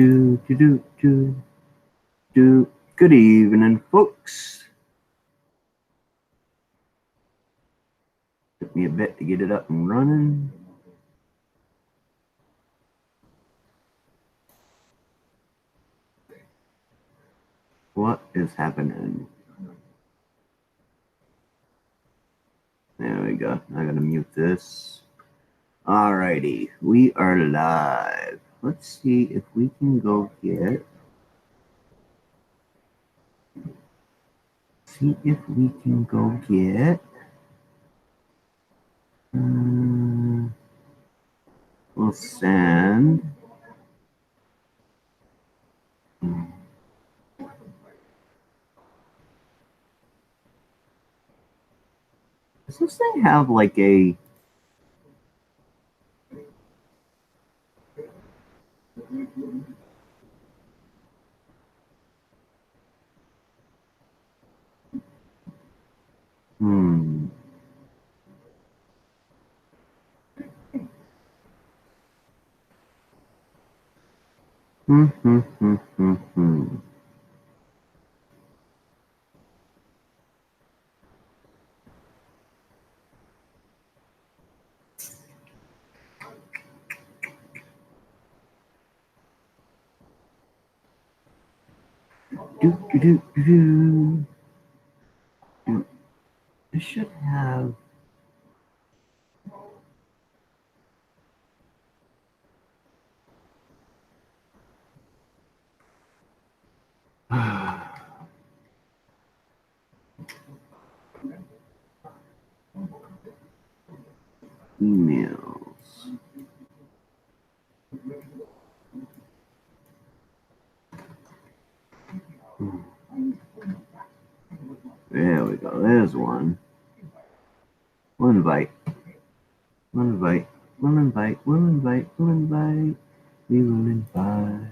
Good evening, folks. Took me a bit to get it up and running. What is happening? There we go. I gotta mute this. Alrighty, we are live. Let's see if we can go get. See if we can go get. We'll send. Does this thing have like a? It should have. Emails. There we go. There's one. One invite. One invite. One invite. One invite. One invite. We will invite.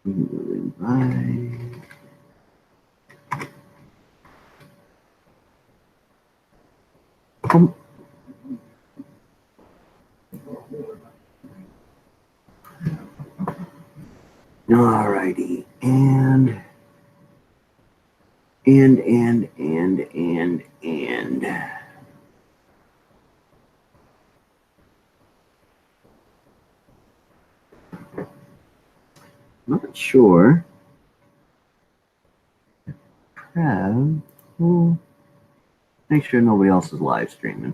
We will invite. Alrighty. And. Not sure. Preb will make sure nobody else is live streaming.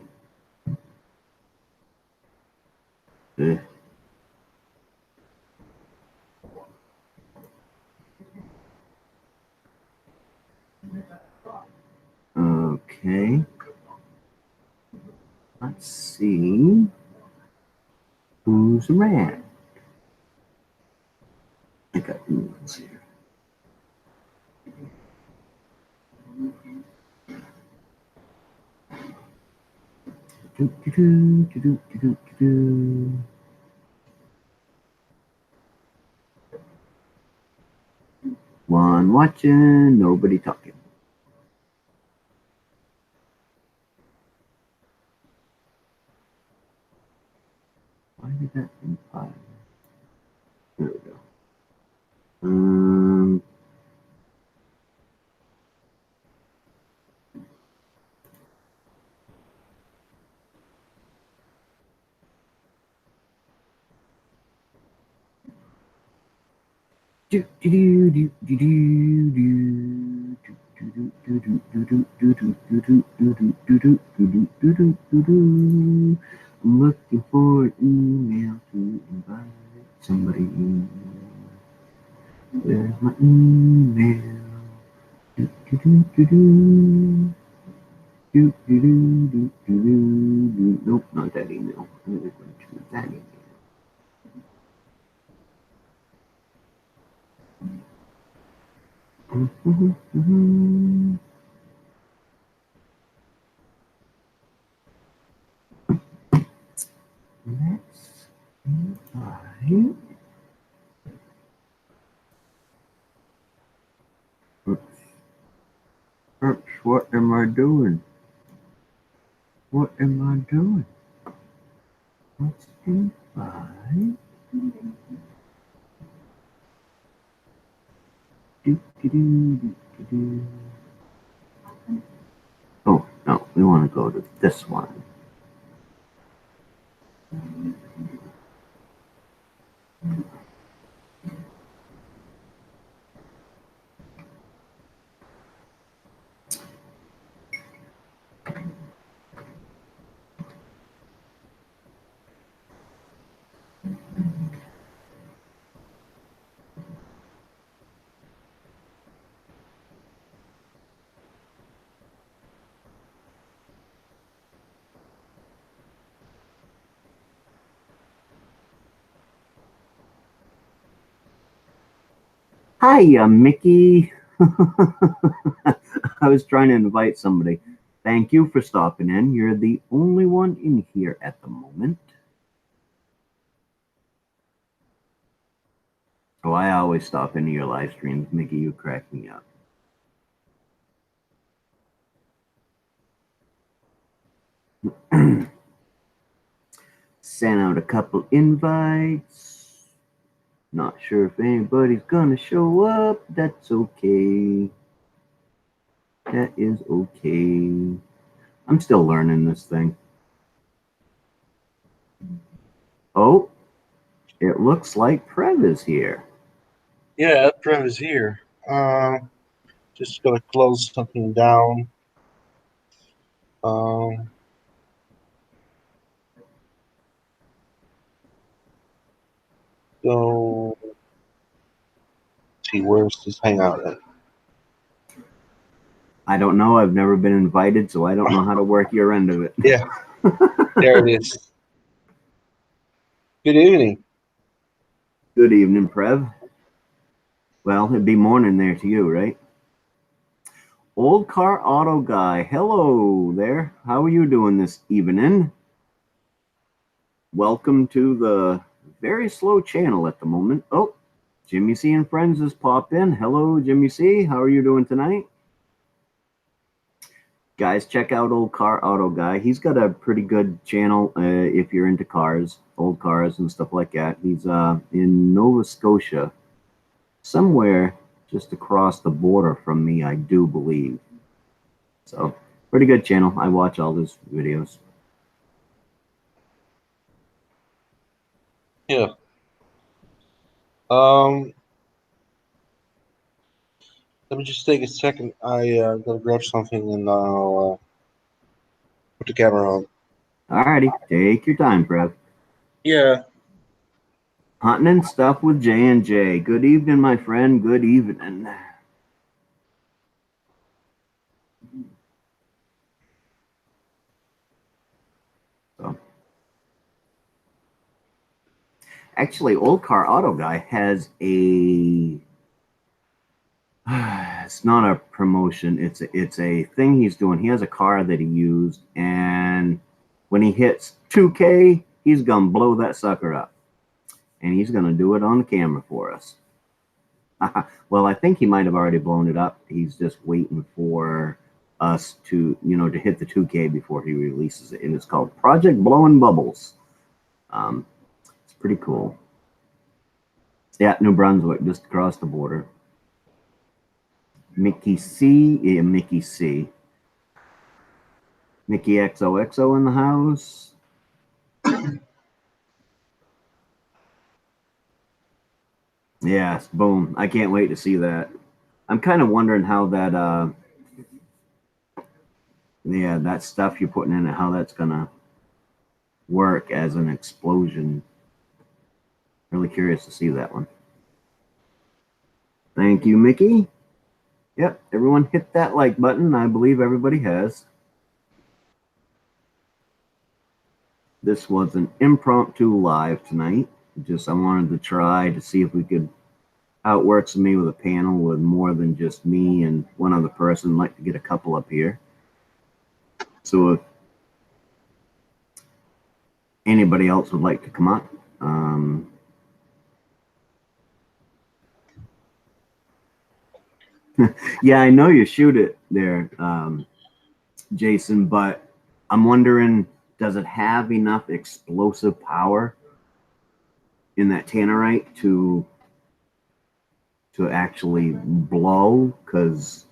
Okay. Let's see who's around. I got emails here. One watching, nobody talking. Why did that imply? There we go. I'm looking for an email to invite somebody in. Where's my email? Nope, not that email. I'm going to that email. Let's invite. Oops, what am I doing? What am I doing? Let's invite. Oh, no, we want to go to this one. Hi, Mickey. I was trying to invite somebody. Thank you for stopping in. You're the only one in here at the moment. Oh, I always stop into your live streams. Mickey, you crack me up. Sent out a couple invites. Not sure if anybody's gonna show up. That's okay. That is okay. I'm still learning this thing. Oh, it looks like Preb is here. Yeah, Preb is here. Just gonna close something down. So see, where's this hangout at? I don't know. I've never been invited, so I don't know how to work your end of it. Yeah, there it is. Good evening. Good evening, Preb. Well, it'd be morning there to you, right? Old Car Auto Guy. Hello there. How are you doing this evening? Welcome to the very slow channel at the moment. Oh, Jimmy C and Friends has popped in. Hello, Jimmy C. How are you doing tonight? Guys, check out Old Car Auto Guy. He's got a pretty good channel if you're into cars, old cars and stuff like that. He's in Nova Scotia, somewhere just across the border from me, I do believe. So, pretty good channel. I watch all his videos. Yeah. Let me just take a second. I gotta grab something and I'll put the camera on. Alrighty, take your time, Preb. Yeah. Hunting and stuff with J&J. Good evening, my friend. Good evening. So, actually, Old Car Auto Guy has a. It's not a promotion. It's a thing he's doing. He has a car that he used, and when he hits 2K, he's gonna blow that sucker up, and he's gonna do it on the camera for us. Well, I think he might have already blown it up. He's just waiting for us to, to hit the 2K before he releases it, and it's called Project Blowing Bubbles. It's pretty cool. Yeah, New Brunswick, just across the border. Mickey C. Yeah, Mickey C. Mickey Xoxo in the house. Yes, boom. I can't wait to see that. I'm kind of wondering how that, yeah, that stuff you're putting in it, how that's going to work as an explosion. Really curious to see that one. Thank you, Mickey. Yep, everyone hit that like button. I believe everybody has. This was an impromptu live tonight. I wanted to try to see if we could, how it works with me with a panel with more than just me and one other person. I'd like to get a couple up here. So if anybody else would like to come up, yeah, I know you shoot it there, Jason, but I'm wondering, does it have enough explosive power in that tannerite to to actually blow, because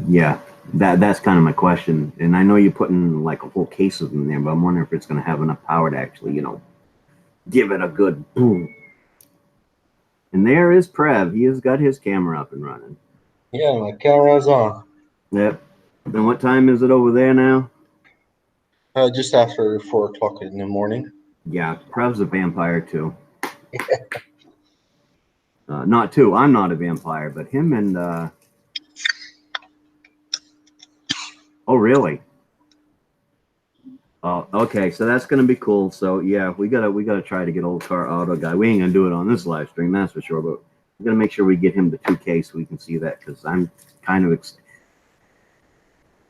yeah, that's kind of my question. And I know you're putting like a whole case of them there, but I'm wondering if it's going to have enough power to actually, give it a good boom. And there is Preb. He has got his camera up and running. Yeah, my camera's on. Yep. And what time is it over there now? Just after 4 o'clock in the morning. Yeah, Preb's a vampire too. Not too. I'm not a vampire, but him and. Oh, really? Oh, okay. So that's gonna be cool. So yeah, we gotta try to get old car auto guy. We ain't gonna do it on this live stream, that's for sure. But we're gonna make sure we get him to 2K so we can see that, because I'm kind of.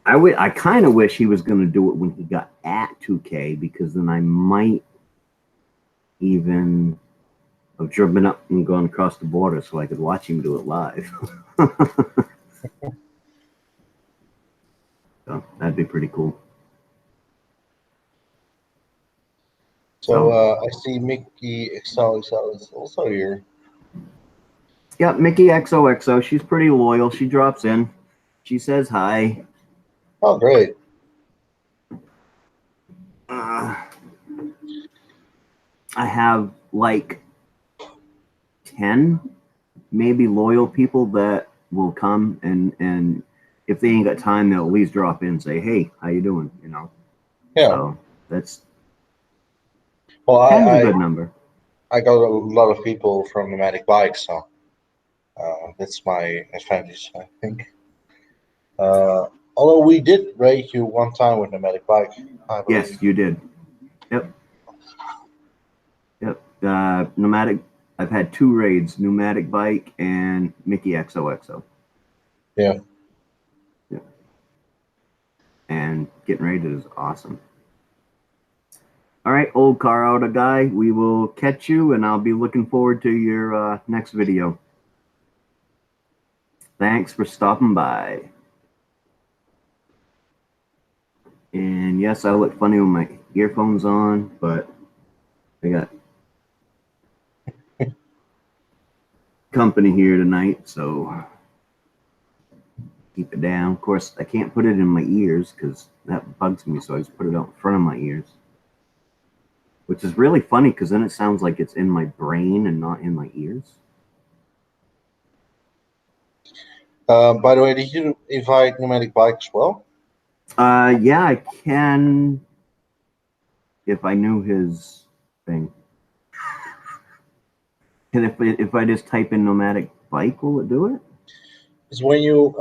I kind of wish he was gonna do it when he got at 2K, because then I might even have driven up and gone across the border so I could watch him do it live. So that'd be pretty cool. So I see Mickey Xoxo is also here. Yeah, Mickey XOXO. She's pretty loyal. She drops in. She says hi. Oh, great. I have like 10 maybe loyal people that will come, and if they ain't got time, they'll at least drop in and say, hey, how you doing? Yeah. So that's Well, 10's a good number. I got a lot of people from nomadic bikes, so that's my advantage, I think. Although we did raid you one time with nomadic bike, I believe. Yes, you did. Yep. Nomadic. I've had 2 raids: pneumatic bike and Mickey XOXO. Yeah. And getting raided is awesome. All right, old car auto guy, we will catch you, and I'll be looking forward to your next video. Thanks for stopping by. And yes, I look funny with my earphones on, but I got company here tonight, so keep it down. Of course, I can't put it in my ears because that bugs me, so I just put it out in front of my ears. Which is really funny, because then it sounds like it's in my brain and not in my ears. By the way, did you invite nomadic bike as well? Yeah, I can, if I knew his thing. And if I just type in nomadic bike, will it do it? It's when you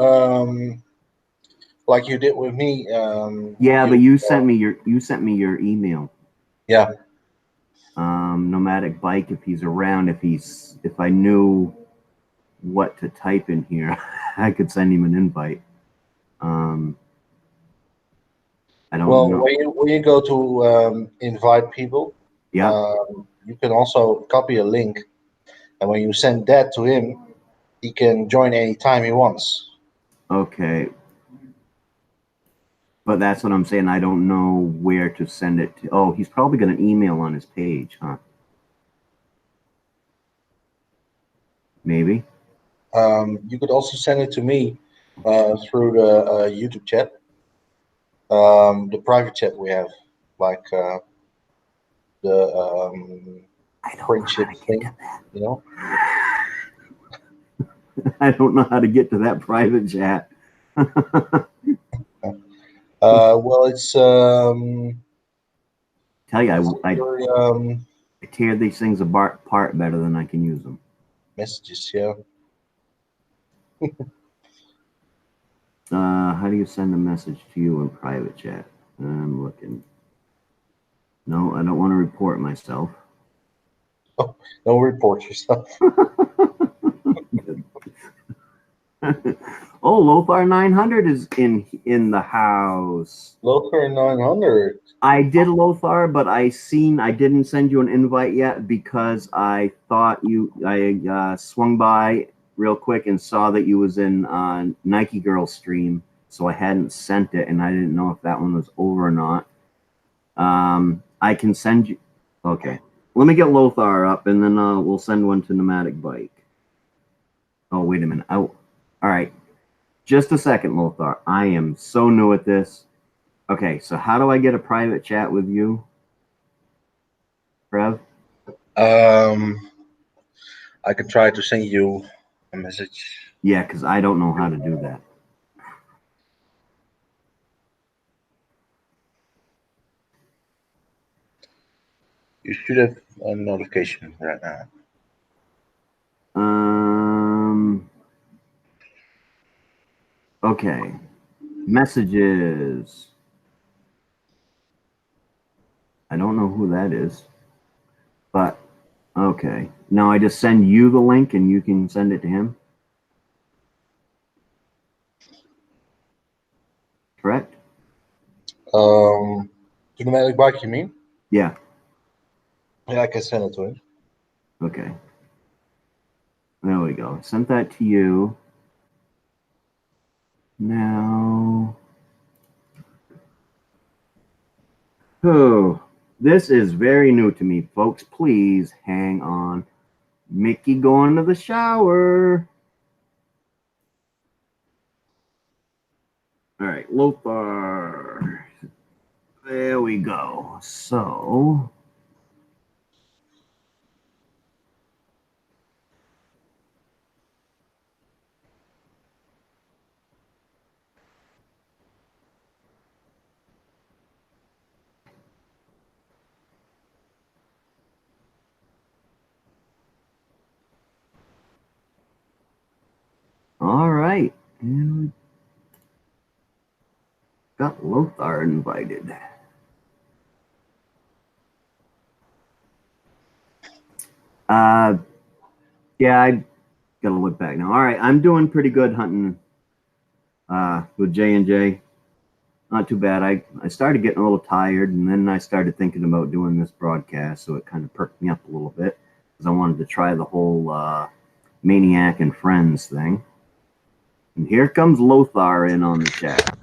like you did with me. Yeah, but you sent me your email. Yeah. Nomadic bike, if he's around, if I knew what to type in here, I could send him an invite. I don't know. When you go to invite people, yeah, you can also copy a link, and when you send that to him, he can join anytime he wants. Okay. But that's what I'm saying. I don't know where to send it to. Oh, he's probably got an email on his page, huh? Maybe. You could also send it to me through the YouTube chat, the private chat we have, like the friendship thing, you know. I don't know how to get to that private chat. Well, it's tell you, I tear these things apart better than I can use them. Messages, yeah. How do you send a message to you in private chat? I'm looking. No, I don't want to report myself. Oh, don't report yourself. Oh, Lothar 900 is in the house. Lothar 900. I did, Lothar, but I didn't send you an invite yet because I thought I swung by real quick and saw that you was in Nike Girl stream, so I hadn't sent it, and I didn't know if that one was over or not. I can send you. Okay. let me get Lothar up, and then we'll send one to Nomadic Bike. Oh, wait a minute. All right. Just a second, Lothar. I am so new at this. Okay, so how do I get a private chat with you, Preb? I can try to send you a message. Yeah, because I don't know how to do that. You should have a notification right now. Okay. Messages. I don't know who that is, but okay. Now I just send you the link and you can send it to him. Correct? To Nomadic Bike, you mean? Yeah. Yeah, I can send it to him. Okay. There we go. Sent that to you. Now. Oh, this is very new to me, folks. Please hang on. Mickey going to the shower. All right, Lothar. There we go. So. All right. And got Lothar invited. Yeah, I gotta look back now. All right, I'm doing pretty good hunting with J&J. Not too bad. I started getting a little tired, and then I started thinking about doing this broadcast, so it kind of perked me up a little bit because I wanted to try the whole Maniac and Friends thing. And here comes Lothar in on the chat.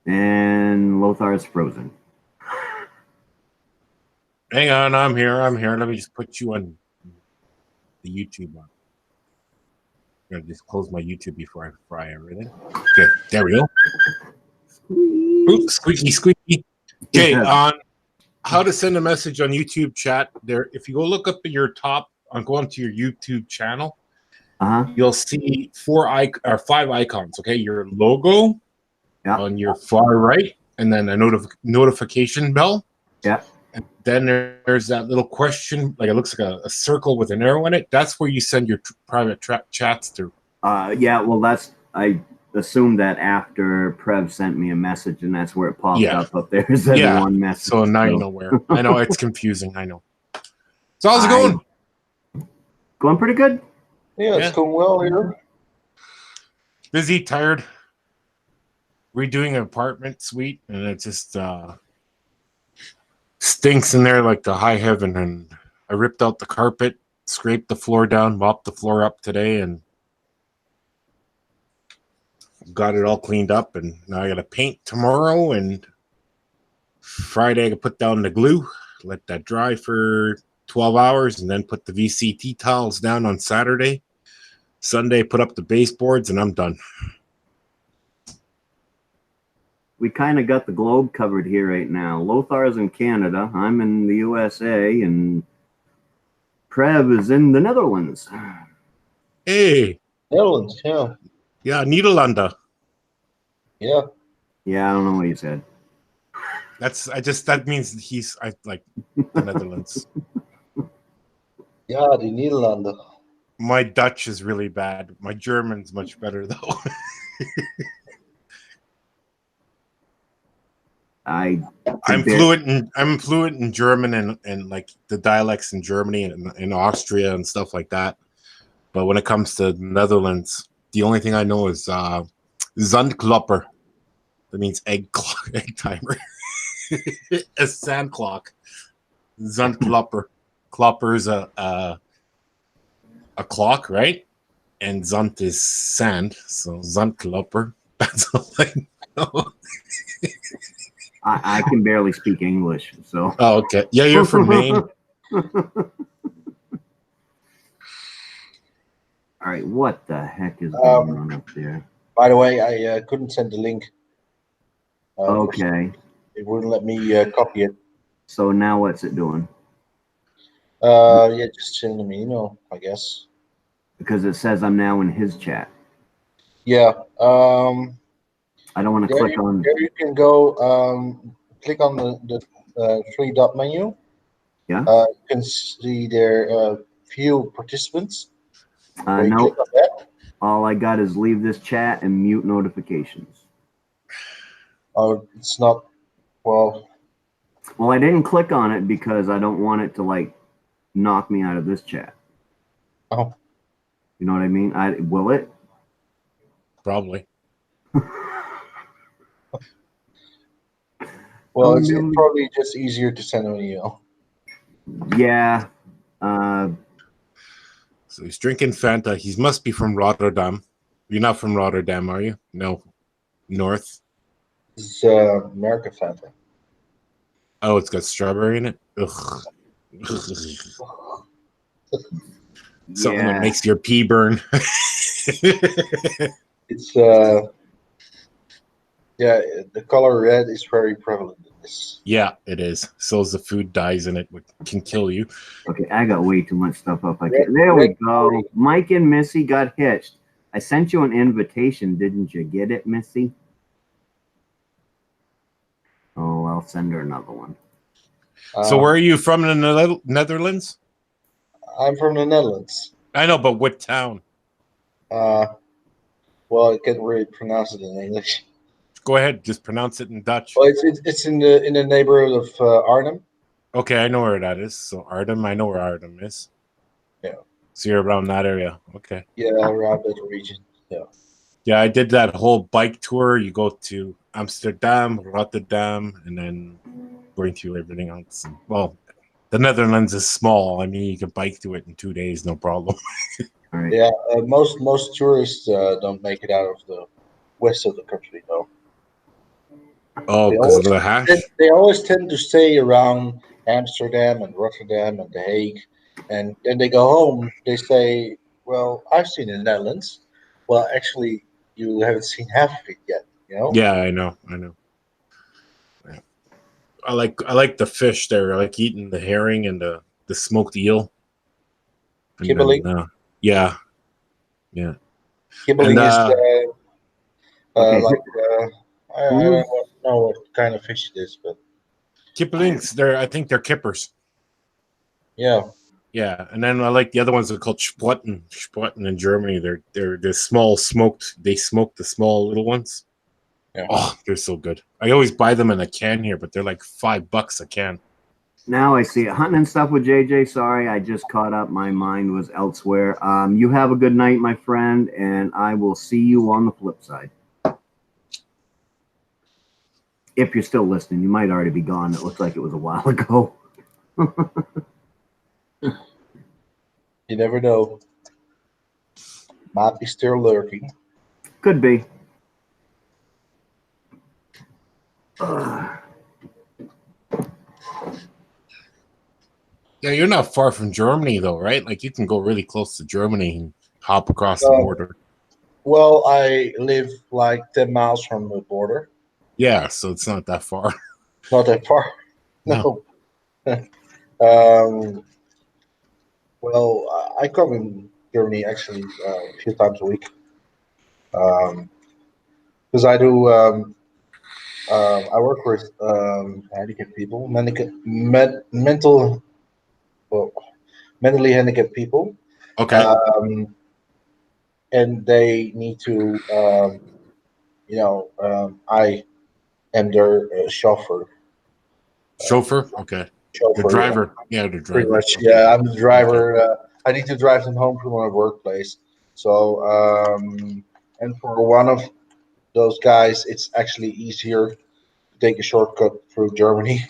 And Lothar is frozen. Hang on, I'm here. Let me just put you on the YouTube one. I'm gonna just close my YouTube before I fry everything. Okay, there we go. Oops, squeaky. Okay, on how to send a message on YouTube chat. There, if you go look up at your top, go onto your YouTube channel, you'll see 5 icons. Okay, your logo on your far right, and then a notification bell. Yeah. And then there's that little question, like it looks like a circle with an arrow in it. That's where you send your private chats to. Yeah, well, I assumed that after Preb sent me a message, and that's where it popped up there. Said one message. So now you know where. I know it's confusing. I know. So how's it going? Going pretty good. Yeah, it's going well here. Busy, tired. Redoing an apartment suite, and it just stinks in there like the high heaven. And I ripped out the carpet, scraped the floor down, mopped the floor up today, and got it all cleaned up. And now I got to paint tomorrow, and Friday I can put down the glue, let that dry for 12 hours, and then put the VCT tiles down on Saturday. Sunday, put up the baseboards, and I'm done. We kind of got the globe covered here right now. Lothar's in Canada. I'm in the USA, and Preb is in the Netherlands. Hey. Netherlands, yeah. Yeah, Nederlanden. Yeah. Yeah, I don't know what you said. That means he's like the Netherlands. Yeah, the Nederlanden. My Dutch is really bad. My German's much better though. I'm fluent in German and like the dialects in Germany and in Austria and stuff like that. But when it comes to Netherlands, the only thing I know is Zandklopper. That means egg timer. A sand clock. Zandklopper. Klopper is a clock, right? And Zand is sand, so Zandklopper. That's all I know. I can barely speak English, so. Oh, okay. Yeah, you're from Maine. All right, what the heck is going on up there? By the way, I couldn't send the link. Okay, It wouldn't let me copy it. so now what's it doing? Yeah, just send them an email, I guess. Because it says I'm now in his chat. Yeah. I don't want to click on. There you can go. Click on the three dot menu. Yeah. You can see their view participants. You No, click on that. all I got is leave this chat and mute notifications. Oh, it's not. Well, I didn't click on it because I don't want it to like knock me out of this chat. oh, You know what I mean? Will it? Probably. well, it's probably just easier to send an email. Yeah. So he's drinking Fanta. He must be from Rotterdam. You're not from Rotterdam, are you? No. North. It's American Fanta. Oh, it's got strawberry in it. Ugh. Something that makes your pee burn. It's yeah, the color red is very prevalent in this. Yeah, it is. So is the food dyes in it, which can kill you. Okay, I got way too much stuff up. There we go. Mike and Missy got hitched. I sent you an invitation. Didn't you get it, Missy? Oh, I'll send her another one. So where are you from in the Netherlands? I'm from the Netherlands. I know, but what town? Well, I can't really pronounce it in English. Go ahead, just pronounce it in Dutch. Well, it's in the neighborhood of Arnhem. Okay, I know where that is. So Arnhem, I know where Arnhem is. Yeah. So you're around that area. Okay. Yeah, around that region. Yeah. Yeah, I did that whole bike tour. You go to Amsterdam, Rotterdam, and then going through everything else. And, well, the Netherlands is small. I mean, you can bike through it in 2 days, no problem. All right. Yeah, most tourists don't make it out of the west of the country, though. Oh, because of the hash? They always tend to stay around Amsterdam and Rotterdam and The Hague, and then they go home. They say, "Well, I've seen the Netherlands." Well, actually, you haven't seen half of it yet. You know? Yeah, I know. Yeah. I like the fish there. I like eating the herring and the smoked eel. Kibbeling. Yeah. Kibbeling is okay. like I don't know what kind of fish it is, but Kippelings, I think they're kippers. yeah. Yeah, and then I like the other ones that are called Sprotten. Sprotten in Germany. They're small smoked. They smoke the small little ones. Yeah. Oh, they're so good. I always buy them in a can here, but they're like $5 a can. Now I see it. Hunting and stuff with JJ. Sorry, I just caught up. My mind was elsewhere. You have a good night, my friend, and I will see you on the flip side. If you're still listening, you might already be gone. It looks like it was a while ago. You never know. Might be still lurking. Could be. Yeah, you're not far from Germany, though, right? Like you can go really close to Germany and hop across the border. Well, I live like 10 miles from the border. Yeah, so it's not that far. Not that far. No. Well, I come in Germany actually a few times a week. Because I do, I work with handicapped people, mentally handicapped people. Okay. And they need to, I am their chauffeur. Chauffeur? Okay. Chauffeur, The driver. Yeah, the driver. pretty much. Okay. Yeah, I'm the driver. Okay. I need to drive them home from my workplace. So, and for one of those guys, it's actually easier to take a shortcut through Germany.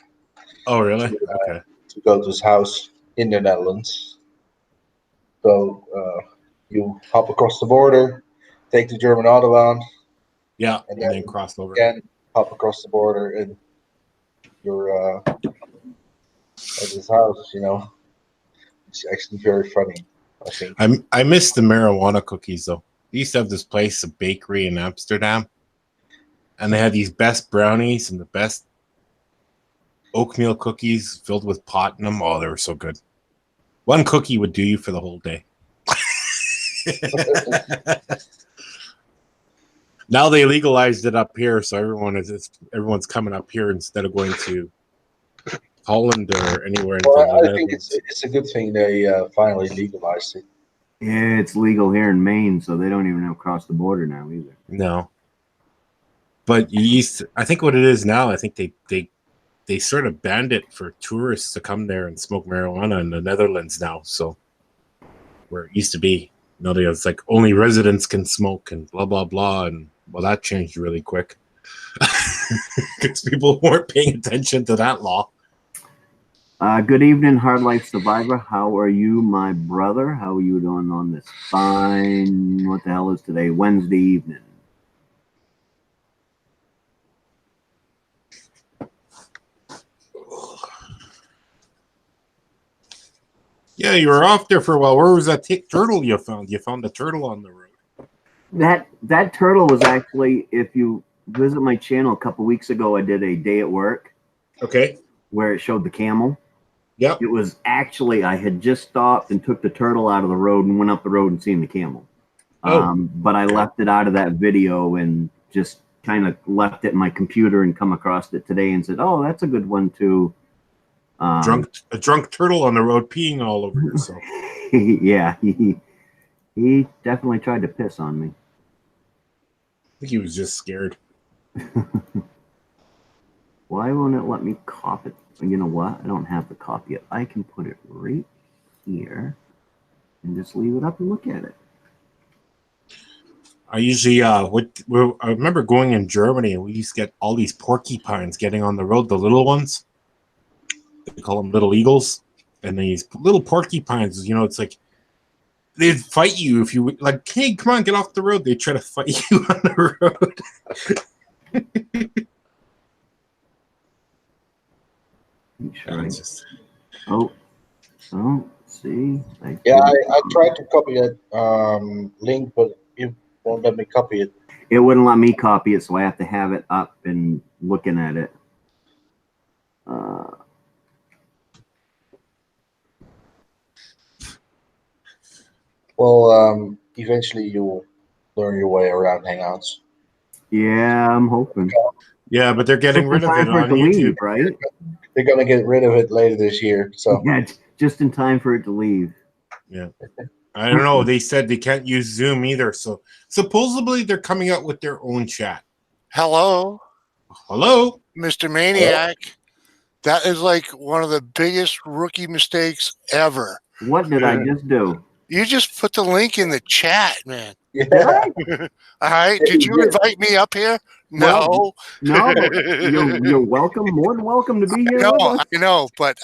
Oh, really? Okay. To go to his house in the Netherlands. So you hop across the border, take the German autobahn. Yeah, and then cross over. Again, hop across the border, and your at his house. It's actually very funny. I think. I miss the marijuana cookies though. They used to have this place, a bakery in Amsterdam, and they had these best brownies and the best oatmeal cookies filled with pot in them. Oh, they were so good. One cookie would do you for the whole day. Now they legalized it up here, so everyone's coming up here instead of going to Holland or anywhere. Well, I think it's a good thing they finally legalized it. Yeah, it's legal here in Maine, so they don't even have cross the border now either. No, but I think what it is now, I think they sort of banned it for tourists to come there and smoke marijuana in the Netherlands now. So where it used to be, it's like only residents can smoke and blah blah blah, and well, that changed really quick because people weren't paying attention to that law. Good evening, Hard Life Survivor. How are you, my brother? How are you doing on this fine, what the hell is today, Wednesday evening? Yeah, you were off there for a while. Where was that turtle you found? You found a turtle on the road. That turtle was actually, if you visit my channel a couple weeks ago, I did a day at work. Okay. Where it showed the camel. Yep. It was actually, I had just stopped and took the turtle out of the road and went up the road and seen the camel. But I left it out of that video and just kind of left it in my computer and come across it today and said, oh, that's a good one too. A drunk turtle on the road peeing all over yourself. Yeah, he definitely tried to piss on me. I think he was just scared. Why won't it let me copy it? You know what? I don't have to copy it. I can put it right here and just leave it up and look at it. I usually, I remember going in Germany and we used to get all these porcupines getting on the road, the little ones. They call them little eagles. And these little porcupines, it's like they'd fight you if you like, hey, come on, get off the road. They try to fight you on the road. Sure. See. I tried to copy that link, but it won't let me copy it. It wouldn't let me copy it, so I have to have it up and looking at it. Well, eventually you'll learn your way around Hangouts. Yeah, I'm hoping. Yeah, but they're getting rid of it on YouTube, right? They're going to get rid of it later this year. So yeah, just in time for it to leave. Yeah. I don't know. They said they can't use Zoom either. So supposedly they're coming out with their own chat. Hello, Mr. Maniac. That is like one of the biggest rookie mistakes ever. What did I just do? You just put the link in the chat, man. Yeah. All right. Did you invite me up here? No. No. You're welcome. More than welcome to be here. I know, but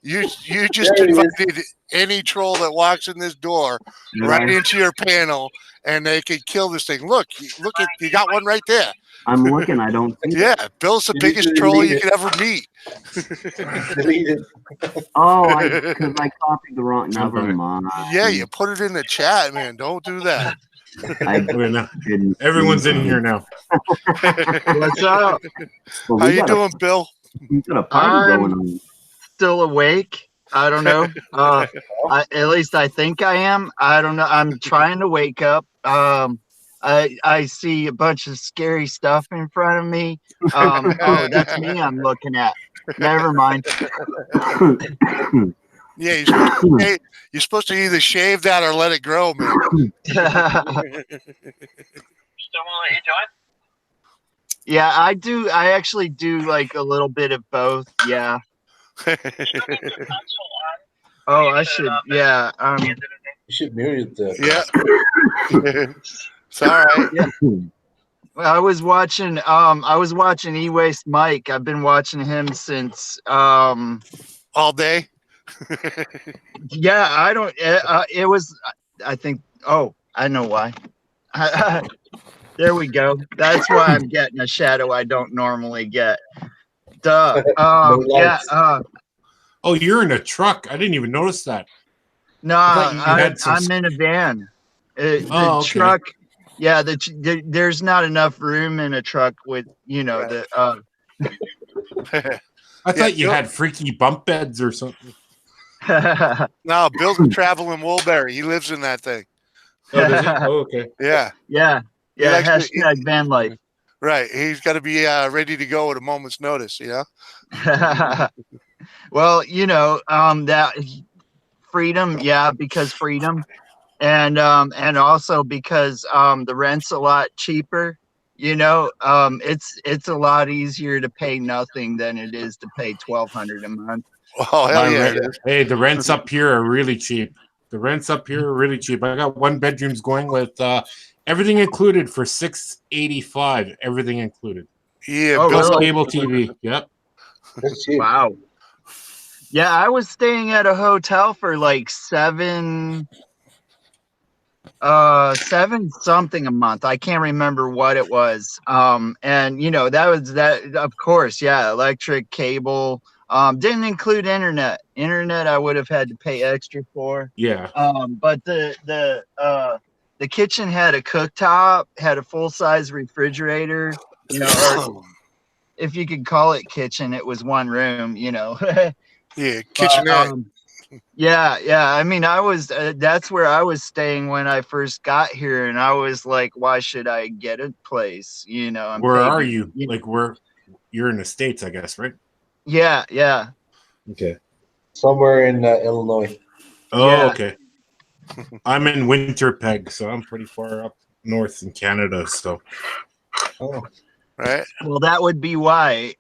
you just invited any troll that walks in this door right into your panel, and they could kill this thing. Look, you got one right there. I'm looking. I don't think. Yeah, Bill's the biggest troll you could ever meet. Delete it. Oh, because I copied the wrong. Never mind. Yeah, you put it in the chat, man. Don't do that. Everyone's in here now. What's up? Well, How you doing, Bill? We got a party going on. Still awake. I don't know. At least I think I am. I don't know. I'm trying to wake up. I see a bunch of scary stuff in front of me. Oh, that's me I'm looking at. Never mind. Yeah, you're supposed to either shave that or let it grow, man. Still want to let you join? Yeah, I do. I actually do like a little bit of both. Yeah. Oh, I should. Yeah. You should mute it. Yeah. It's all right. Yeah. I was watching E-Waste Mike. I've been watching him since all day. Yeah, I don't. It was. I think. Oh, I know why. There we go. That's why I'm getting a shadow I don't normally get. Duh. No Yeah. lights. Oh, you're in a truck. I didn't even notice that. No, thought you had some- I'm in a van. The Oh, okay. truck. Yeah, there's not enough room in a truck with Right. the. I thought you Bill- had freaky bump beds or something. No, Bill's a traveling Woolberry. He lives in that thing. Oh, does he? Oh, okay. Yeah, yeah. He likes to- Hashtag van life. right. He's got to be ready to go at a moment's notice. You know. Well, that freedom, yeah, because freedom, and also because the rent's a lot cheaper. It's a lot easier to pay nothing than it is to pay $1,200 a month. Oh hell My yeah! rent- Hey, the rents up here are really cheap. The rents up here are really cheap. I got 1 bedrooms going with everything included for $685. Everything included. Yeah, Oh, Bill's really? Cable TV. Yep. That's cheap. Wow. Yeah, I was staying at a hotel for like seven something a month. I can't remember what it was. And that was that, of course, yeah, electric, cable, didn't include internet. Internet I would have had to pay extra for. Yeah. But the kitchen had a cooktop, had a full-size refrigerator, or if you could call it kitchen, it was one room, yeah, But, kitchenette. yeah. I mean, I was that's where I was staying when I first got here, and I was like, why should I get a place? I'm Where paying- are you? Like where you're in the States, I guess, right? Yeah. Okay. Somewhere in Illinois. Oh, Yeah. okay. I'm in Winterpeg, so I'm pretty far up north in Canada. So Oh, Right. Well, that would be why.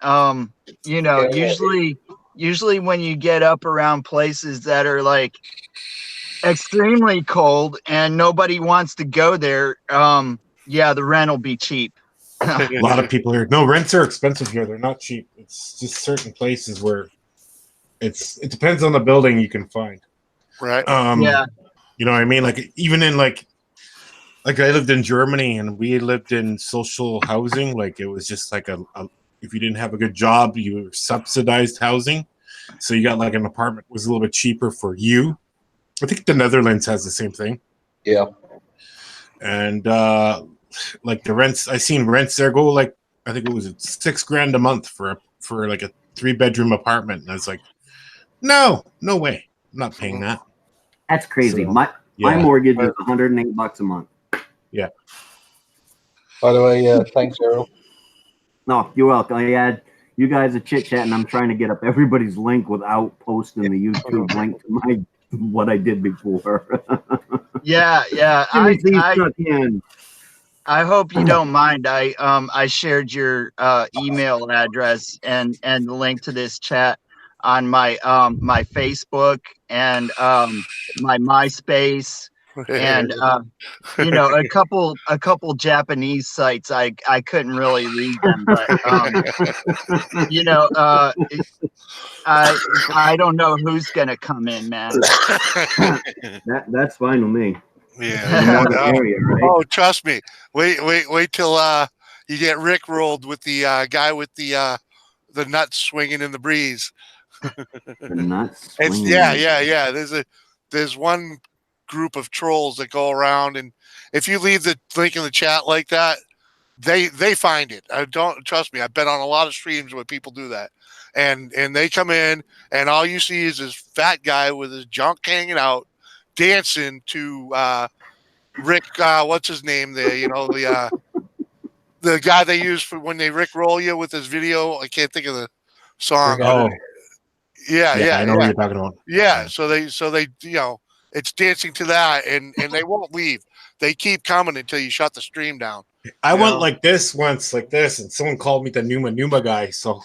Usually when you get up around places that are like extremely cold and nobody wants to go there, yeah, the rent will be cheap. a lot of people here. No, rents are expensive here. They're not cheap. It's just certain places where it depends on the building you can find. Right. Yeah. You know what I mean? Like even in like I lived in Germany and we lived in social housing. Like it was just like a if you didn't have a good job, you were subsidized housing. So you got like an apartment was a little bit cheaper for you. I think the Netherlands has the same thing. yeah. And like the rents, I seen rents there go like I think it was $6,000 a month for like a 3-bedroom apartment. And I was like, no way, I'm not paying that. That's crazy. So, My yeah. mortgage is $108 a month. Yeah. By the way, thanks, Errol. No, you're welcome. You guys are chit chatting. I'm trying to get up everybody's link without posting the YouTube link to what I did before. Yeah. Jimmy C's stuck in. I hope you don't mind. I shared your email address and the link to this chat on my my Facebook and my MySpace and a couple Japanese sites. I couldn't really read them, but I don't know who's gonna come in, man. That's fine with me. Yeah. You know the no. area, right? Oh, trust me. Wait till you get Rick rolled with the guy with the nuts swinging in the breeze. The nuts. It's swinging. yeah. There's one group of trolls that go around, and if you leave the link in the chat like that, they find it. I don't trust me. I've been on a lot of streams where people do that, and they come in, and all you see is this fat guy with his junk hanging out, dancing to Rick. What's his name? The guy they use for when they Rick roll you with his video. I can't think of the song. Oh, Yeah, I know what you're talking about. Yeah, so they it's dancing to that, and they won't leave. They keep coming until you shut the stream down. I went like this once, like this, and someone called me the Numa guy. So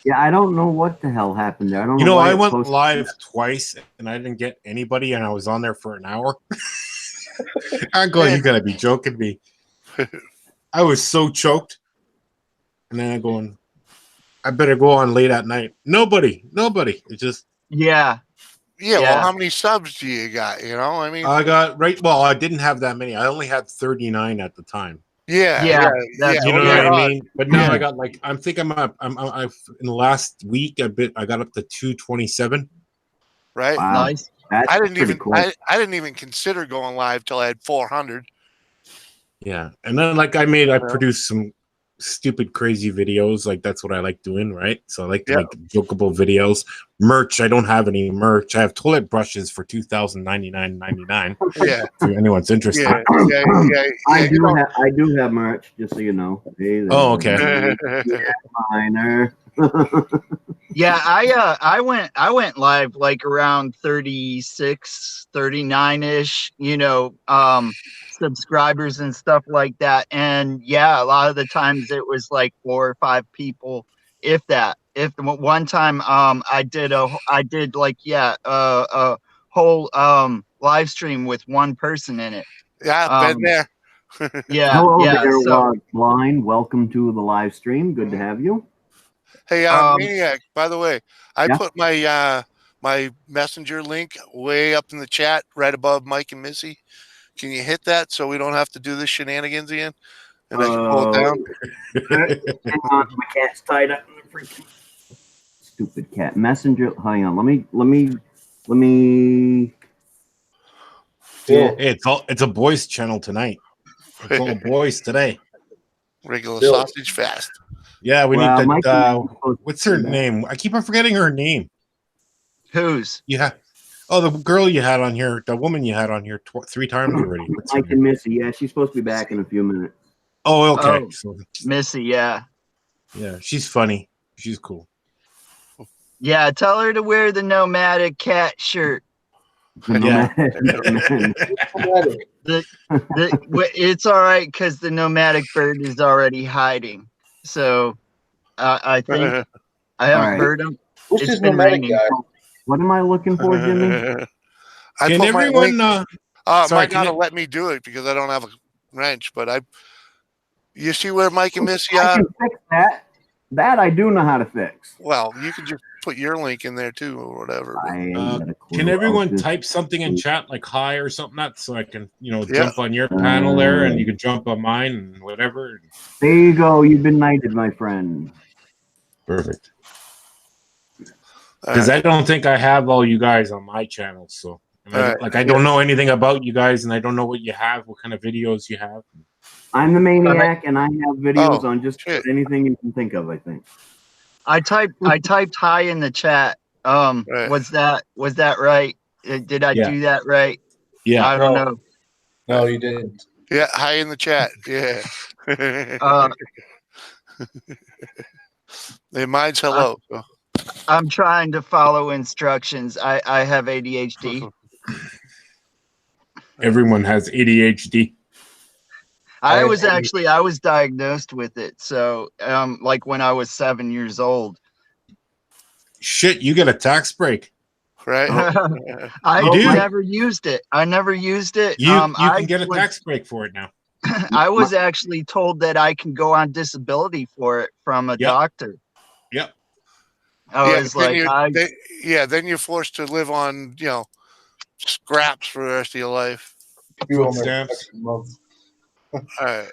Yeah, I don't know what the hell happened there. I don't know. you know, why I it went posted live that. twice and I didn't get anybody, and I was on there for an hour. I'm going, you gotta be joking me. I was so choked, and then I'm going, I better go on late at night. Nobody. It's just Yeah. Yeah, well, Yeah. how many subs do you got? I mean, I got right. Well, I didn't have that many. I only had 39 at the time. Yeah, Yeah, yeah, that's You know yeah. what I yeah. mean? But now Yeah. I got like I'm in the last week I got up to 227. Right. Wow, Nice. that's I didn't pretty even quick. I didn't even consider going live till I had 400. Yeah, and then like I produced some stupid crazy videos. Like that's what I like doing, right? So I like to Yeah. make jokeable videos. Merch. I don't have any merch. I have toilet brushes for $2,099.99. Yeah, If anyone's interested. yeah, yeah. I do have merch, just so you know. Hey there, Oh, okay. minor. Yeah, I went live like around 36, 39-ish, subscribers and stuff like that. And yeah, a lot of the times it was like 4 or 5 people, if that. If one time I did a whole live stream with one person in it. Yeah, I've been there. Hello there, So Blind. Welcome to the live stream. Good to have you. Hey, Maniac, by the way, I put my my messenger link way up in the chat right above Mike and Missy. Can you hit that so we don't have to do this shenanigans again? And I can pull it down. Hang on, my cat's tied up in the freaking stupid cat messenger. Hang on, let me. Bill, It's a boys channel tonight. It's all boys today. Regular Bill. sausage fast. Yeah, we Well, need Mike that. is supposed What's to her do that. name? I keep on forgetting her name. whose? Yeah. Oh, the girl you had on here, the woman you had on here 3 times already. What's her Mike name? and Missy. Yeah, she's supposed to be back in a few minutes. Oh, okay. Oh. So, Missy, yeah. yeah, she's funny. She's cool. Yeah, tell her to wear the nomadic cat shirt. Yeah. It's all right because the nomadic bird is already hiding. So I think I haven't right. heard him. Who's It's this been nomadic raining. guy? What am I looking for, Jimmy? I Can put my everyone? link. Sorry, Might can not it- have let me do it because I don't have a wrench, but you see where Mike and Missy I are? can fix that. That I do know how to fix. Well, you can just put your link in there too or whatever. I ain't got a clue. Can everyone I'll just- type something in chat like hi or something that so I can Yeah. jump on your panel there and you can jump on mine and whatever. There you go. You've been knighted, my friend. Perfect. Because I don't think I have all you guys on my channel, so I don't know anything about you guys, and I don't know what you have, what kind of videos you have. I'm the maniac, and I have videos on just shit. anything you can think of. I think. I typed hi in the chat. Right. Was that right? Did I do that right? Yeah. I don't know. No, you didn't. Yeah, hi in the chat. Yeah. Mine's hello. I'm trying to follow instructions. I have ADHD. Everyone has ADHD. I was diagnosed with it. So like when I was 7 years old. Shit, you get a tax break. Right? I You do? never used it. I never used it. You can get a tax break for it now. I was actually told that I can go on disability for it from a doctor. Yep. I was like, then you're forced to live on, scraps for the rest of your life. Food stamps. All right.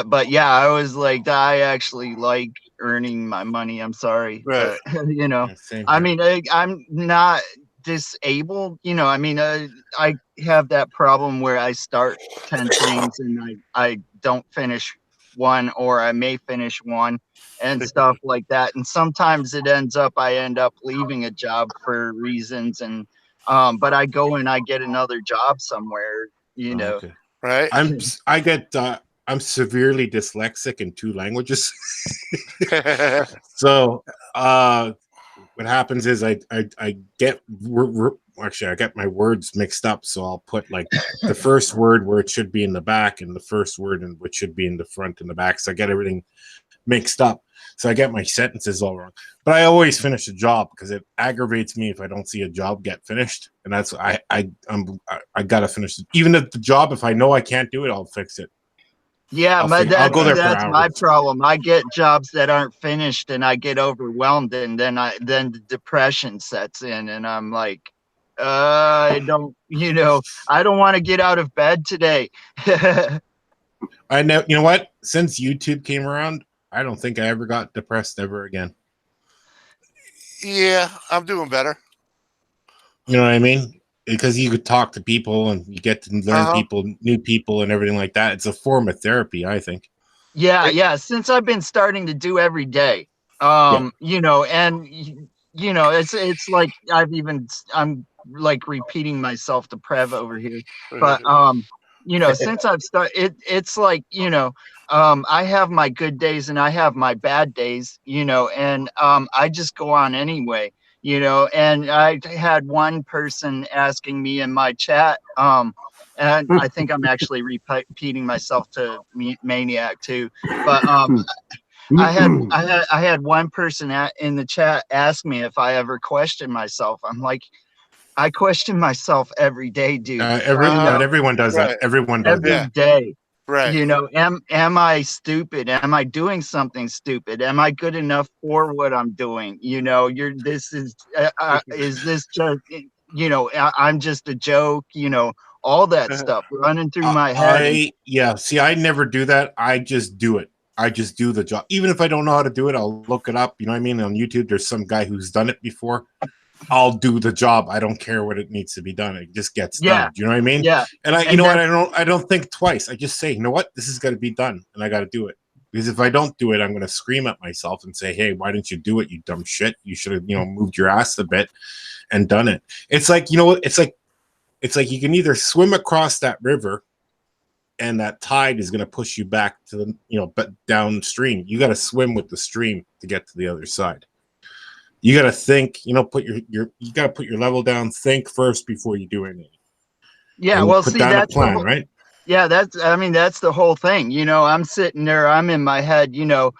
But yeah, I was like, I actually like earning my money. I'm sorry, Right. but Same I here. mean, I'm not disabled. I mean, I have that problem where I start 10 things and I don't finish one, or I may finish one, and stuff like that. And sometimes I end up leaving a job for reasons, and but I go and I get another job somewhere. Okay. Right. I'm severely dyslexic in 2 languages. So what happens is I get I get my words mixed up, so I'll put like the first word where it should be in the back and the first word and which should be in the front and the back, so I get everything mixed up, so I get my sentences all wrong. But I always finish a job because it aggravates me if I don't see a job get finished, and that's I gotta finish it. Even if the job, if I know I can't do it, I'll fix it. Yeah, I'll go there for that's my hours. problem. I get jobs that aren't finished and I get overwhelmed, and then the depression sets in, and I'm like, I don't want to get out of bed today. I know. You know what? Since YouTube came around, I don't think I ever got depressed ever again. Yeah, I'm doing better. You know what I mean? Because you could talk to people and you get to learn people, new people, and everything like that. It's a form of therapy, I think. Yeah. Since I've been starting to do every day, you know, and you know, it's like I'm like repeating myself to Preb over here, but you know, since I've started, it's like, you know, I have my good days and I have my bad days, you know, and I just go on anyway, you know. And I had one person asking me in my chat, and I think I'm actually repeating myself to Maniac too, but I had one person in the chat ask me if I ever question myself. I'm like, I question myself every day, dude. Everyone does that. Everyone does Every that. day. Right. You know, am I stupid? Am I doing something stupid? Am I good enough for what I'm doing? You know, is this just, you know, I'm just a joke, you know, all that stuff running through my head. See, I never do that. I just do it. I just do the job. Even if I don't know how to do it, I'll look it up. You know what I mean? On YouTube, there's some guy who's done it before. I'll do the job. I don't care what it needs to be done. It just gets done. Do you know what I mean? Yeah. And you know what? I don't think twice. I just say, you know what? This is got to be done, and I got to do it. Because if I don't do it, I'm going to scream at myself and say, hey, why didn't you do it, you dumb shit? You should have, you know, moved your ass a bit and done it. It's like, you know what? It's like you can either swim across that river and that tide is going to push you back to the, you know, but downstream. You got to swim with the stream to get to the other side. You got to think, you know, you got to put your level down, think first before you do anything. Yeah, and well, put see, down that's a plan, right? Yeah, that's the whole thing. You know, I'm sitting there, I'm in my head, you know,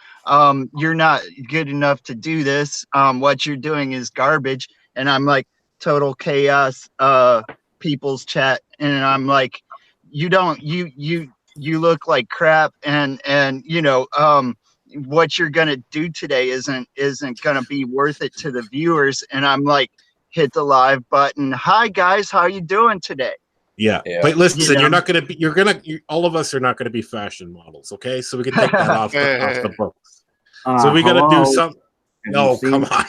you're not good enough to do this. What you're doing is garbage. And I'm like, total chaos, people's chat. And I'm like, you look like crap. And, you know, what you're going to do today isn't going to be worth it to the viewers. And I'm like, hit the live button. Hi guys, how you doing today? Yeah. But listen, you're not going to be, all of us are not going to be fashion models. Okay. So we can take that off the books. So we got to do something. No, come on.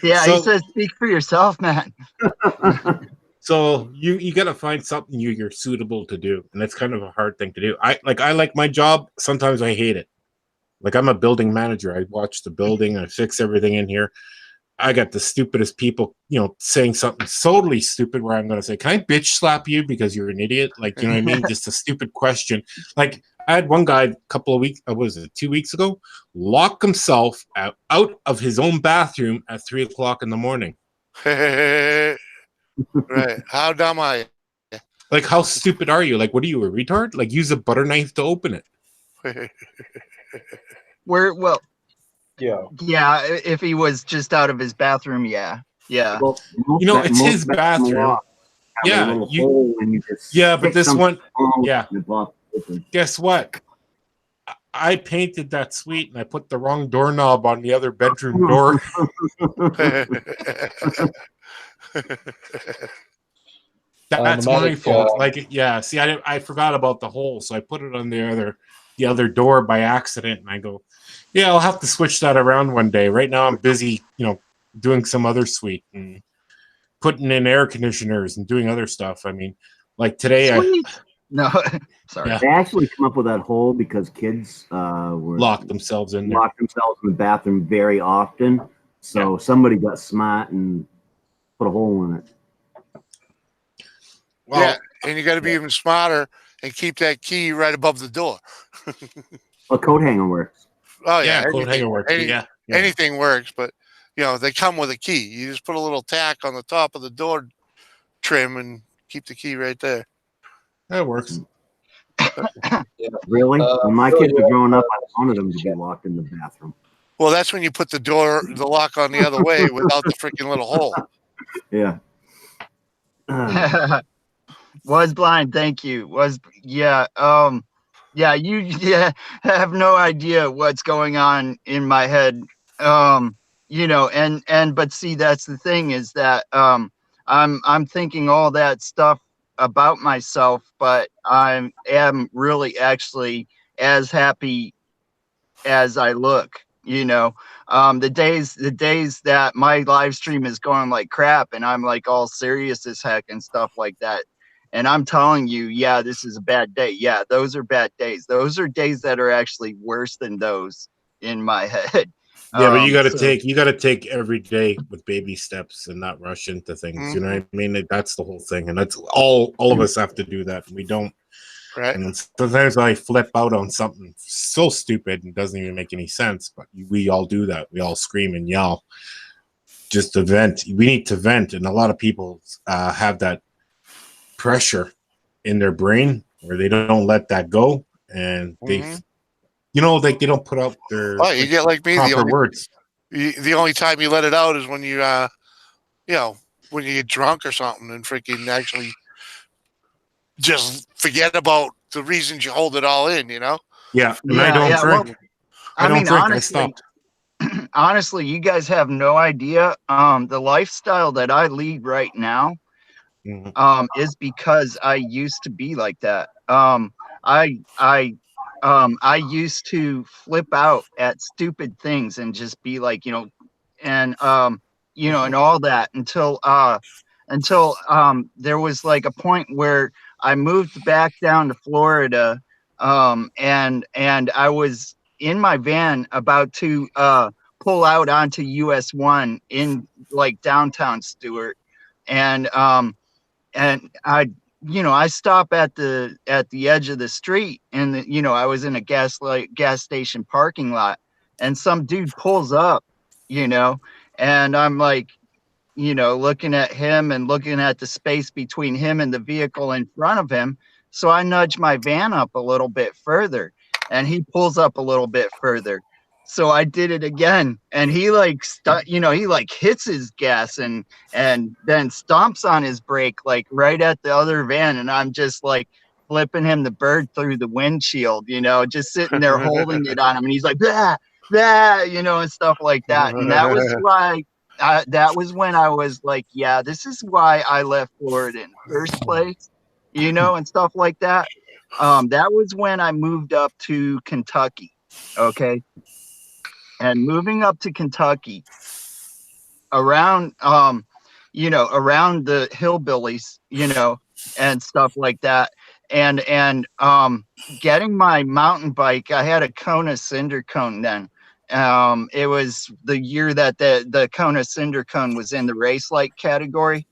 Yeah. He says, speak for yourself, man. So you got to find something you're suitable to do. And that's kind of a hard thing to do. I like my job. Sometimes I hate it. Like I'm a building manager. I watch the building. I fix everything in here. I got the stupidest people, you know, saying something totally stupid where I'm going to say, can I bitch slap you because you're an idiot? Like, you know what I mean? Just a stupid question. Like I had one guy a couple of weeks, 2 weeks ago, lock himself out of his own bathroom at 3 o'clock in the morning. Right. How dumb are you? Like, how stupid are you? Like, what are you, a retard? Like, use a butter knife to open it. Yeah, if he was just out of his bathroom, yeah. Well, you know, it's his bathroom. Yeah, but this one, yeah. Guess what? I painted that suite and I put the wrong doorknob on the other bedroom door. That's my fault. Like, yeah. See, I forgot about the hole, so I put it on the other door by accident, and I go, yeah, I'll have to switch that around one day. Right now, I'm busy, you know, doing some other suite and putting in air conditioners and doing other stuff. I mean, like today, no, sorry. Yeah. They actually come up with that hole because kids were locked themselves in the bathroom very often. So somebody got smart and put a hole in it. Well, yeah, and you got to be even smarter and keep that key right above the door. A coat hanger works. Oh yeah, coat hanger works. Anything works, but you know they come with a key. You just put a little tack on the top of the door trim and keep the key right there. That works. Really? When my kids were growing up, I wanted them to be locked in the bathroom. Well, that's when you put the lock on the other way without the freaking little hole. Yeah. Was blind, thank you. You have no idea what's going on in my head. You know, but see, that's the thing is that I'm thinking all that stuff about myself, but I am really actually as happy as I look. The days that my live stream is going like crap and I'm like all serious as heck and stuff like that, and I'm telling you, yeah, this is a bad day. Yeah, those are bad days. Those are days that are actually worse than those in my head. Yeah, but you got to So take every day with baby steps and not rush into things. You know what I mean? That's the whole thing, and that's all of us have to do that. We don't. Right. And sometimes I flip out on something so stupid and doesn't even make any sense, but we all do that. We all scream and yell just to vent. We need to vent, and a lot of people have that pressure in their brain where they don't let that go, and they, like they don't put out their you get like me. proper words. The only time you let it out is when you, when you get drunk or something and freaking actually just forget about the reasons you hold it all in, Yeah, and I don't drink. Well, I don't drink. Honestly, I stopped. Honestly, you guys have no idea. The lifestyle that I lead right now, is because I used to be like that. I used to flip out at stupid things and just be like, and and all that until there was like a point where I moved back down to Florida, and I was in my van about to pull out onto US 1 in like downtown Stewart, and I stop at the edge of the street, and I was in a gas station parking lot, and some dude pulls up, and I'm like, looking at him and looking at the space between him and the vehicle in front of him. So I nudge my van up a little bit further, and he pulls up a little bit further. So I did it again, and he like he like hits his gas and then stomps on his brake like right at the other van, and I'm just like flipping him the bird through the windshield, just sitting there holding it on him, and he's like blah, blah, and stuff like that. And that was why that was when I was like, yeah, this is why I left Florida in the first place, and stuff like that. That was when I moved up to Kentucky. Okay. And moving up to Kentucky around, around the hillbillies, and stuff like that. And getting my mountain bike, I had a Kona cinder cone then. It was the year that the Kona cinder cone was in the race light category.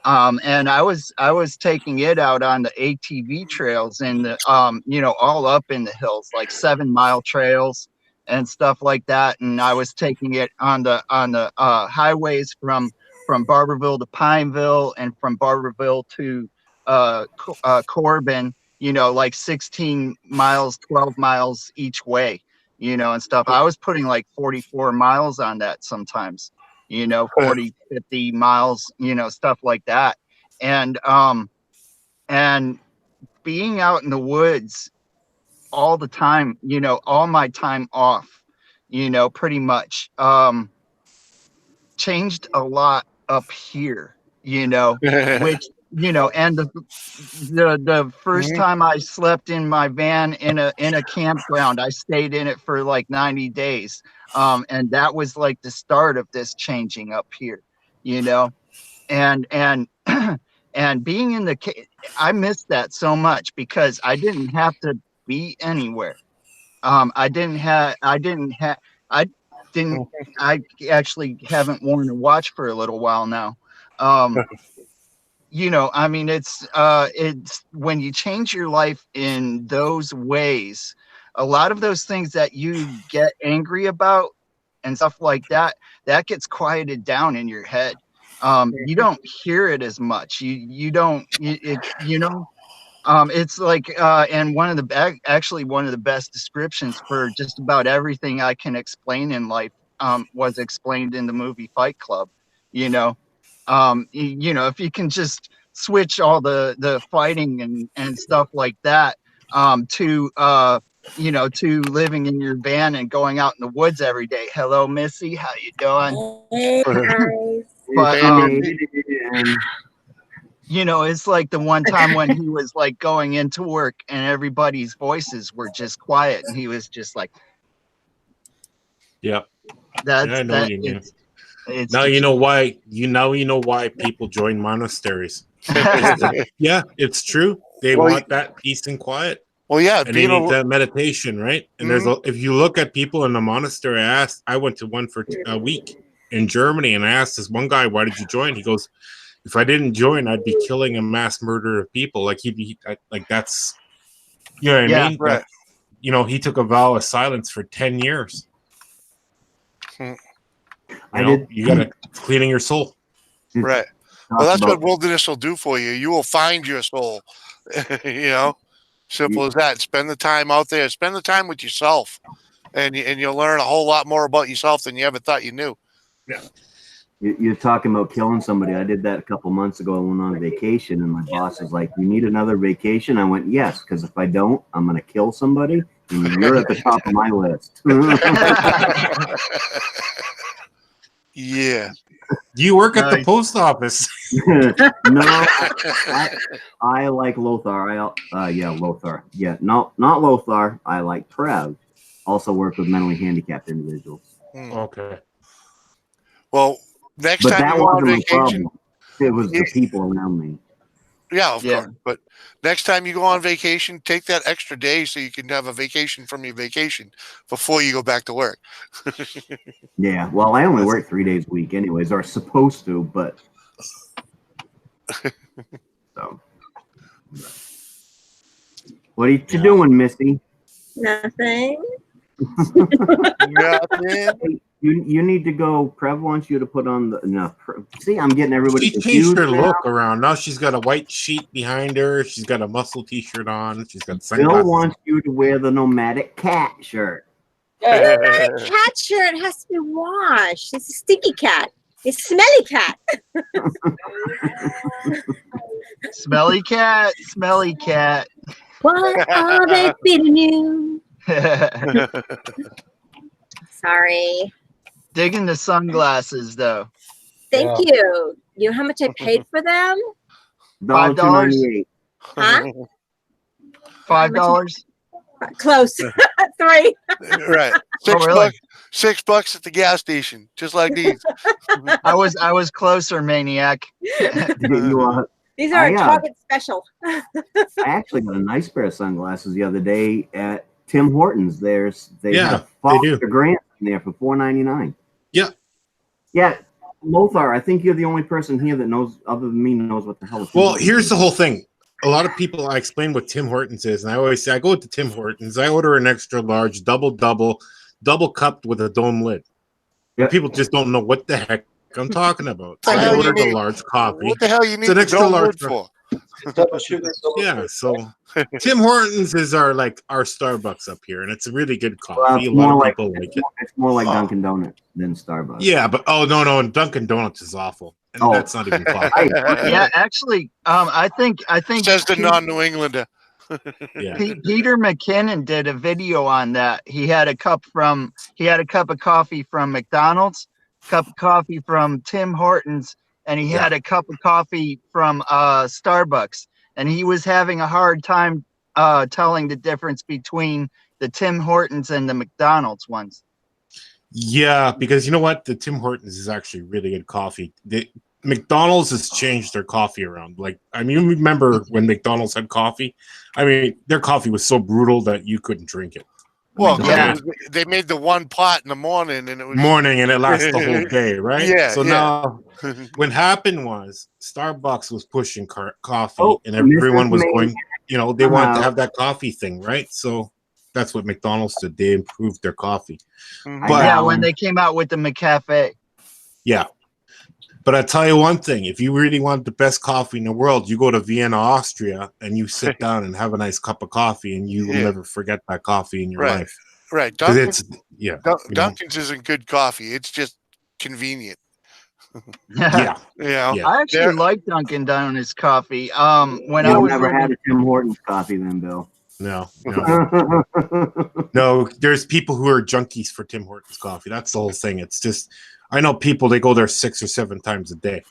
And I was taking it out on the ATV trails and the, all up in the hills, like 7 mile trails and stuff like that. And I was taking it on the highways from Barberville to Pineville, and from Barberville to Corbin, like 16 miles, 12 miles each way, and stuff. I was putting like 44 miles on that sometimes, 40, 50 miles, stuff like that. And being out in the woods all the time, all my time off, pretty much changed a lot up here, which, and the first time I slept in my van in a campground, I stayed in it for like 90 days. And that was like the start of this changing up here, and and being in I missed that so much because I didn't have to be anywhere. I actually haven't worn a watch for a little while now. I mean, it's when you change your life in those ways, a lot of those things that you get angry about and stuff like that gets quieted down in your head. You don't hear it as much. You don't, it's like, and one of the best descriptions for just about everything I can explain in life, was explained in the movie Fight Club. If you can just switch all the fighting and stuff like that, to living in your van and going out in the woods every day. Hello, Missy, how you doing? But You know, it's like the one time when he was like going into work and everybody's voices were just quiet, and he was just like, Yeah. "That's I know what you mean. It's Now you know why. You know why people join monasteries. Yeah, it's true. They Well, want that peace and quiet, Well, yeah, and they being need a that meditation, right? And there's if you look at people in the monastery, I went to one for a week in Germany, and I asked this one guy, "Why did you join?" He goes, "If I didn't join, I'd be killing a mass murder of people." Like like that's, you know what I Yeah, mean? right. You know, he took a vow of silence for 10 years. I did. You gotta cleaning your soul. Right. Well, that's what wilderness will do for you. You will find your soul. You know, simple as that. Spend the time out there. Spend the time with yourself, and you'll learn a whole lot more about yourself than you ever thought you knew. Yeah. You're talking about killing somebody. I did that a couple months ago. I went on vacation, and my boss was like, "You need another vacation?" I went, "Yes, because if I don't, I'm going to kill somebody, and you're at the top of my list." Yeah. You work at the post office. No, I like Lothar. Lothar. Yeah, not Lothar. I like Preb. Also work with mentally handicapped individuals. Okay. Well, next But time that you go on wasn't my vacation, problem. It was the people around me. yeah, of course. But next time you go on vacation, take that extra day so you can have a vacation from your vacation before you go back to work. Yeah, well, I only work 3 days a week anyways, or supposed to, but so. What are you doing, Missy? Nothing. Nothing. You need to go. Preb wants you to put on the see, I'm getting everybody She confused changed her now. look around. Now she's got a white sheet behind her. She's got a muscle t-shirt on. She's got Bill sunglasses. wants you to wear the nomadic cat shirt. It's not a cat shirt. It has to be washed. It's a sticky cat. It's a smelly cat. Smelly cat, smelly cat. What are they feeding you? Sorry. Digging the sunglasses though. Thank you. You know how much I paid for them? $5. Huh? $5. Close. 3. Right. Really? $6 at the gas station, just like these. I was closer, maniac. These are a Target special. I actually got a nice pair of sunglasses the other day at Tim Hortons. They have Foster Grant in there for $4.99. Yeah. Yeah. Lothar, I think you're the only person here that knows, other than me, knows what the hell is. Well, here's the whole thing. A lot of people, I explain what Tim Hortons is, and I always say, I go to Tim Hortons, I order an extra large, double cupped with a dome lid. Yep. People just don't know what the heck I'm talking about. What the I hell ordered you a need- large coffee. What the hell you need It's an the extra dome large lid for? Yeah, so Tim Hortons is our Starbucks up here, and it's a really good coffee. Well, a lot of people like it. It's more like Dunkin Donuts than Starbucks. Yeah, but no, Dunkin Donuts is awful, and that's not even coffee. Yeah, actually, I think Says the non-New Englander. Yeah. Peter McKinnon did a video on that. He had a cup of coffee from McDonald's, cup of coffee from Tim Hortons, and he had a cup of coffee from Starbucks. And he was having a hard time telling the difference between the Tim Hortons and the McDonald's ones. Yeah, because you know what? The Tim Hortons is actually really good coffee. McDonald's has changed their coffee around. Like, I mean, you remember when McDonald's had coffee? I mean, their coffee was so brutal that you couldn't drink it. Well, they made the one pot in the morning, and it was and it lasts the whole day, right? Yeah. So now, what happened was Starbucks was pushing coffee, and everyone was going. You know, they wanted to have that coffee thing, right? So that's what McDonald's did. They improved their coffee. But when they came out with the McCafe. Yeah. But I tell you one thing, if you really want the best coffee in the world, you go to Vienna, Austria, and you sit down and have a nice cup of coffee, and you will never forget that coffee in your life. Right. Dunkin's isn't good coffee. It's just convenient. Yeah. I actually like Dunkin Donuts coffee. When I was never had a Tim Hortons coffee then, Bill. No. No, there's people who are junkies for Tim Hortons coffee. That's the whole thing. It's just, I know people, they go there 6 or 7 times a day.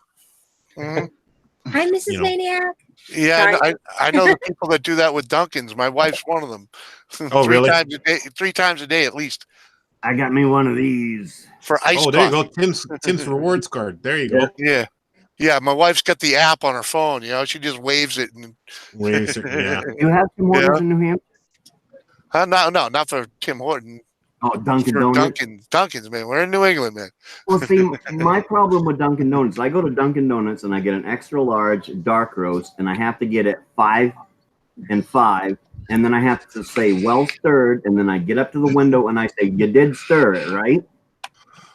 Hi, Mrs. You know. Maniac. Yeah, Sorry. I know the people that do that with Dunkins. My wife's one of them. Oh, really? 3 times a day at least I got me one of these. for iced Oh, there you coffee. go. Tim's rewards card. There you go. Yeah. Yeah, my wife's got the app on her phone. You know, she just waves it. And Waves it, yeah. You have Tim Hortons Yeah. in New Hampshire? no, not for Tim Horton. Oh, Dunkin' For Donuts. Dunkin's, man. We're in New England, man. Well, see, my problem with Dunkin' Donuts, I go to Dunkin' Donuts and I get an extra large dark roast, and I have to get it 5 and 5, and then I have to say well stirred, and then I get up to the window and I say you did stir it, right?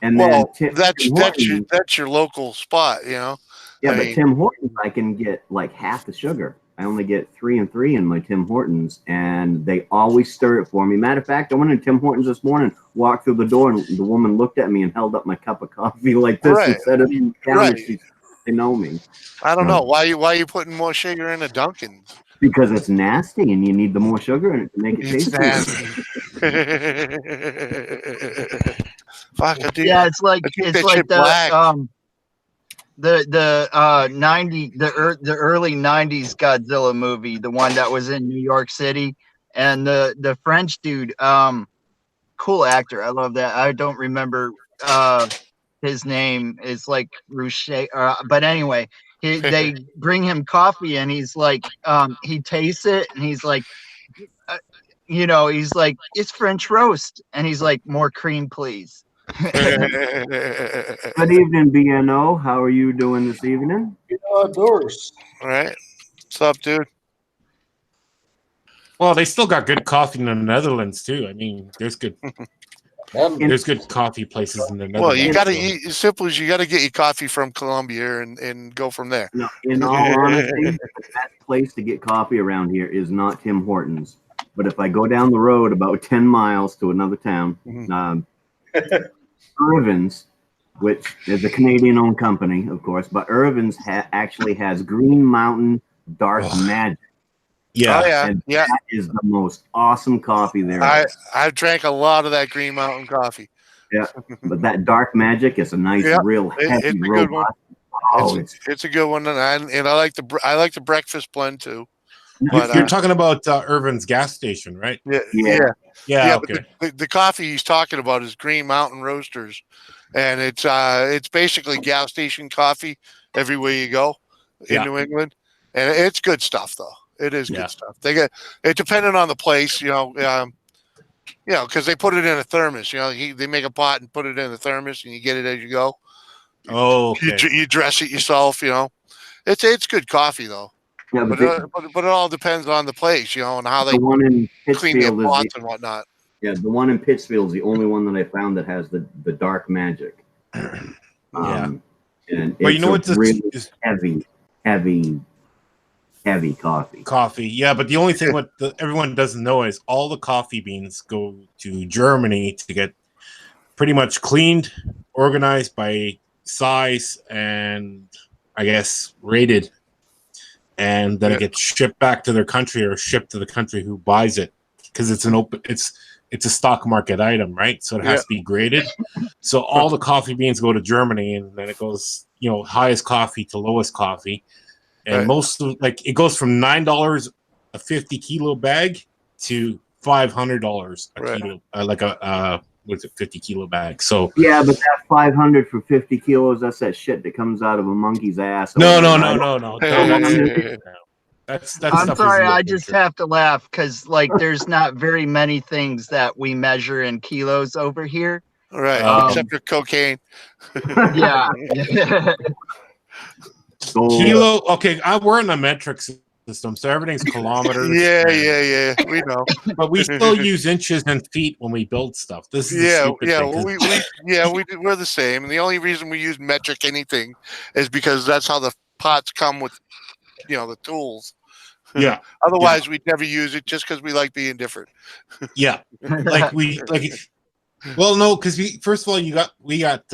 And Well, then that's your local spot, you know. yeah, I but mean- Tim Hortons I can get like half the sugar. I only get 3 and 3 in my Tim Hortons, and they always stir it for me. Matter of fact, I went in Tim Hortons this morning, walked through the door, and the woman looked at me and held up my cup of coffee like this Right. instead of down. Right. They know me I don't know why you putting more sugar in a Dunkin'. because it's nasty, and you need the more sugar in it to make it It's tasty. nasty. Fuck, I do. Yeah, it's like I think it's that like shit black. the early 90s Godzilla movie, the one that was in New York City, and the French dude, cool actor. I love that. I don't remember his name. It's like Rouchet, but anyway, they bring him coffee and he's like he tastes it and he's like he's like, it's French roast, and he's like, more cream please. Good evening, BNO. How are you doing this evening? Outdoors. Right. What's up, dude? Well, they still got good coffee in the Netherlands too. I mean, there's good coffee places in the Netherlands. Well, you got to so. eat as simple as you got to get your coffee from Colombia and go from there. No, in all honesty, the best place to get coffee around here is not Tim Hortons. But if I go down the road about 10 miles to another town, Ervins, which is a Canadian-owned company, of course, but Ervins actually has Green Mountain Dark Magic. Yeah. Oh, yeah. And Yeah. that is the most awesome coffee there is. I've drank a lot of that Green Mountain coffee. Yeah, but that Dark Magic is a nice, Yeah, real heavy, it's a good one. robust. Oh, It's a good one, and I like the breakfast blend too. You're talking about Irvin's gas station, right? Yeah. Yeah. But Okay. the coffee he's talking about is Green Mountain Roasters, and it's basically gas station coffee everywhere you go in New England, and it's good stuff though. It is good stuff. They get it depending on the place, because they put it in a thermos. They make a pot and put it in a thermos, and you get it as you go. Oh, okay. You dress it yourself. It's good coffee though. Yeah, But it all depends on the place, and how they the one in clean their Pittsfield pots and whatnot. yeah, the one in Pittsfield is the only one that I found that has the Dark Magic. And Well, you know what? really heavy coffee. Coffee, yeah, but the only thing everyone doesn't know is all the coffee beans go to Germany to get pretty much cleaned, organized by size, and I guess rated, and then it gets shipped back to their country or shipped to the country who buys it, because it's a stock market item, right? So it has to be graded. So all the coffee beans go to Germany, and then it goes, highest coffee to lowest coffee. And most of it goes from $9 a 50 kilo bag to $500 a kilo, like a 50 kilo bag. So yeah, but that 500 for 50 kilos, that's that shit that comes out of a monkey's ass. No. That's I'm sorry, I just have to laugh because there's not very many things that we measure in kilos over here. Right, except for cocaine. Yeah. Kilo. Okay, we're in a metric system, so everything's kilometers. Yeah. We know, but we still use inches and feet when we build stuff. This is we're the same. And the only reason we use metric anything is because that's how the pots come with, the tools. Yeah. Otherwise, we'd never use it just because we like being different. Yeah. Well, no, because first of all, we got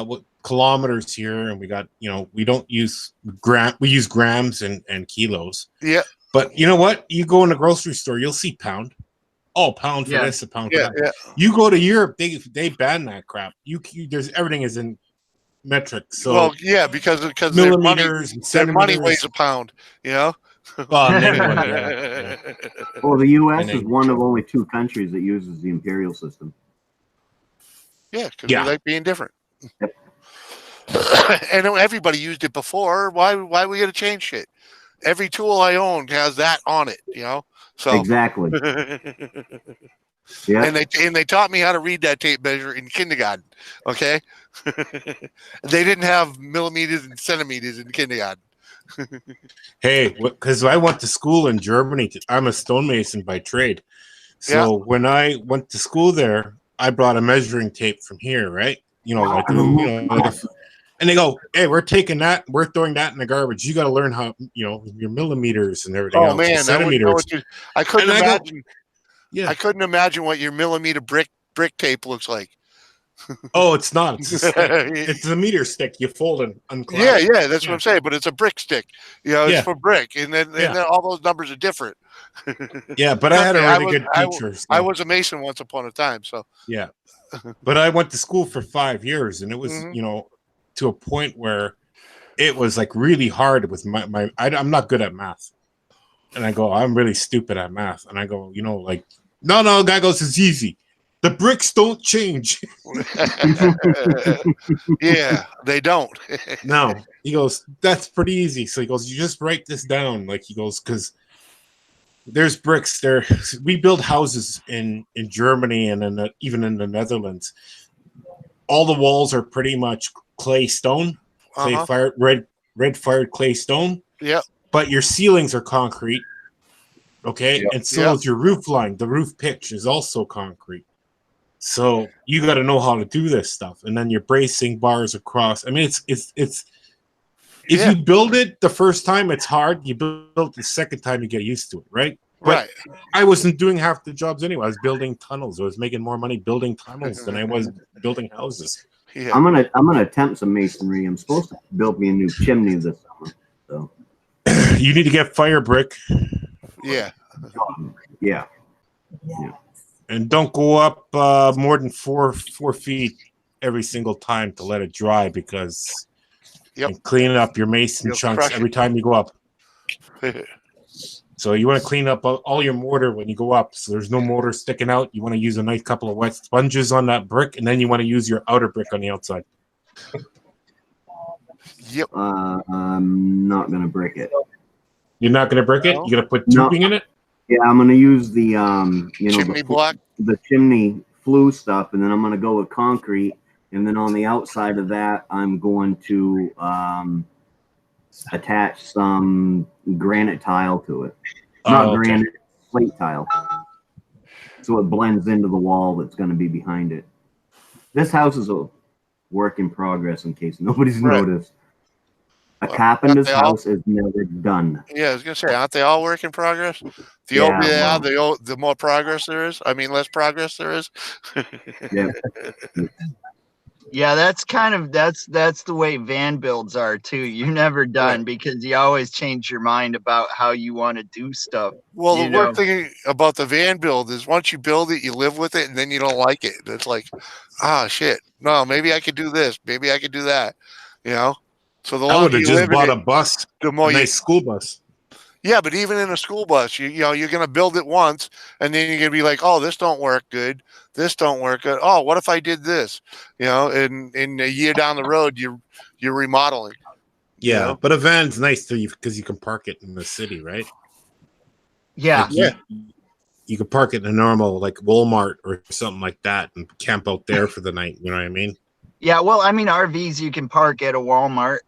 what kilometers here, and we got we don't use we use grams and kilos. Yeah. But you know what? You go in the grocery store, you'll see pound. Oh, pound for this, a pound for that. Yeah. You go to Europe, they ban that crap. There's everything is in metric. So Well, yeah, because their money millimeters and their money centimeters. weighs a pound. You know. Well, and anyone, yeah. Well, the U.S. And is then- one of only 2 countries that uses the imperial system. Yeah, because Yeah. we like being different. Yep. And everybody used it before. Why we got to change shit? Every tool I own has that on it. You know. So Exactly. Yeah. And they taught me how to read that tape measure in kindergarten. Okay. They didn't have millimeters and centimeters in kindergarten. Hey, because I went to school in Germany. I'm a stonemason by trade. So when I went to school there, I brought a measuring tape from here, right? You know, like and they go, "Hey, we're taking that, we're throwing that in the garbage. You got to learn how, you know, your millimeters and everything Oh else, man, I wouldn't know centimeters." I couldn't And I go, imagine. Yeah. I couldn't imagine what your millimeter brick tape looks like. Oh, it's not. It's a stick. It's a meter stick. You fold and unclap. Yeah, that's what I'm saying. But it's a brick stick. You know, it's for brick, and then all those numbers are different. Yeah, but I had a really good teacher. I was a mason once upon a time. So yeah, but I went to school for 5 years, and it was Mhm. you know, to a point where it was like really hard with I'm not good at math, and I go, I'm really stupid at math, and I go, you know, like no, the guy goes, it's easy. The bricks don't change. Yeah, they don't. No, he goes, that's pretty easy. So he goes, you just write this down. Like he goes, because there's bricks there. We build houses in Germany and even in the Netherlands. All the walls are pretty much clay stone, clay fired red fired clay stone. Yeah. But your ceilings are concrete. Okay, Yep. and so is your roof line. The roof pitch is also concrete. So you got to know how to do this stuff, and then you're bracing bars across. I mean, it's if you build it the first time, it's hard. You build it the second time, you get used to it, right? But I wasn't doing half the jobs anyway. I was building tunnels. I was making more money building tunnels than I was building houses. Yeah. I'm gonna attempt some masonry. I'm supposed to build me a new chimney this summer. So you need to get fire brick. Yeah. Yeah. And don't go up more than 4 feet every single time to let it dry, because and clean up your mason chunks every time you go up. So you want to clean up all your mortar when you go up, so there's no mortar sticking out. You want to use a nice couple of wet sponges on that brick, and then you want to use your outer brick on the outside. Yep. I'm not gonna brick it. You're not gonna brick it? You're gonna put tubing in it? Yeah, I'm gonna use the chimney block, the chimney flue stuff, and then I'm gonna go with concrete, and then on the outside of that, I'm going to attach some granite tile to it. Not granite, slate tile, so it blends into the wall that's going to be behind it. This house is a work in progress, in case nobody's noticed. A carpenter's house is never done. Yeah, I was gonna say, aren't they all work in progress? The older they are, the more progress there is. I mean, less progress there is. Yeah. Yeah, that's the way van builds are too. You're never done because you always change your mind about how you want to do stuff. Well, the worst thing about the van build is once you build it, you live with it, and then you don't like it. It's like, shit. No, maybe I could do this. Maybe I could do that. You know. So the I would longer have you just live bought in a bus, the more a nice school bus. Yeah, but even in a school bus, you know, you're going to build it once, and then you're going to be like, oh, this don't work good. This don't work good. Oh, what if I did this? You know, in a year down the road, you're remodeling. Yeah, you know? but a van's nice to you because you can park it in the city, right? Yeah, like you can park it in a normal like Walmart or something like that and camp out there for the night. You know what I mean? Yeah, well, I mean, RVs you can park at a Walmart,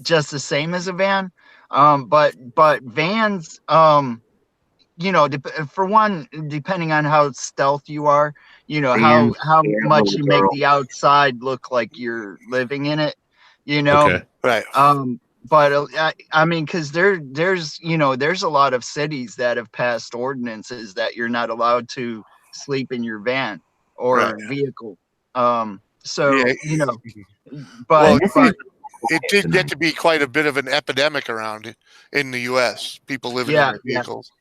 just the same as a van. But vans, you know, for one, depending on how stealth you are, you know, how much you make the outside look like you're living in it, you know. Okay. Right. But I mean, because there's you know, there's a lot of cities that have passed ordinances that you're not allowed to sleep in your van or vehicle. So you know, but it did get to be quite a bit of an epidemic around in the U.S. People living in their vehicles.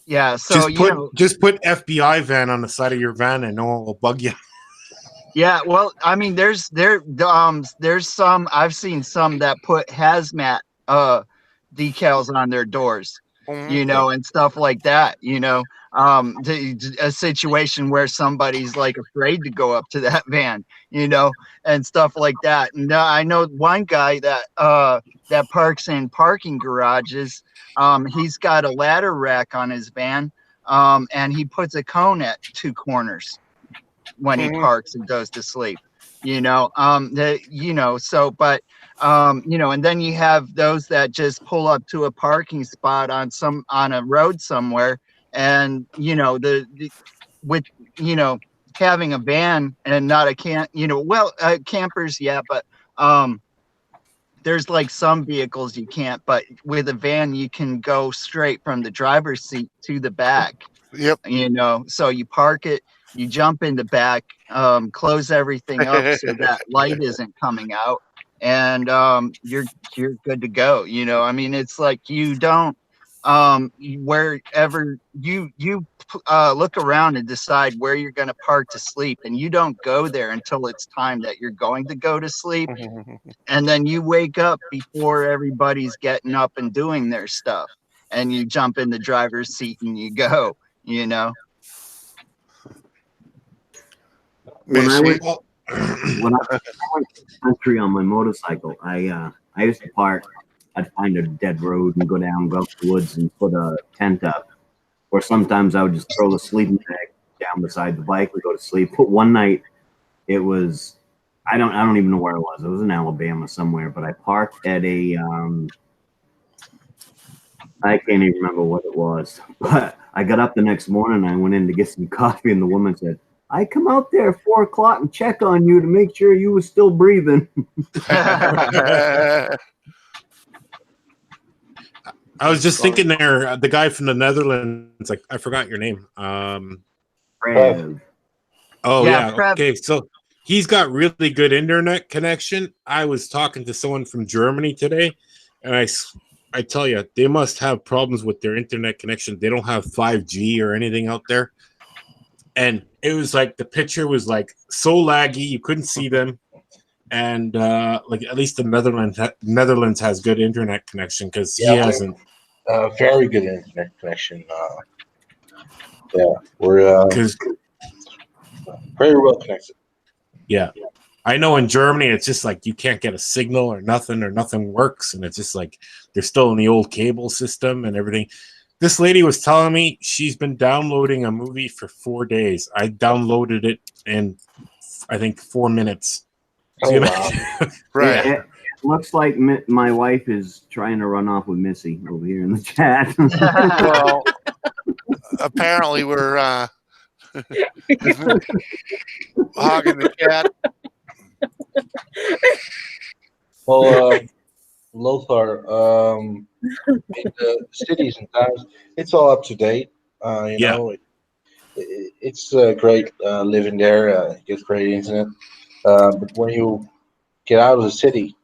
Yeah, so just put FBI van on the side of your van and no one will bug you. Yeah, well, I mean, there's some I've seen some that put hazmat decals on their doors, Mhm. and stuff like that. A situation where somebody's like afraid to go up to that van, and stuff like that. And I know one guy that parks in parking garages. He's got a ladder rack on his van, and he puts a cone at 2 corners when he Mhm. parks and goes to sleep. And then you have those that just pull up to a parking spot on a road somewhere, and with having a van and not a campers, yeah, but there's like some vehicles you can't, but with a van you can go straight from the driver's seat to the back. Yep. So you park it, you jump in the back, close everything up so that light isn't coming out, and you're good to go. I mean, it's like you don't wherever you look around and decide where you're going to park to sleep, and you don't go there until it's time that you're going to go to sleep, and then you wake up before everybody's getting up and doing their stuff, and you jump in the driver's seat and you go. When I Missy. went when I went to the country on my motorcycle, I used to park. I'd find a dead road and go out the woods and put a tent up. Or sometimes I would just throw the sleeping bag down beside the bike and go to sleep. But one night, it was I don't even know where it was. It was in Alabama somewhere. But I parked at a I can't even remember what it was. But I got up the next morning and I went in to get some coffee, and the woman said, I come out there at 4 o'clock and check on you to make sure you were still breathing. I was just thinking there, the guy from the Netherlands, like I forgot your name. Preb. Oh yeah, Preb. okay. So he's got really good internet connection. I was talking to someone from Germany today, and I tell you, they must have problems with their internet connection. They don't have 5G or anything out there. And it was like the picture was like so laggy, you couldn't see them. And like at least the Netherlands has good internet connection because he hasn't. Very good internet connection. We're very well connected. Yeah, I know in Germany it's just like you can't get a signal or nothing works, and it's just like they're still in the old cable system and everything. This lady was telling me she's been downloading a movie for 4 days. I downloaded it in I think 4 minutes. Oh, wow. Right. It looks like my wife is trying to run off with Missy over here in the chat. Well, apparently we're hogging the cat. Well, Lothar, in the cities and towns, it's all up to date. It's great living there. You get great internet. But when you get out of the city,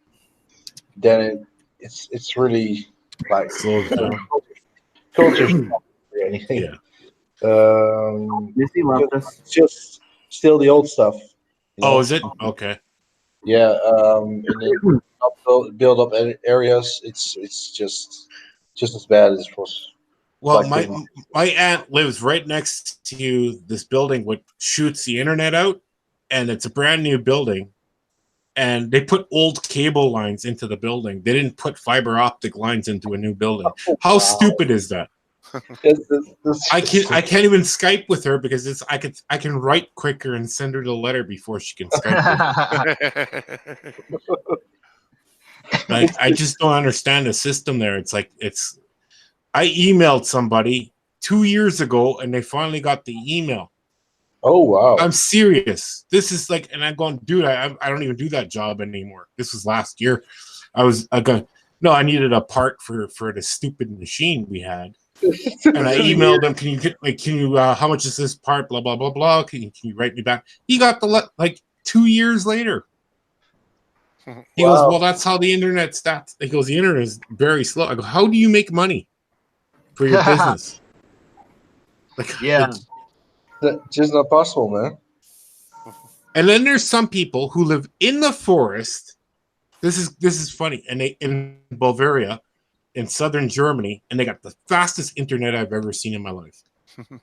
then it's really like Slows down. culture shock or anything. Yeah. Missy left us. It's just still the old stuff. Oh, is it? Okay. Yeah. In the build up areas, it's just as bad as it was. Well, Like my aunt lives right next to this building which shoots the internet out, and it's a brand new building. And they put old cable lines into the building. They didn't put fiber optic lines into a new building. How stupid is that? I can't even Skype with her because I can write quicker and send her the letter before she can Skype with me. Like I just don't understand the system there. It's like I emailed somebody 2 years ago and they finally got the email. Oh wow! I'm serious. This is like, and I'm going, dude, I don't even do that job anymore. This was last year. I needed a part for the stupid machine we had. And I emailed them, can you how much is this part? Blah blah blah blah. Can you write me back? He got the 2 years later. He goes, well, that's how the internet stats. He goes, the internet is very slow. I go, how do you make money for your business? Yeah. Just not possible, man. And then there's some people who live in the forest. This is funny. And they in Bavaria, in southern Germany, and they got the fastest internet I've ever seen in my life. And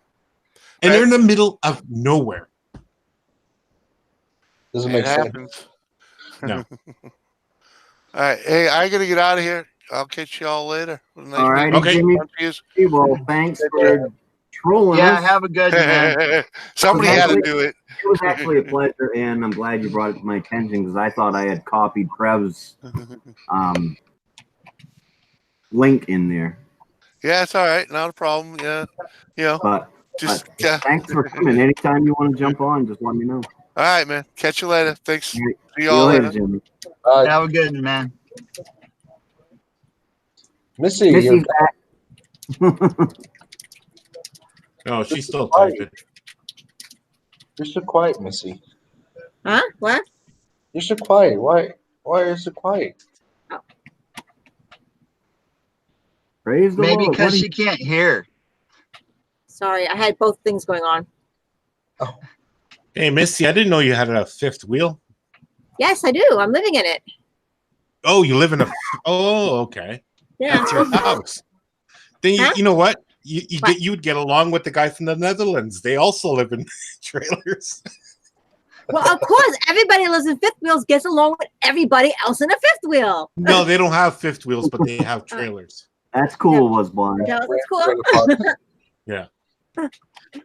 they're in the middle of nowhere. Doesn't It make sense. happens. No. All right. Hey, I got to get out of here. I'll catch you all later. Nice All right, Okay. Jimmy. meeting Hey, well, thanks for trolling Yeah, us. have a good one, man. you. Somebody had to do it. It was actually a pleasure, and I'm glad you brought it to my attention because I thought I had copied Preb's link in there. Yeah, it's all right. Not a problem. Yeah. You know, But just. thanks for coming. Anytime you want to jump on, just let me know. All right, man. Catch you later. Thanks. All right. See you all later. Jimmy. Have a good one, man. Missy, Missy's you're, back. No, she's still typing. you're so quiet, Missy. Huh? What? You're so quiet. Why are you so quiet? Praise the Maybe Lord. because What she can't hear. Sorry, I had both things going on. Hey, Misty, I didn't know you had a fifth wheel. Yes, I do. I'm living in it. Oh, you live in a. Oh, okay. Yeah. That's your house. Then Huh? you know what? What? You would get along with the guy from the Netherlands. They also live in trailers. Well, of course, everybody who lives in fifth wheels gets along with everybody else in a fifth wheel. No, they don't have fifth wheels, but they have trailers. That's cool, was blind. Yeah, that's cool. Yeah.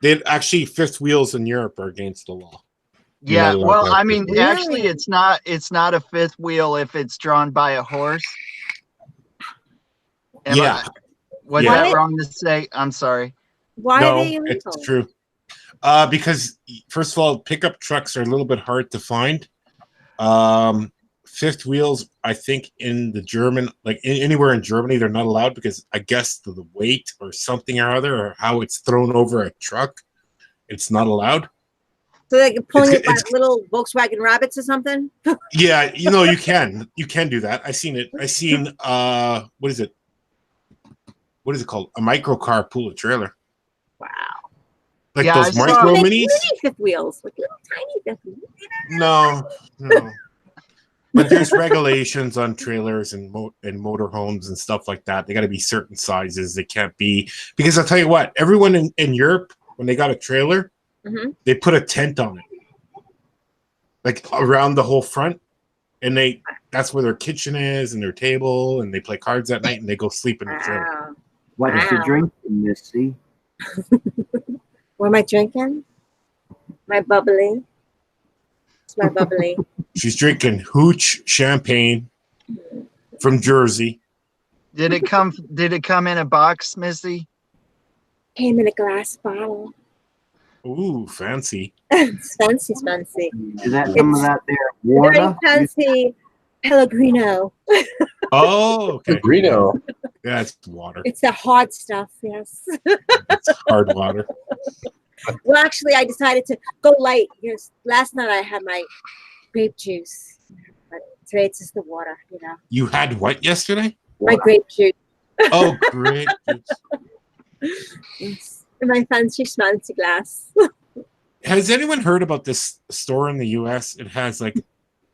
They actually fifth wheels in Europe are against the law. You're Yeah, not allowed well, to have I mean, fifth actually, it's not a fifth wheel if it's drawn by a horse. Am Yeah. Was Yeah. that wrong to say? I'm sorry. Why No, are they illegal? it's true. Because first of all, pickup trucks are a little bit hard to find. Fifth wheels, I think, in the German, like anywhere in Germany, they're not allowed because I guess the weight or something or other, or how it's thrown over a truck, it's not allowed. So they're pulling it by It's- little Volkswagen rabbits or something? Yeah, you can do that. I seen it. I seen what is it? What is it called? A microcar pull a trailer. Wow. Like Yeah, those I saw- micro They make minis? mini fifth wheels, like little tiny fifth wheels. No. But there's regulations on trailers and motorhomes and stuff like that. They got to be certain sizes. They can't be, because I'll tell you what, everyone in Europe, when they got a trailer, they put a tent on it, like around the whole front, and that's where their kitchen is and their table, and they play cards at night and they go sleep in the trailer. Wow. What is you Wow. drinking, Misty? What am I drinking? My bubbly. It's my bubbly. She's drinking hooch champagne from Jersey. Did it come in a box, Missy? Came in a glass bottle. Ooh, fancy. It's fancy, fancy. Is that some of that there Very water? fancy Pellegrino. Oh, okay. Reno. Yeah, it's water. It's the hard stuff, yes. It's hard water. Well, actually, I decided to go light. Last night I had my grape juice, but today it's just the water. You had what yesterday? My grape juice. Oh, great. Yes. In my fancy schmancy glass. Has anyone heard about this store in the U.S.? It has like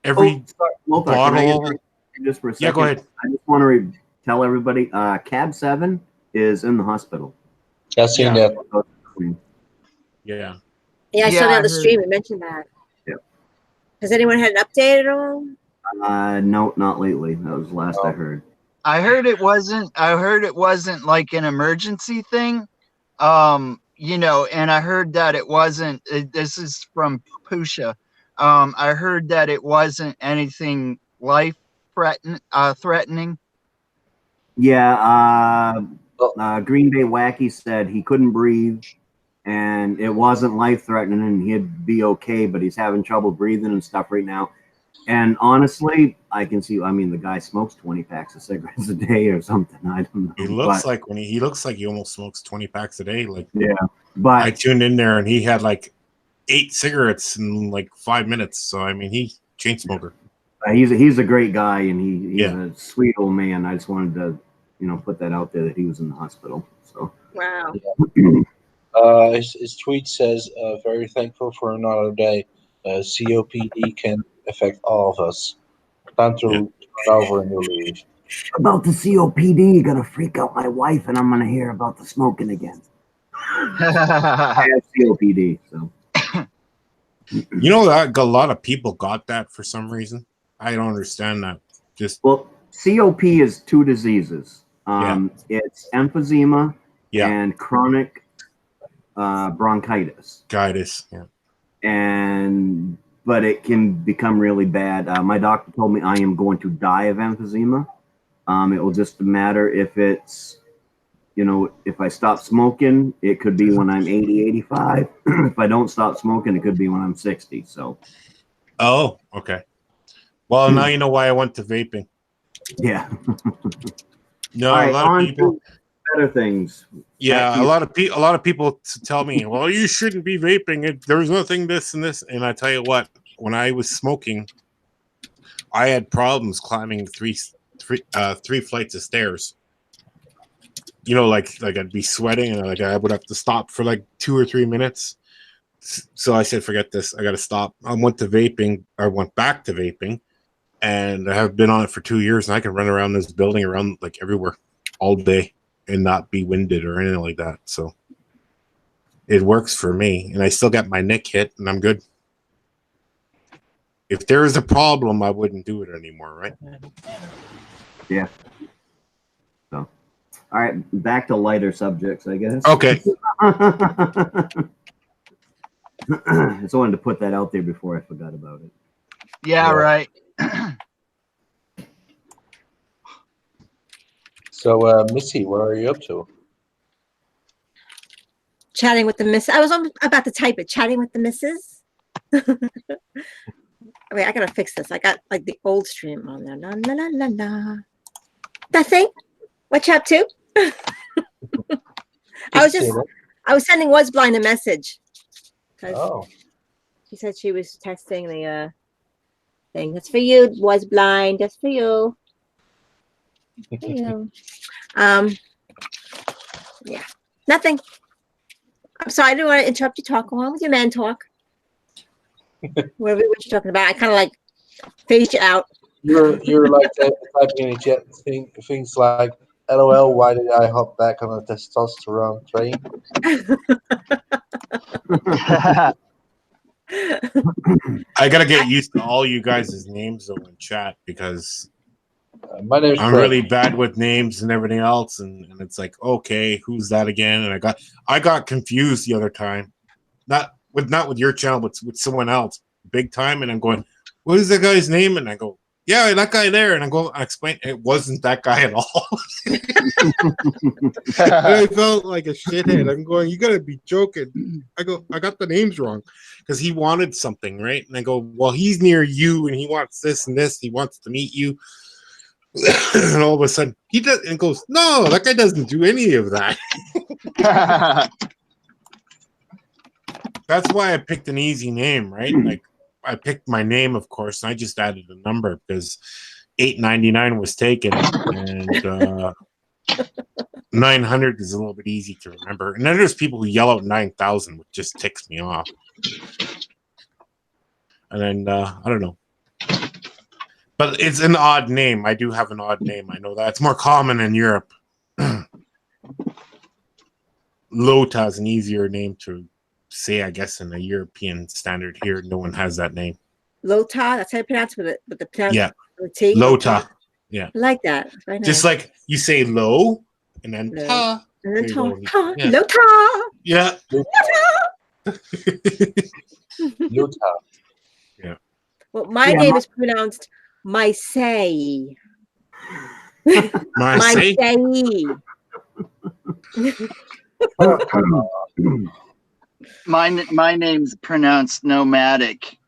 every Lothar, can I bottle. interrupt you just for a second? Yeah, go ahead. I just want to tell everybody, Cab 7 is in the hospital. I've seen Yeah. that. Yeah. Yeah, I saw Yeah, that on I the heard. stream. You mentioned that. Yeah. Has anyone had an update at all? No, not lately. That was the last I heard. I heard it wasn't like an emergency thing. And I heard that it wasn't, this is from Pusha. I heard that it wasn't anything life threatening. Yeah, Green Bay Wacky said he couldn't breathe, and it wasn't life-threatening, and he'd be okay, but he's having trouble breathing and stuff right now. And honestly, I can see. I mean, the guy smokes 20 packs of cigarettes a day or something. I don't know. He looks like he looks like he almost smokes 20 packs a day. Like, yeah, but I tuned in there and he had like 8 cigarettes in like 5 minutes. So I mean, he chain smoker. he's a great guy, and he's Yeah. a sweet old man. I just wanted to, put that out there that he was in the hospital. So Wow. His tweet says, very thankful for another day. COPD can affect all of us. Time to turn over a new leaf. About the COPD, you're gonna freak out my wife, and I'm gonna hear about the smoking again. I have COPD, so. You know that a lot of people got that for some reason. I don't understand that. Just Well, COP is two diseases. It's emphysema and chronic bronchitis. But it can become really bad. My doctor told me I am going to die of emphysema. It will just matter if it's, if I stop smoking, it could be when I'm 80, 85. If I don't stop smoking, it could be when I'm 60. So. Oh, okay. Well, now you know why I went to vaping. Yeah. No, a lot of people. Better things. Yeah, a lot of people tell me, well, you shouldn't be vaping. There's nothing this and this. And I tell you what, when I was smoking, I had problems climbing three flights of stairs. Like I'd be sweating and I would have to stop for like 2 or 3 minutes. So I said, forget this. I got to stop. I went back to vaping, and I have been on it for 2 years, and I can run around this building around like everywhere all day and not be winded or anything like that. So it works for me, and I still got my neck hit, and I'm good. If there is a problem, I wouldn't do it anymore, right? Yeah. So, all right, back to lighter subjects, I guess. Okay. I just wanted to put that out there before I forgot about it. Yeah, right. So, Missy, what are you up to? Chatting with the miss. I was about to type it. Chatting with the missus. Wait, I gotta fix this. I got like the old stream on there. La la la la la. That thing. What you up to? I was sending Was Blind a message. Oh. She said she was testing the thing. That's for you, Was Blind. That's for you. For you. Yeah. Nothing. I'm sorry, I didn't want to interrupt you talk. Go on with your man talk. Whatever what you're talking about. I kind of like phased you out. You're like typing in the chat things like, LOL, why did I hop back on a testosterone train? I gotta get used to all you guys' names though in chat, because my name's I'm Preb. really bad with names and everything else, and it's like, okay, who's that again? And I got confused the other time, not with your channel, but with someone else, big time, and I'm going, what is that guy's name? And I go, yeah, that guy there, and I explain it wasn't that guy at all. And I felt like a shithead. I'm going, you gotta be joking. I go, I got the names wrong, because he wanted something, right? And I go, well, he's near you, and he wants this and this. He wants to meet you. And all of a sudden, he does, and goes, no, that guy doesn't do any of that. That's why I picked an easy name, right? Like, I picked my name, of course, and I just added a number because $8.99 was taken, and 900 is a little bit easy to remember. And then there's people who yell out 9,000, which just ticks me off. And then I don't know, but it's an odd name. I do have an odd name. I know that it's more common in Europe. Lothar is an easier name to say, I guess, in a European standard. Here, no one has that name. Lothar, that's how you pronounce it with the pronounce with the T. Lothar. Yeah. I like that. Very nice. Just like you say low and then ta. And then Yeah. Lothar. Yeah. Lothar. Yeah. Well, my name is pronounced Misty. Misty. My name's pronounced nomadic.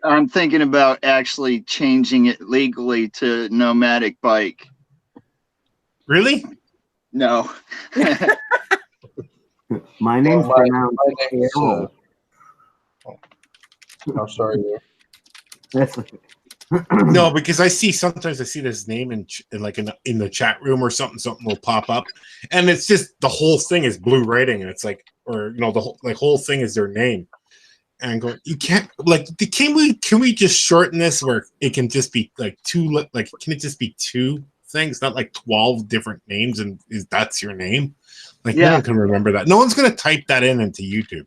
I'm thinking about actually changing it legally to nomadic bike. Really? No. My name's pronounced. I'm sorry. That's No, because sometimes I see this name in the chat room or something will pop up, and it's just the whole thing is blue writing, and it's like, or the whole thing is their name. angle. You can't like. Can we just shorten this where it can just be like two? Like, can it just be two things, not like 12 different names? And that's your name? Like, no one can remember that. No one's gonna type that into YouTube.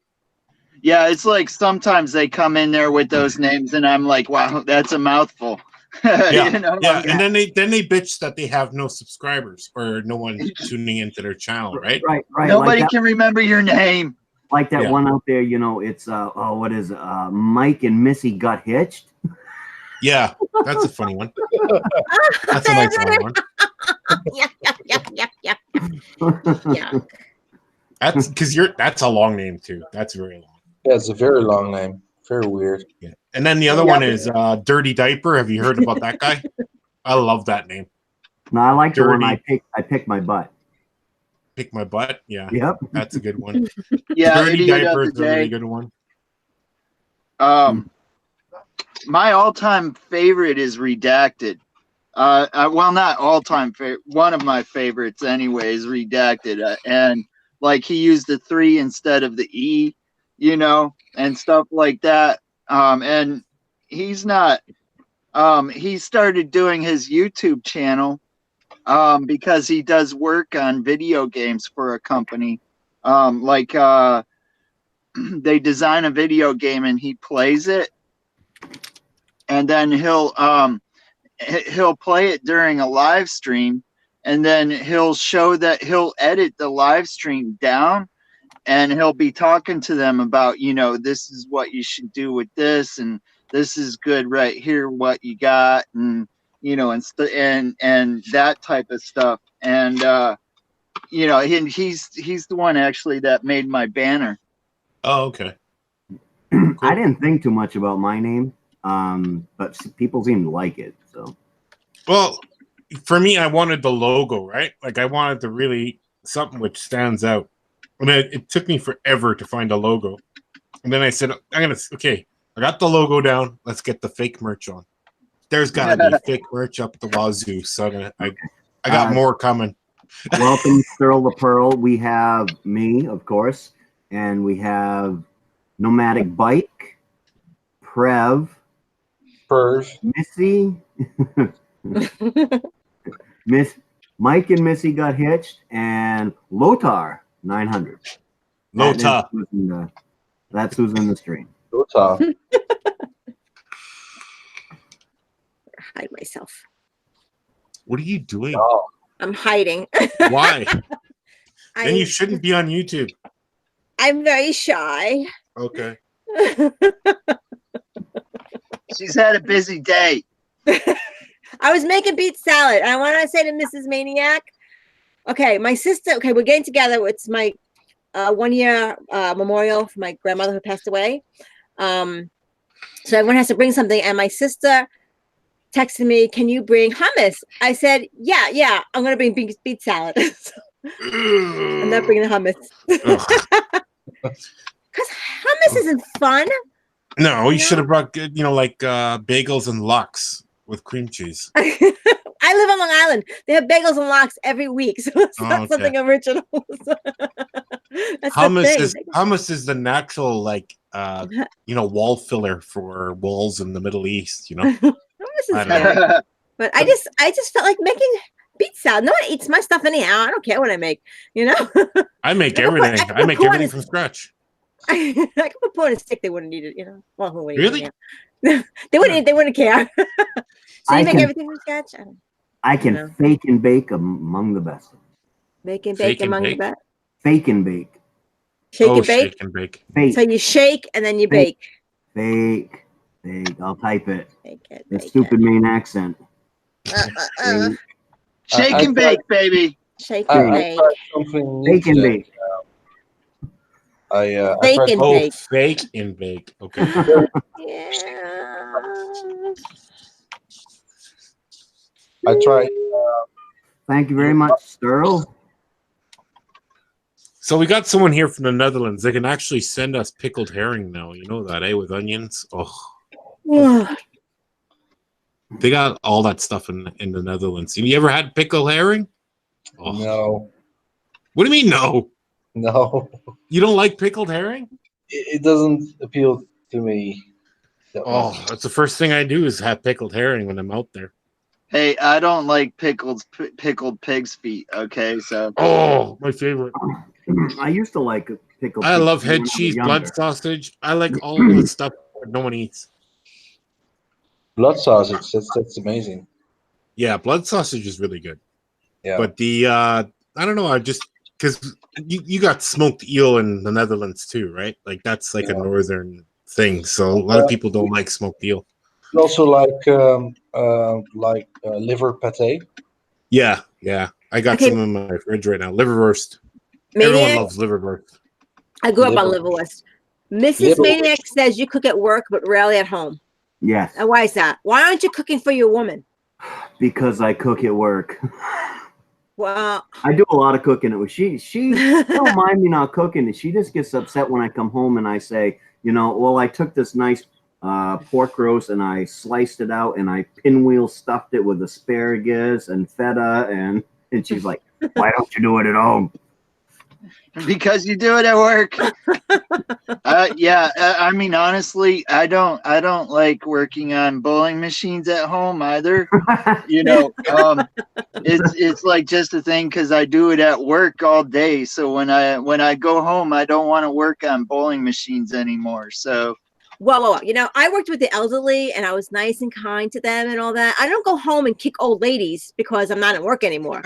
Yeah, it's like sometimes they come in there with those names, and I'm like, wow, that's a mouthful. Yeah, You know? yeah, and then they bitch that they have no subscribers or no one tuning into their channel, right? Right. Nobody like can remember your name. like that Yeah. one out there, you know, it's what is it? Mike and Missy got hitched. Yeah, that's a funny one. That's a nice long one. Yeah. That's because that's a long name too. That's very long. Yeah, it's a very long name. Very weird. Yeah. And then the other one is Dirty Diaper. Have you heard about that guy? I love that name. No, I like the one Dirty. I pick my butt. Pick my butt. Yeah. Yep. That's a good one. Yeah, Dirty Idiot of Diaper the is a really Day. good one. My all-time favorite is Redacted. Well, not all-time favorite. One of my favorites, anyway, is Redacted. And like he used the 3 instead of the E, you know, and stuff like that. And he's not. He started doing his YouTube channel because he does work on video games for a company. They design a video game and he plays it, and then he'll play it during a live stream, and then he'll show that he'll edit the live stream down, and he'll be talking to them about, you know, this is what you should do with this, and this is good right here, what you got, and you know, and that type of stuff. And you know, he's the one actually that made my banner. Oh, okay. I didn't think too much about my name, but people seem to like it. So, Well, for me, I wanted the logo, right? Like I wanted to really something which stands out. I mean, it took me forever to find a logo, and then I said, I got the logo down. Let's get the fake merch on. There's gotta be fake merch up the wazoo. So I got more coming. welcome, Sterl the Pearl. We have me, of course, and we have Nomadic Bike, Preb, Missy, Mike and Missy got hitched, and Lothar 900. Lothar. That's who's in the stream. Lothar. Hide myself. What are you doing? Oh, I'm hiding. Why? Then you shouldn't be on YouTube. I'm very shy. Okay. She's had a busy day. I was making beet salad. I want to say to Mrs. Maniac, okay, my sister, okay, we're getting together. It's my 1 year memorial for my grandmother who passed away. So everyone has to bring something. And my sister texted me, can you bring hummus? I said, yeah, I'm going to bring beet salad. I'm not bringing the hummus. Because hummus isn't fun. No, you should have brought, like bagels and lox with cream cheese. I live on Long Island. They have bagels and lox every week, so it's not something original. That's Hummus is the natural, wall filler for walls in the Middle East. Hummus is good. But I just felt like making beet salad. No one eats my stuff anyhow. I don't care what I make. I make everything. I make everything from scratch. I could put porn in a stick. They wouldn't eat it. Well, who would really? They wouldn't. They wouldn't care. So you make everything from scratch. I can fake and bake among the best. Make and bake among the best. Fake and bake. Shake and bake. Shake and bake. Fake. So you shake and then you bake. Fake. I'll type it. Bake it. The stupid Maine accent. Shake and bake, baby. Shake and bake. Fake and bake. Fake and bake. Fake and bake. Okay. Yeah. I tried. Thank you very much, Sterl. So we got someone here from the Netherlands. They can actually send us pickled herring now. You know that, with onions. Oh, they got all that stuff in the Netherlands. Have you ever had pickled herring? Oh. No. What do you mean no? No. You don't like pickled herring? It doesn't appeal to me. Oh, that's the first thing I do is have pickled herring when I'm out there. Hey, I don't like pickled pig's feet. Okay, so Oh, my favorite. I used to like pickled. I pig love feet head when I was cheese, blood younger. sausage. I like all the stuff that no one eats. Blood sausage. That's amazing. Yeah, blood sausage is really good. Yeah. But the I don't know, I just because you got smoked eel in the Netherlands too, right? Like that's like a northern thing. So a lot of people don't like smoked eel. You also like liver pate. Yeah, yeah. I got Okay. some in my fridge right now. Liverwurst. Everyone Maniac, loves liverwurst. I grew up on Liver. liverwurst. Mrs. Liver. Maniac says you cook at work, but rarely at home. Yes, And why is that? Why aren't you cooking for your woman? because I cook at work. Well, I do a lot of cooking. She don't mind me not cooking. She just gets upset when I come home and I say, well, I took this nice pork roast and I sliced it out and I pinwheel stuffed it with asparagus and feta and she's like, why don't you do it at home? because you do it at work. Yeah, I mean, honestly, I don't like working on bowling machines at home either. It's like just a thing because I do it at work all day. So when I go home, I don't want to work on bowling machines anymore. So well, I worked with the elderly and I was nice and kind to them and all that. I don't go home and kick old ladies because I'm not at work anymore.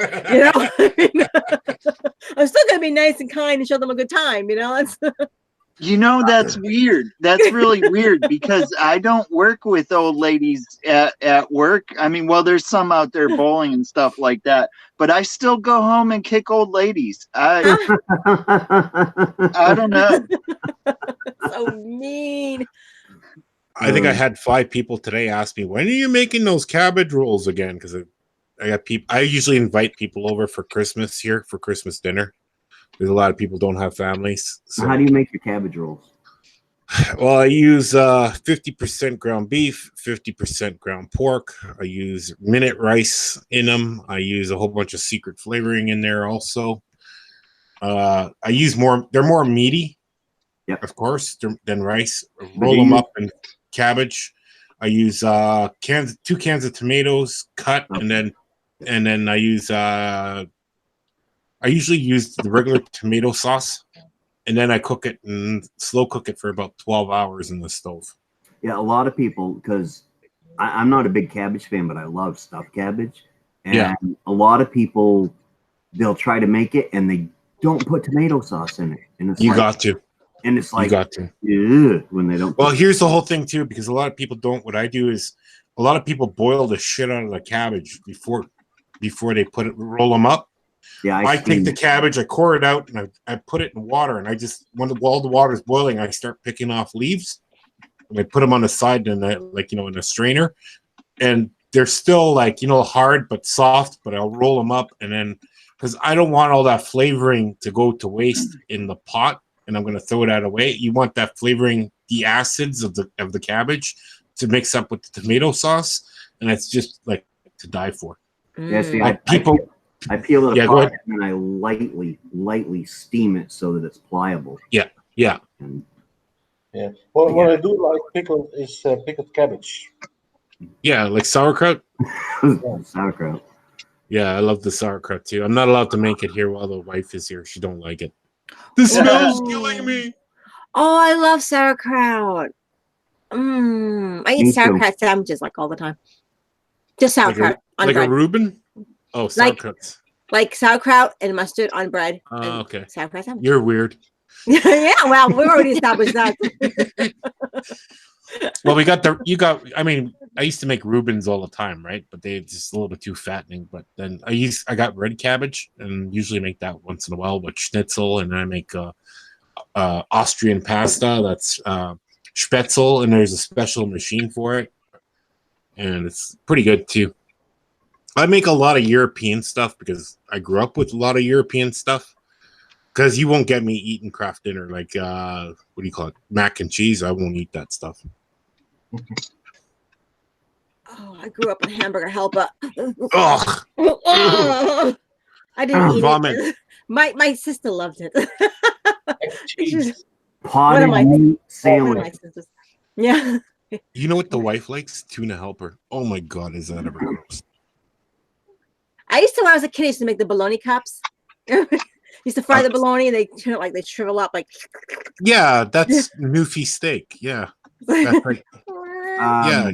I'm still gonna be nice and kind and show them a good time. That's that's weird. That's really weird because I don't work with old ladies at work. I mean, well, there's some out there bowling and stuff like that, but I still go home and kick old ladies. I don't know. so mean. I think I had 5 people today ask me, when are you making those cabbage rolls again? Because I got people. I usually invite people over for Christmas here for Christmas dinner. There's a lot of people don't have families. So. How do you make your cabbage rolls? Well, I use 50% ground beef, 50% ground pork. I use minute rice in them. I use a whole bunch of secret flavoring in there also. I use more. They're more meaty, of course, than rice. Roll them up in cabbage. I use 2 cans of tomatoes cut, and then I use. I usually use the regular tomato sauce, and then I cook it and slow cook it for about 12 hours in the stove. Yeah, a lot of people, because I'm not a big cabbage fan, but I love stuffed cabbage. And a lot of people, they'll try to make it and they don't put tomato sauce in it. And it's got to. And it's like, you got to. When they don't. Well, here's the whole thing, too, because a lot of people don't. What I do is a lot of people boil the shit out of the cabbage before they roll them up. Yeah, I take the cabbage, I core it out, and I put it in water, and I just while the water's boiling, I start picking off leaves, and I put them on the side in a strainer, and they're still hard but soft. But I'll roll them up, and then because I don't want all that flavoring to go to waste in the pot, and I'm going to throw it out away. You want that flavoring, the acids of the cabbage, to mix up with the tomato sauce, and it's just like to die for. Yeah, see, I peel it apart and I lightly steam it so that it's pliable. Yeah. Well, what I do like pickled is pickled cabbage. Yeah, like sauerkraut. Sauerkraut. Yeah, I love the sauerkraut too. I'm not allowed to make it here while the wife is here. She don't like it. The smell's killing me. Oh, I love sauerkraut. I eat sauerkraut sandwiches all the time. Just sauerkraut like a Reuben. Oh, sauerkraut. Like sauerkraut and mustard on bread. Oh, okay. Sauerkraut sandwich. You're weird. Yeah, well, we already established that. Well, I used to make Reubens all the time, right? But they're just a little bit too fattening. But then I got red cabbage and usually make that once in a while with schnitzel, and then I make Austrian pasta. That's Spätzle, and there's a special machine for it, and it's pretty good too. I make a lot of European stuff because I grew up with a lot of European stuff. Because you won't get me eating craft dinner like what do you call it, mac and cheese. I won't eat that stuff. Oh, I grew up on Hamburger Helper. Ugh. I didn't eat vomit. it. My sister loved it. Potted meat sandwich. Yeah. You know what the wife likes? Tuna helper. Oh my god, is that ever gross? I used to, when I was a kid, I used to make the bologna cups. Used to fry the bologna and they turn it like they shrivel up like. Yeah, that's Newfie steak. Yeah, that's like yeah.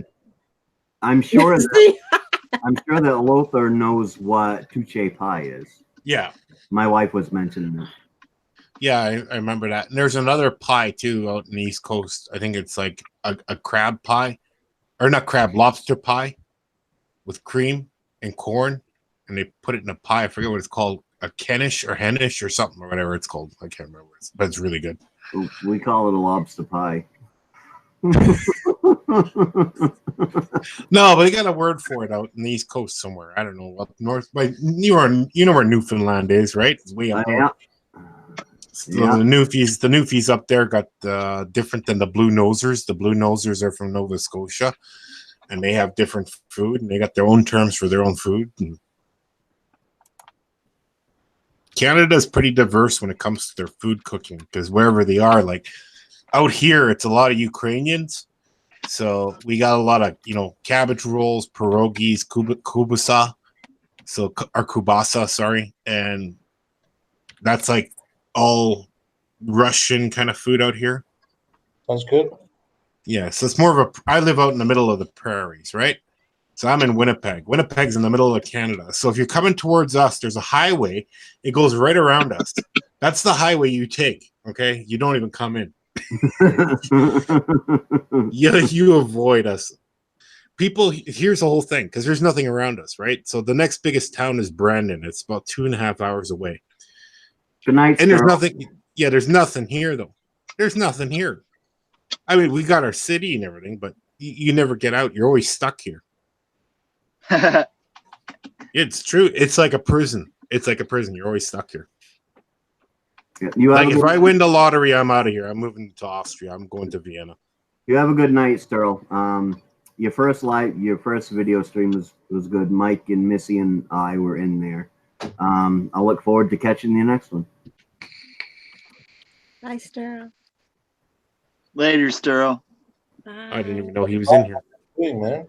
I'm sure that Lothar knows what touche pie is. Yeah. My wife was mentioning it. Yeah, I remember that. And there's another pie too out in the East Coast. I think it's like a crab pie, or not crab, lobster pie with cream and corn, and they put it in a pie. I forget what it's called, a Kenish or Hennish or something or whatever it's called. I can't remember, but it's really good. We call it a lobster pie. No, but they got a word for it out in the East Coast somewhere. I don't know, up north. But you know where Newfoundland is, right? It's way up north. So the Newfies up there got different than the Blue Nosers. The Blue Nosers are from Nova Scotia, and they have different food, and they got their own terms for their own food. And Canada is pretty diverse when it comes to their food cooking, because wherever they are, like out here, it's a lot of Ukrainians. So we got a lot of, cabbage rolls, pierogies, kubasa. So, or kubasa, sorry. And that's like all Russian kind of food out here. Sounds good. Yeah, so it's more of I live out in the middle of the prairies, right? So I'm in Winnipeg. Winnipeg's in the middle of Canada. So if you're coming towards us, there's a highway. It goes right around us. That's the highway you take, okay? You don't even come in. You avoid us. People, here's the whole thing, because there's nothing around us, right? So the next biggest town is Brandon. It's about 2.5 hours away. Good night, and there's nothing. Yeah, there's nothing here, though. There's nothing here. I mean, we got our city and everything, but you never get out. You're always stuck here. It's true. It's like a prison. It's like a prison. You're always stuck here. Like if I win the lottery, I'm out of here. I'm moving to Austria. I'm going to Vienna. You have a good night, Sterl. Your first video stream was good. Mike and Missy and I were in there. I'll look forward to catching the next one. Bye, Sterl. Later, Sterl. Bye. I didn't even know he was in here. Hey, man.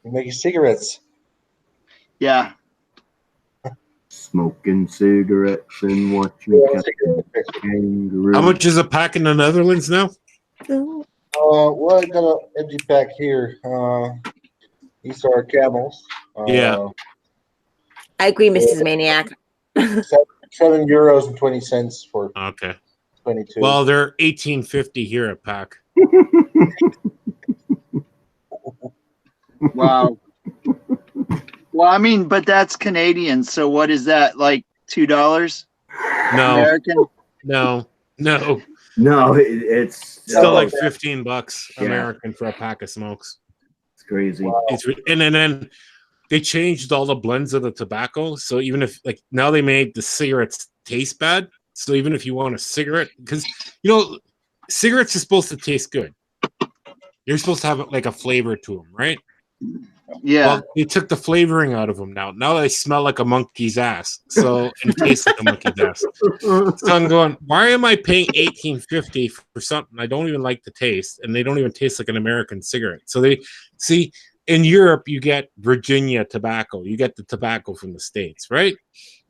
You're making cigarettes. Yeah. Smoking cigarettes and watching kangaroo. How much is a pack in the Netherlands now? Well, I got an empty pack here. These are camels. Yeah. I agree, Mrs. Maniac. €7.20 for Okay. 22. Well, they're $18.50 here a pack. Wow. Well, I mean, but that's Canadian. So what is that, like $2? No. American? No. No, it's still like $15 Yeah. American for a pack of smokes. It's crazy. Wow. And then they changed all the blends of the tobacco. So even if now they made the cigarettes taste bad. So even if you want a cigarette, because cigarettes are supposed to taste good. You're supposed to have like a flavor to them, right? Yeah. Well, they took the flavoring out of them now. Now they smell like a monkey's ass. So and it tastes like a monkey's ass. So I'm going, why am I paying $18.50 for something I don't even like the taste, and they don't even taste like an American cigarette? So they see in Europe you get Virginia tobacco. You get the tobacco from the States, right?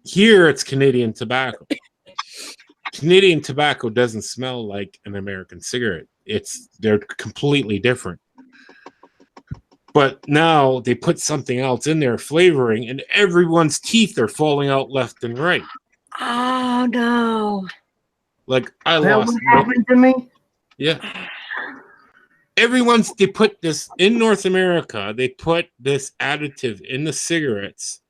Here it's Canadian tobacco. Canadian tobacco doesn't smell like an American cigarette. They're completely different. But now they put something else in there, flavoring, and everyone's teeth are falling out left and right. Oh no! Like I That lost. what happened to me? Yeah. They put this in North America. They put this additive in the cigarettes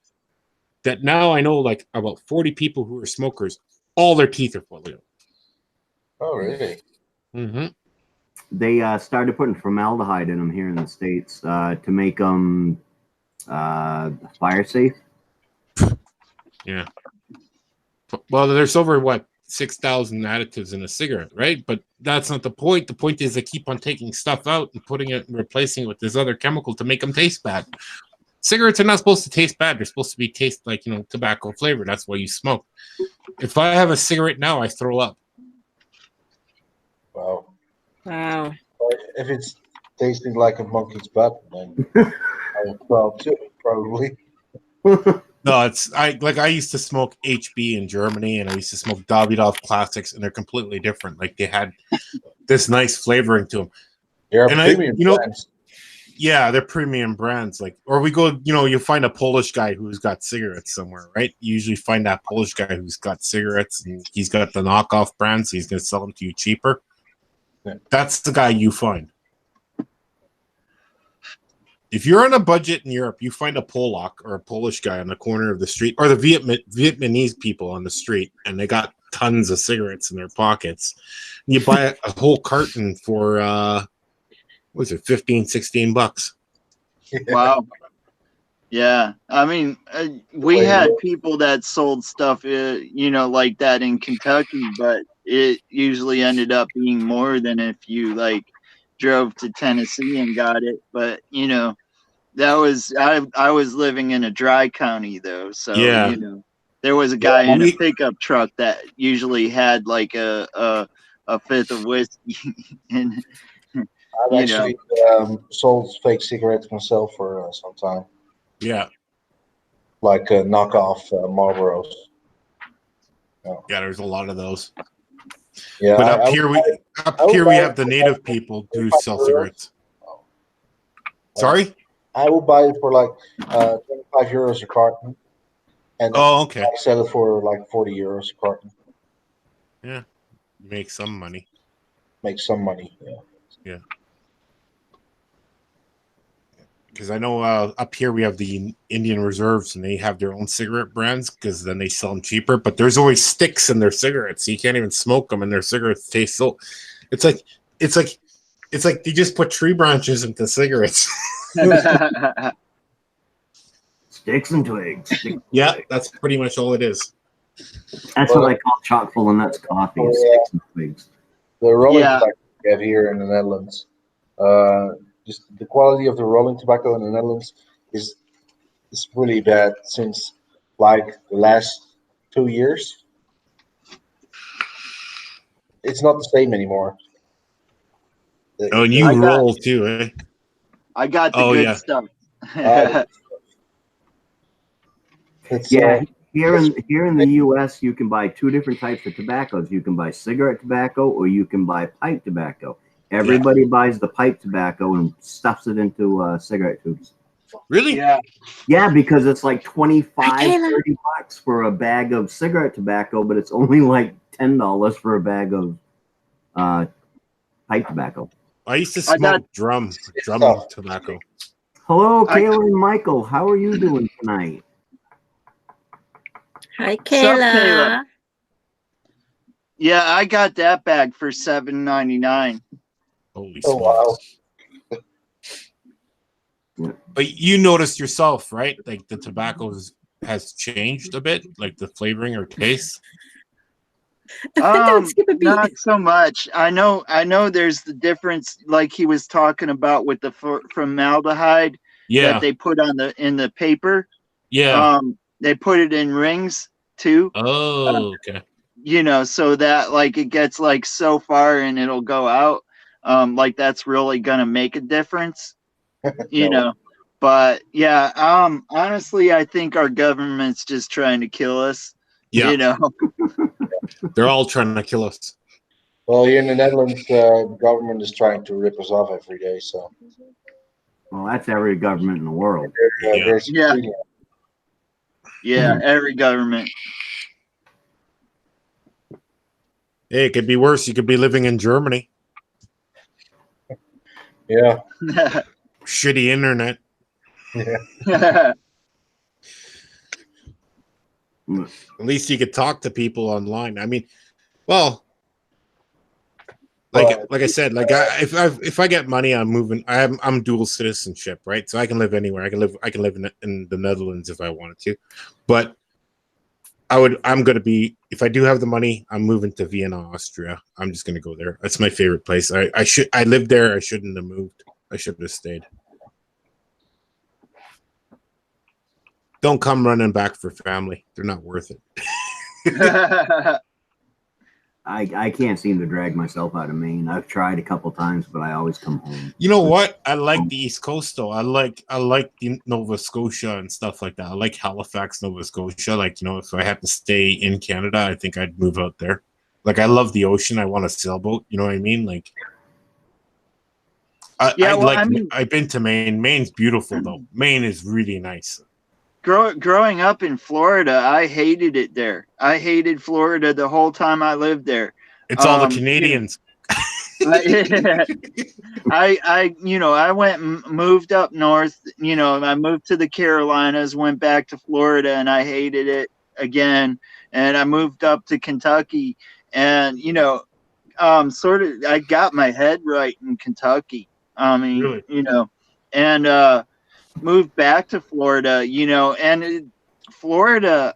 that now I know like about 40 people who are smokers, all their teeth are falling out. Oh, really? Mm-hmm. They started putting formaldehyde in them here in the States to make them fire safe. Yeah. Well, there's over 6,000 additives in a cigarette, right? But that's not the point. The point is they keep on taking stuff out and putting it and replacing it with this other chemical to make them taste bad. Cigarettes are not supposed to taste bad. They're supposed to taste like, tobacco flavor. That's why you smoke. If I have a cigarette now, I throw up. Wow. Wow. But if it's tasting like a monkey's butt, then I will well too, probably. No, I used to smoke HB in Germany, and I used to smoke Davidoff Classics, and they're completely different. Like they had this nice flavoring to them. They're And premium brands. yeah, they're premium brands. Like, or we go, you find a Polish guy who's got cigarettes somewhere, right? You usually find that Polish guy who's got cigarettes, and he's got the knockoff brands. So he's going to sell them to you cheaper. Yeah. That's the guy you find. If you're on a budget in Europe, you find a Polak or a Polish guy on the corner of the street, or the Vietnamese people on the street, and they got tons of cigarettes in their pockets. And you buy a whole carton for what is it, $15-16? Wow. Yeah, I mean, we had people that sold stuff, like that in Kentucky, but it usually ended up being more than if you like drove to Tennessee and got it. But that was I was living in a dry county though, so Yeah. there was a guy in a pickup truck that usually had like a fifth of whiskey, and I've actually sold fake cigarettes myself for some time. Yeah. Like knockoff Marlboros. Yeah, there's a lot of those. Yeah, but up here we have the native people who sell cigarettes. Sorry? I will buy it for like 25 euros a carton. And okay. I sell it for like 40 euros a carton. Yeah. Make some money. Make some money, yeah. Yeah. Because I know up here we have the Indian Reserves, and they have their own cigarette brands because then they sell them cheaper. But there's always sticks in their cigarettes, so you can't even smoke them, and their cigarettes taste so. It's like they just put tree branches into cigarettes. Sticks and twigs. Yeah, that's pretty much all it is. That's what I call chock full of nuts coffee. Sticks and twigs. The rolling tobacco we have here in the Netherlands. Just the quality of the rolling tobacco in the Netherlands is really bad since like the last 2 years. It's not the same anymore. Oh, and you roll too, eh? I got the good stuff. Here in the U.S., you can buy two different types of tobaccos. You can buy cigarette tobacco, or you can buy pipe tobacco. Everybody buys the pipe tobacco and stuffs it into cigarette tubes. Really? Yeah, because it's like 25, 30 bucks for a bag of cigarette tobacco, but it's only like $10 for a bag of pipe tobacco. I used to smoke drum tobacco. Hello, Kayla and Michael. How are you doing tonight? Hi, Kayla. Yeah, I got that bag for $7.99. Holy smokes. Wow. But you noticed yourself, right? Like the tobacco has changed a bit, like the flavoring or taste. Not so much. I know there's the difference, like he was talking about with the formaldehyde that they put in the paper. Yeah. They put it in rings too. Oh, okay. So that like it gets like so far and it'll go out. Like that's really gonna make a difference. But yeah, honestly, I think our government's just trying to kill us. Yeah. They're all trying to kill us. Well, here in the Netherlands, the government is trying to rip us off every day. So. Well, that's every government in the world. Yeah, every government. Hey, it could be worse. You could be living in Germany. Yeah. Shitty internet. Yeah. At least you could talk to people online. I mean, well, like I said, like if I get money, I'm moving. I'm dual citizenship, right? So I can live anywhere. I can live in the Netherlands if I wanted to, but I'm gonna be, if I do have the money, I'm moving to Vienna, Austria. I'm just gonna go there. That's my favorite place. I lived there. I shouldn't have moved. I should have stayed. Don't come running back for family. They're not worth it. I can't seem to drag myself out of Maine. I've tried a couple times, but I always come home. You know what? I like the East Coast though. I like the Nova Scotia and stuff like that. I like Halifax, Nova Scotia. Like, you know, if I had to stay in Canada, I think I'd move out there. Like, I love the ocean. I want a sailboat. You know what I mean? Like, I've been to Maine. Maine's beautiful though. Maine is really nice. Growing up in Florida, I hated it there. I hated Florida the whole time I lived there. It's all the Canadians. I went and moved up north. You know, I moved to the Carolinas, went back to Florida, and I hated it again. And I moved up to Kentucky, and sort of, I got my head right in Kentucky. I mean, really? And moved back to Florida, and Florida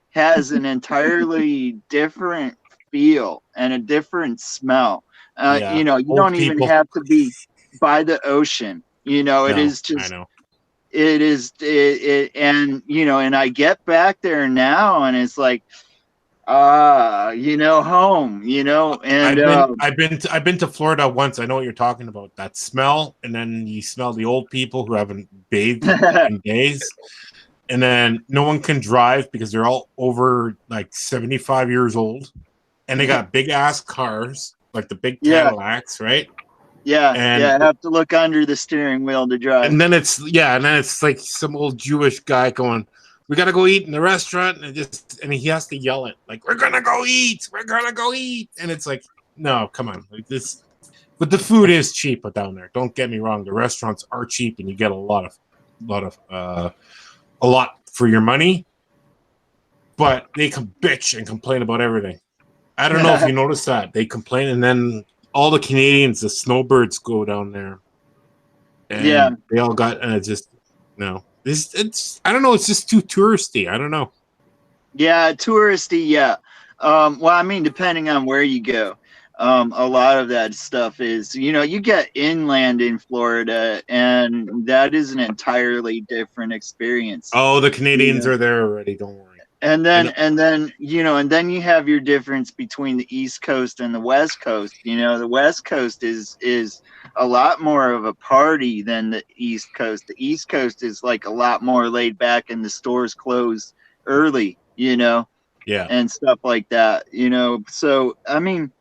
has an entirely different feel and a different smell. You don't even have to be by the ocean. It is just, I know. it is, and I get back there now and it's like, home, and I've been to Florida once. I know what you're talking about. That smell, and then you smell the old people who haven't bathed in days, and then no one can drive because they're all over like 75 years old, and they got big ass cars like the big Cadillacs, right? Yeah, and I have to look under the steering wheel to drive. And then it's like some old Jewish guy going, "We gotta go eat in the restaurant," and he has to yell it like, "We're gonna go eat, and it's like, no, come on, like this. But the food is cheap down there. Don't get me wrong, the restaurants are cheap, and you get a lot for your money. But they can bitch and complain about everything. I don't know if you noticed that they complain, and then all the Canadians, the snowbirds, go down there, and they all got just no. It's I don't know. It's just too touristy. I don't know. Yeah, touristy. Yeah. Well, I mean, depending on where you go, a lot of that stuff is, you get inland in Florida, and that is an entirely different experience. Oh, the Canadians are there already. Don't worry. And then you have your difference between the East Coast and the West Coast. The West Coast is a lot more of a party than the East Coast. The East Coast is like a lot more laid back, and the stores close early, and stuff like that, So, I mean,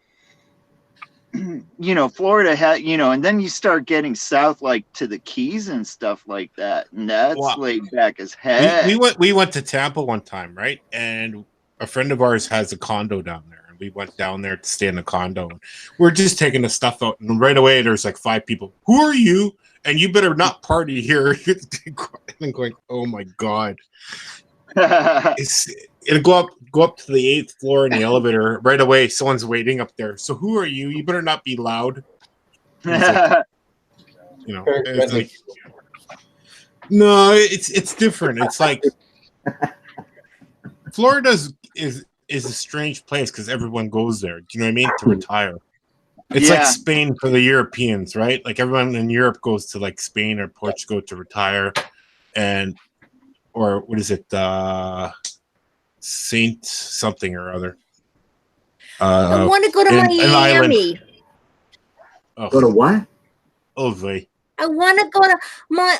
Florida had, and then you start getting south, like to the Keys and stuff like that, and that's laid back as heck. We went to Tampa one time, right? And a friend of ours has a condo down there. We went down there to stay in the condo. We're just taking the stuff out, and right away there's like 5 people. Who are you? And you better not party here. And going, oh my god! It'll go up to the 8th floor in the elevator. Right away, someone's waiting up there. So who are you? You better not be loud. Like, it's like, no, it's different. It's like Florida is a strange place because everyone goes there. Do you know what I mean? To retire. It's like Spain for the Europeans, right? Like everyone in Europe goes to like Spain or Portugal to retire, or what is it? Saint something or other. I want to go to Miami. Go to what? Oh, vey. I want to go to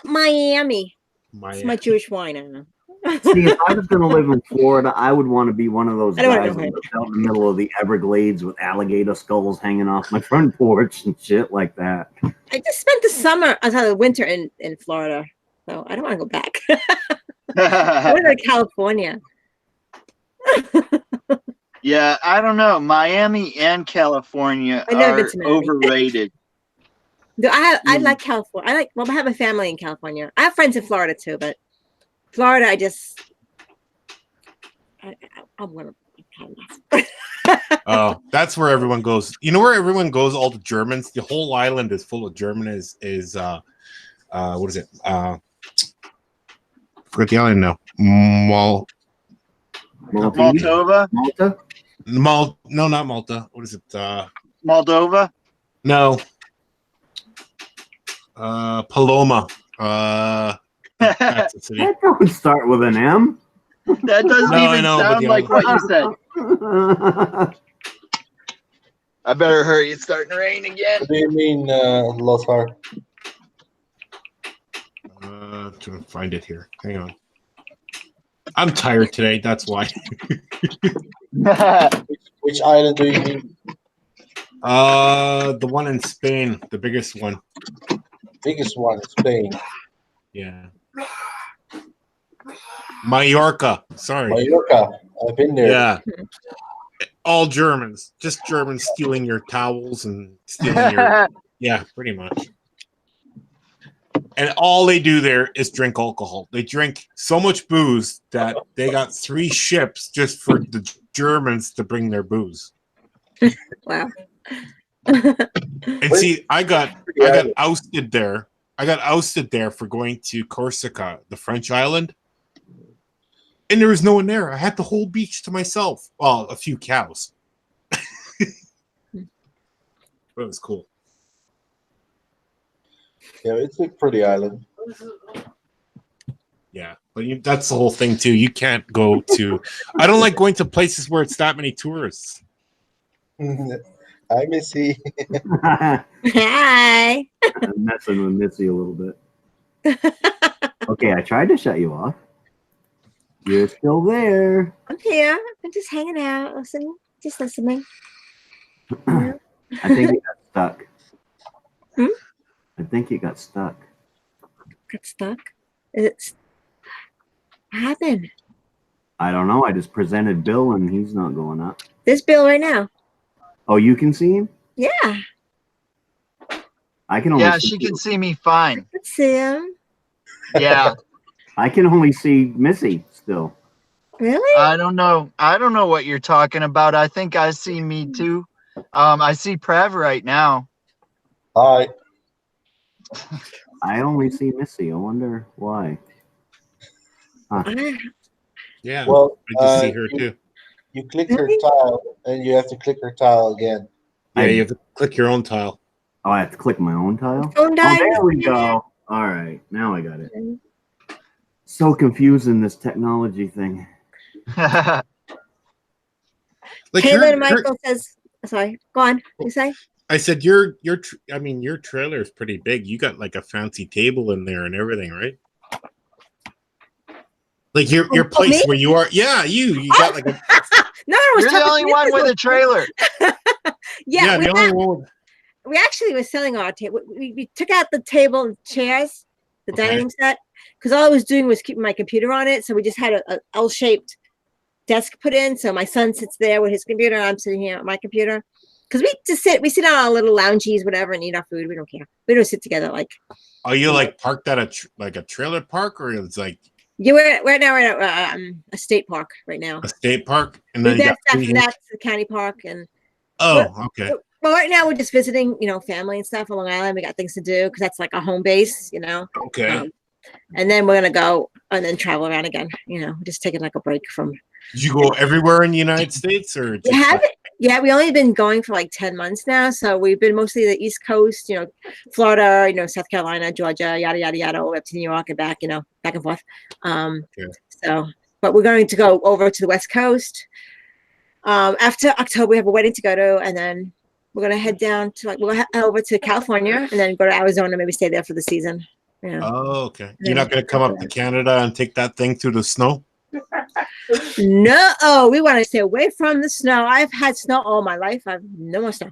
Miami. It's my Jewish wine. I don't know. See, if I was going to live in Florida, I would want to be one of those guys out in the middle of the Everglades with alligator skulls hanging off my front porch and shit like that. I just spent the winter in Florida, so I don't want to go back. I want to go to California. Yeah, I don't know. Miami and California are overrated. I like California. I have a family in California. I have friends in Florida too, but Florida, I want to. Oh, that's where everyone goes. You know where everyone goes? All the Germans. The whole island is full of German. What is it? Forget the island now. Moldova? Malta? No, not Malta. What is it? Moldova? No. Paloma. That's a city. That don't start with an M. That doesn't even sound like what you said. I better hurry. It's starting to rain again. What do you mean, Lothar? Trying to find it here. Hang on. I'm tired today. That's why. Which island do you mean? The one in Spain, the biggest one. Biggest one, Spain. Yeah. Mallorca. Sorry. Mallorca. I've been there. Yeah. All Germans. Just Germans stealing your towels and stealing your. Yeah, pretty much. And all they do there is drink alcohol. They drink so much booze that they got 3 ships just for the Germans to bring their booze. Wow. And see, I got ousted there. I got ousted there for going to Corsica, the French island. And there was no one there. I had the whole beach to myself. Well, a few cows. But it was cool. Yeah, it's a pretty island. Yeah, but that's the whole thing too. You can't go to. I don't like going to places where it's that many tourists. Hi, Missy. Hi. I'm messing with Missy a little bit. Okay, I tried to shut you off. You're still there. I'm here. I'm just hanging out, listening. Just listening. I think you got stuck. Hmm? I think you got stuck. Got stuck. What happened? I don't know. I just presented Bill and he's not going up. This Bill right now. Oh, you can see him? Yeah. I can only Yeah, see she can see me fine. Let's see him. Yeah. I can only see Missy still. Really? I don't know. I don't know what you're talking about. I think I see me too. I see Preb right now. Hi. I only see Missy. I wonder why. Yeah, Well, I just see her too. You click her tile, and you have to click her tile again. Yeah, you have to click your own tile. Oh, I have to click my own tile? Phone Oh, died. there we go. All right. Now I got it. So confusing, this technology thing. Like Taylor Michael says, sorry, go on. You say? I said I mean, your trailer is pretty big. You got like a fancy table in there and everything, right? Like your place me? where you are. Yeah, you got like a. No, I was You're the talking only to one you. with a trailer. Yeah, the only one. we actually were selling our table. We took out the table and chairs, the dining room set, because all I was doing was keeping my computer on it. So we just had a L-shaped desk put in. So my son sits there with his computer. I'm sitting here at my computer. Because we sit on our little lounges, whatever, and eat our food. We don't care. We don't sit together like. Are you like parked at a trailer park, or it's like? Yeah, we're at a state park right now. A state park, and then That's the county park, and okay. Well, right now we're just visiting, family and stuff on Long Island. We got things to do because that's like a home base, Okay. And then we're gonna go and then travel around again. Just taking like a break from. Did you go everywhere in the United States, or just We haven't. Yeah, we only been going for like 10 months now, so we've been mostly the East Coast, Florida, South Carolina, Georgia, yada yada yada, all up to New York and back, back and forth. So, but we're going to go over to the West Coast. After October, we have a wedding to go to, and then we're gonna head down to we'll head over to California, and then go to Arizona, maybe stay there for the season. Oh, okay. You're not gonna come up to Canada and take that thing through the snow? No, we want to stay away from the snow. I've had snow all my life. I've no more snow.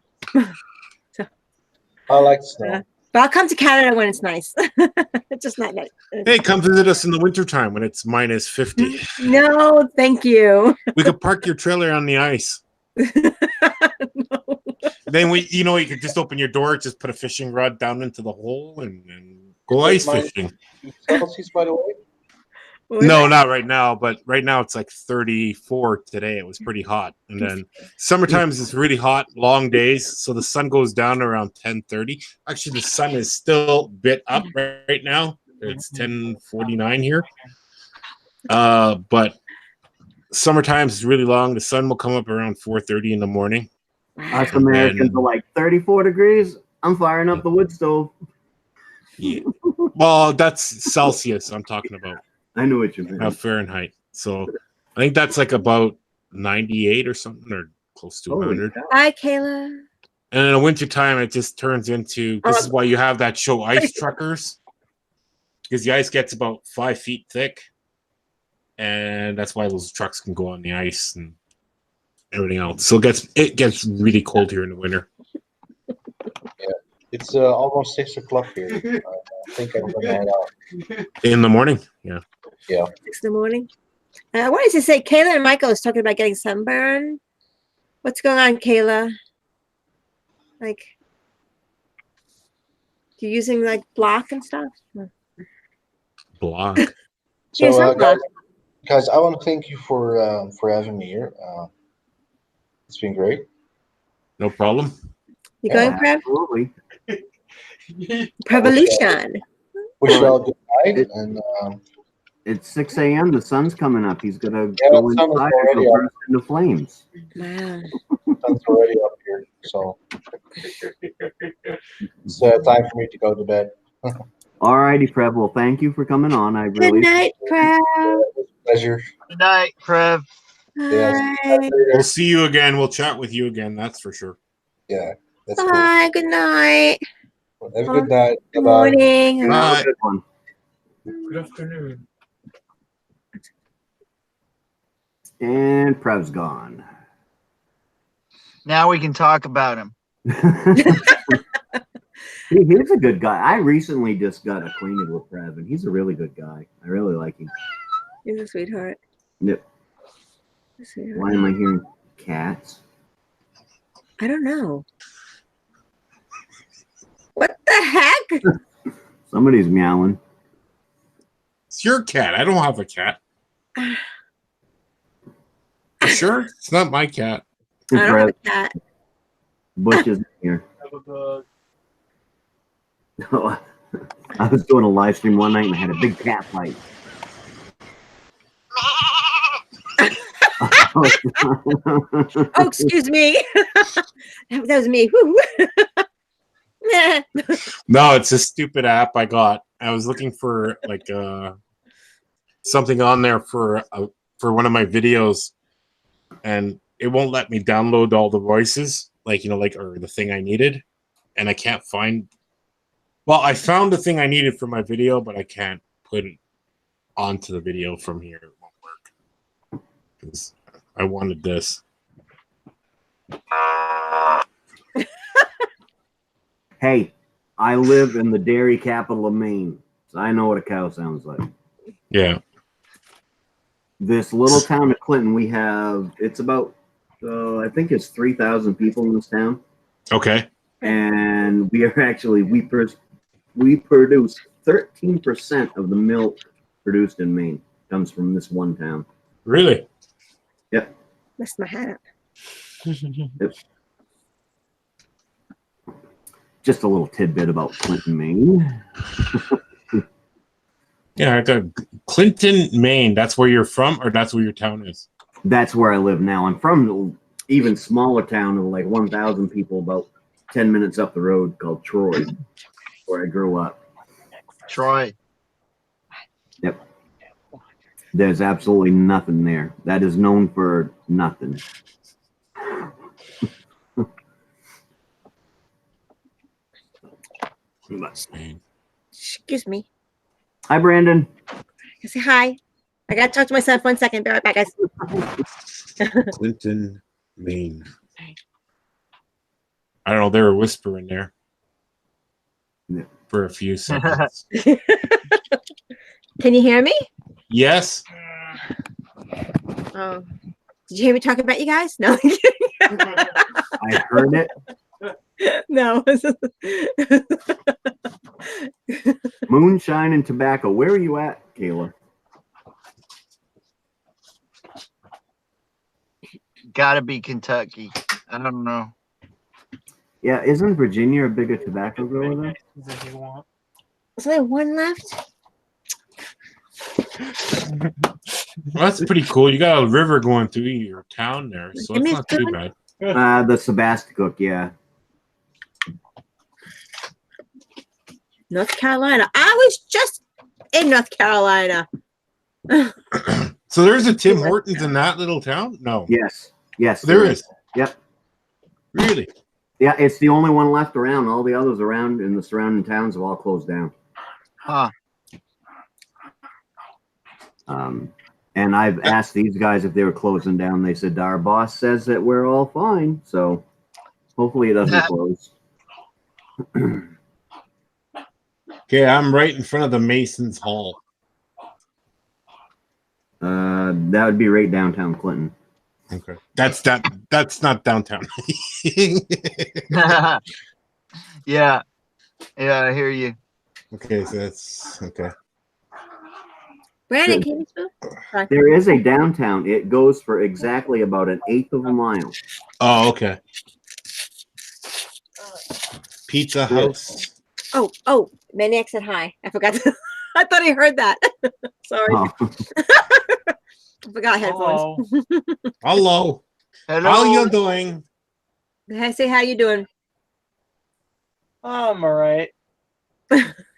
I like snow. But I'll come to Canada when it's nice. It's just not nice. Hey, come visit us in the wintertime when it's minus 50. No, thank you. We could park your trailer on the ice. No. Then you could just open your door, just put a fishing rod down into the hole and go ice fishing. Celsius, by the way? No, not right now, but right now it's like 34 today. It was pretty hot. And then summertime is really hot, long days. So the sun goes down around 10:30. Actually, the sun is still a bit up right now. It's 10:49 here. But summertime is really long. The sun will come up around 4:30 in the morning. Us Americans are like 34 degrees. I'm firing up the wood stove. Yeah. Well, that's Celsius I'm talking about. I knew what you meant. Not Fahrenheit. So I think that's like about 98 or something, or close to 100. Hi, Kayla. And in the wintertime, it just turns into, this is why you have that show Ice Truckers, because the ice gets about 5 feet thick. And that's why those trucks can go on the ice and everything else. So it gets really cold here in the winter. Yeah, it's almost 6 o'clock here. I think I'm gonna head out. In the morning, yeah. Yeah. 6 in the morning. I wanted to say, Kayla and Michael was talking about getting sunburn. What's going on, Kayla? Like, you using like block and stuff? Block. So, guys, I want to thank you for having me here. It's been great. No problem. You going, Preb? Absolutely. Prevolution. Wish you all good night. And It's 6 a.m. The sun's coming up. He's gonna Yeah, go the sun is inside already and go up. burst into flames. Wow. sun's already up here, so it's time for me to go to bed. All righty, Preb. Well, thank you for coming on. I Good really night, Preb. Pleasure. Good night, Preb. Yes. Bye. We'll see you again. We'll chat with you again. That's for sure. Yeah, that's Bye. Good night. cool. Have a good night. Good Bye-bye. morning. Have a Bye. good one. Good afternoon. And Preb's gone. Now we can talk about him. He's a good guy. I recently just got acquainted with Preb, and he's a really good guy. I really like him. He's a sweetheart. Yep. Sweetheart. Why am I hearing cats? I don't know. What the heck? Somebody's meowing. It's your cat. I don't have a cat. You sure? It's not my cat. I don't have Preb, a cat. Butch isn't here. I was doing a live stream one night and I had a big cat fight. Oh, excuse me. that was me. Woo. No, it's a stupid app I got. I was looking for like something on there for one of my videos, and it won't let me download all the voices, like or the thing I needed, and I can't find. Well, I found the thing I needed for my video, but I can't put it onto the video from here. It won't work because I wanted this. Hey, I live in the dairy capital of Maine, so I know what a cow sounds like. Yeah. This little town of Clinton, we have, it's about, I think it's 3,000 people in this town. Okay. And we are actually, we produce 13% of the milk produced in Maine comes from this one town. Really? Yep. Messed my hat up. Yep. Just a little tidbit about Clinton, Maine. Yeah, I got Clinton, Maine. That's where you're from, or that's where your town is? That's where I live now. I'm from an even smaller town of like 1,000 people, about 10 minutes up the road, called Troy, where I grew up. Troy. Yep. There's absolutely nothing there. That is known for nothing. Excuse me. Hi, Brandon. Say hi. I gotta talk to myself 1 second. Be right back, guys. Clinton, Maine. I don't know. They were whispering there for a few seconds. Can you hear me? Yes. Oh, did you hear me talk about you guys? No. I heard it. No. Moonshine and tobacco. Where are you at, Kayla? Gotta be Kentucky. I don't know. Yeah, isn't Virginia a bigger tobacco grower then? There's only one left. Well, that's pretty cool. You got a river going through your town there, so it's not too bad. The Sebasticook, yeah. North Carolina. I was just in North Carolina. So there's a Tim Hortons in that little town? No. Yes. Yes. There is. Yep. Really? Yeah, it's the only one left around. All the others around in the surrounding towns have all closed down. Huh. And I've asked these guys if they were closing down. They said our boss says that we're all fine. So hopefully it doesn't close. Okay, I'm right in front of the Masons Hall. That would be right downtown Clinton. Okay, that's not downtown. Yeah. Yeah, I hear you. Okay, so that's okay. Brandon, can you spell? Sorry. There is a downtown. It goes for exactly about 1/8 of a mile. Oh, okay. Pizza House. Oh, Maniac said hi. I forgot. I thought he heard that. Sorry. Oh. I forgot headphones. Hello. Hello. How you doing? I say, how you doing? I'm all right.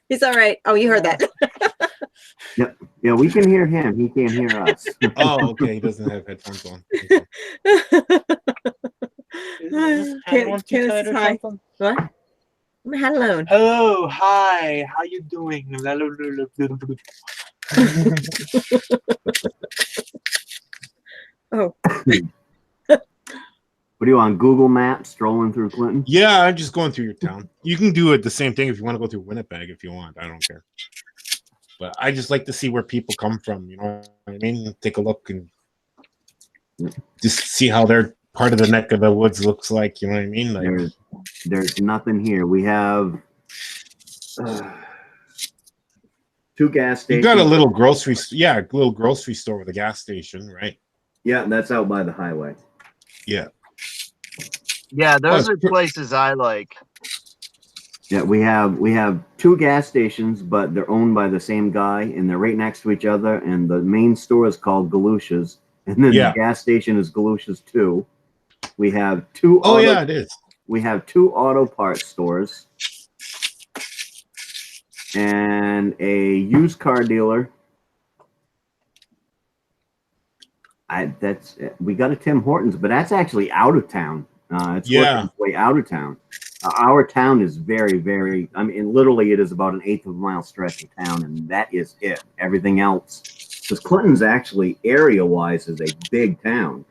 He's all right. Oh, you heard that. Yeah, we can hear him. He can't hear us. Oh, okay. He doesn't have headphones on. Can't Can't hi. What? I'm had alone. Hello, hi. How you doing? Oh. What are you on Google Maps strolling through Clinton? Yeah, I'm just going through your town. You can do it the same thing if you want to go through Winnipeg if you want. I don't care. But I just like to see where people come from. You know what I mean? Take a look and just see how their part of the neck of the woods looks like. You know what I mean? Like, There's nothing here. We have 2 gas stations. you got a little grocery, little grocery store with a gas station, right? Yeah, that's out by the highway. Yeah. Yeah, those are places I like. Yeah, we have 2 gas stations, but they're owned by the same guy, and they're right next to each other. And the main store is called Galusha's, and then the gas station is Galusha's too. We have 2. Oh yeah, it is. We have 2 auto parts stores and a used car dealer. We got a Tim Hortons, but that's actually out of town. It's working its way out of town. Our town is very, very. I mean, literally, it is about 1/8 of a mile stretch of town, and that is it. Everything else, because Clinton's actually area-wise is a big town.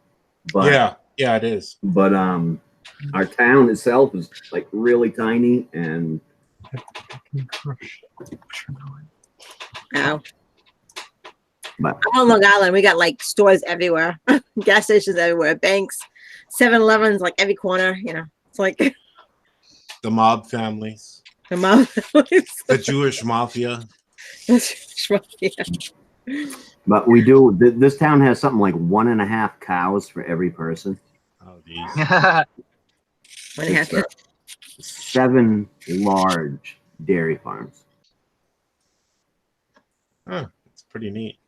But yeah, it is. But our town itself is like really tiny, and Ow. But on Long Island, we got like stores everywhere, gas stations everywhere, banks, 7-Elevens, like every corner. You know, it's like The mob families, the mom. the Jewish mafia. But we do. This town has something like 1.5 cows for every person. Oh, geez. 1.5. 7 large dairy farms. Huh, it's pretty neat.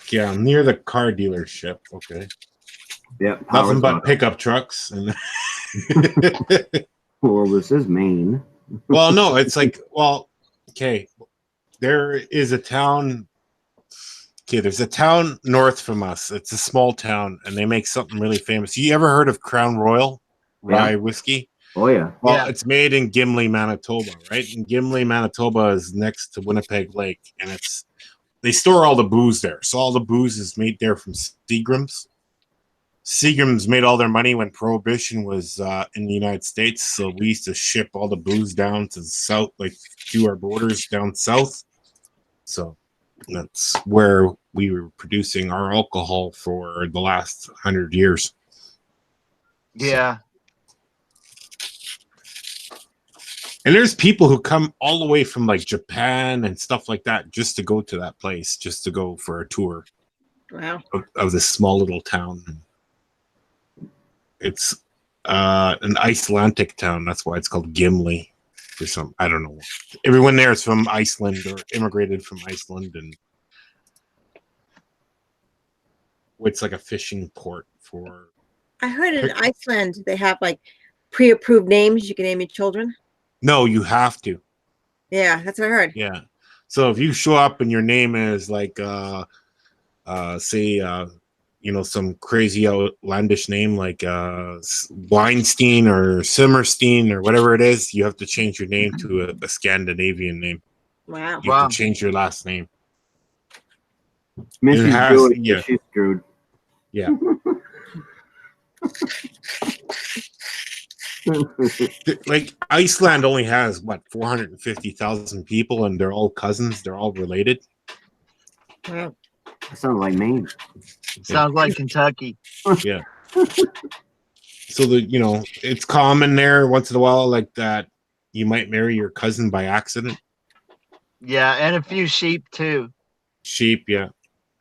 Yeah, near the car dealership. Okay. Yep. Nothing but pickup trucks. And well, this is Maine. well, no, it's like, well, okay. There is a town. Okay, there's a town north from us. It's a small town, and they make something really famous. You ever heard of Crown Royal rye whiskey? Oh yeah. Well, it's made in Gimli, Manitoba, right? And Gimli, Manitoba is next to Winnipeg Lake, and they store all the booze there. So all the booze is made there from Seagram's. Seagram's made all their money when Prohibition was in the United States. So we used to ship all the booze down to the south, like to our borders down south. So that's where we were producing our alcohol for the last 100 years. Yeah. And there's people who come all the way from like Japan and stuff like that just to go to that place, just to go for a tour of this small little town. It's an Icelandic town. That's why it's called Gimli. For some, I don't know. Everyone there is from Iceland or immigrated from Iceland, and it's like a fishing port for. I heard in Iceland they have like pre-approved names you can name your children. No, you have to. Yeah, that's what I heard. Yeah. So if you show up and your name is like, say, some crazy outlandish name like Weinstein or Simmerstein or whatever it is, you have to change your name to a Scandinavian name. Wow. You have to change your last name. Missy's Jewish, so she's screwed. Yeah. Like Iceland only has 450,000 people, and they're all cousins. They're all related. Wow. That sounds like Maine. Sounds like Kentucky. Yeah. So it's common there once in a while, like that. You might marry your cousin by accident. Yeah, and a few sheep too. Sheep, yeah.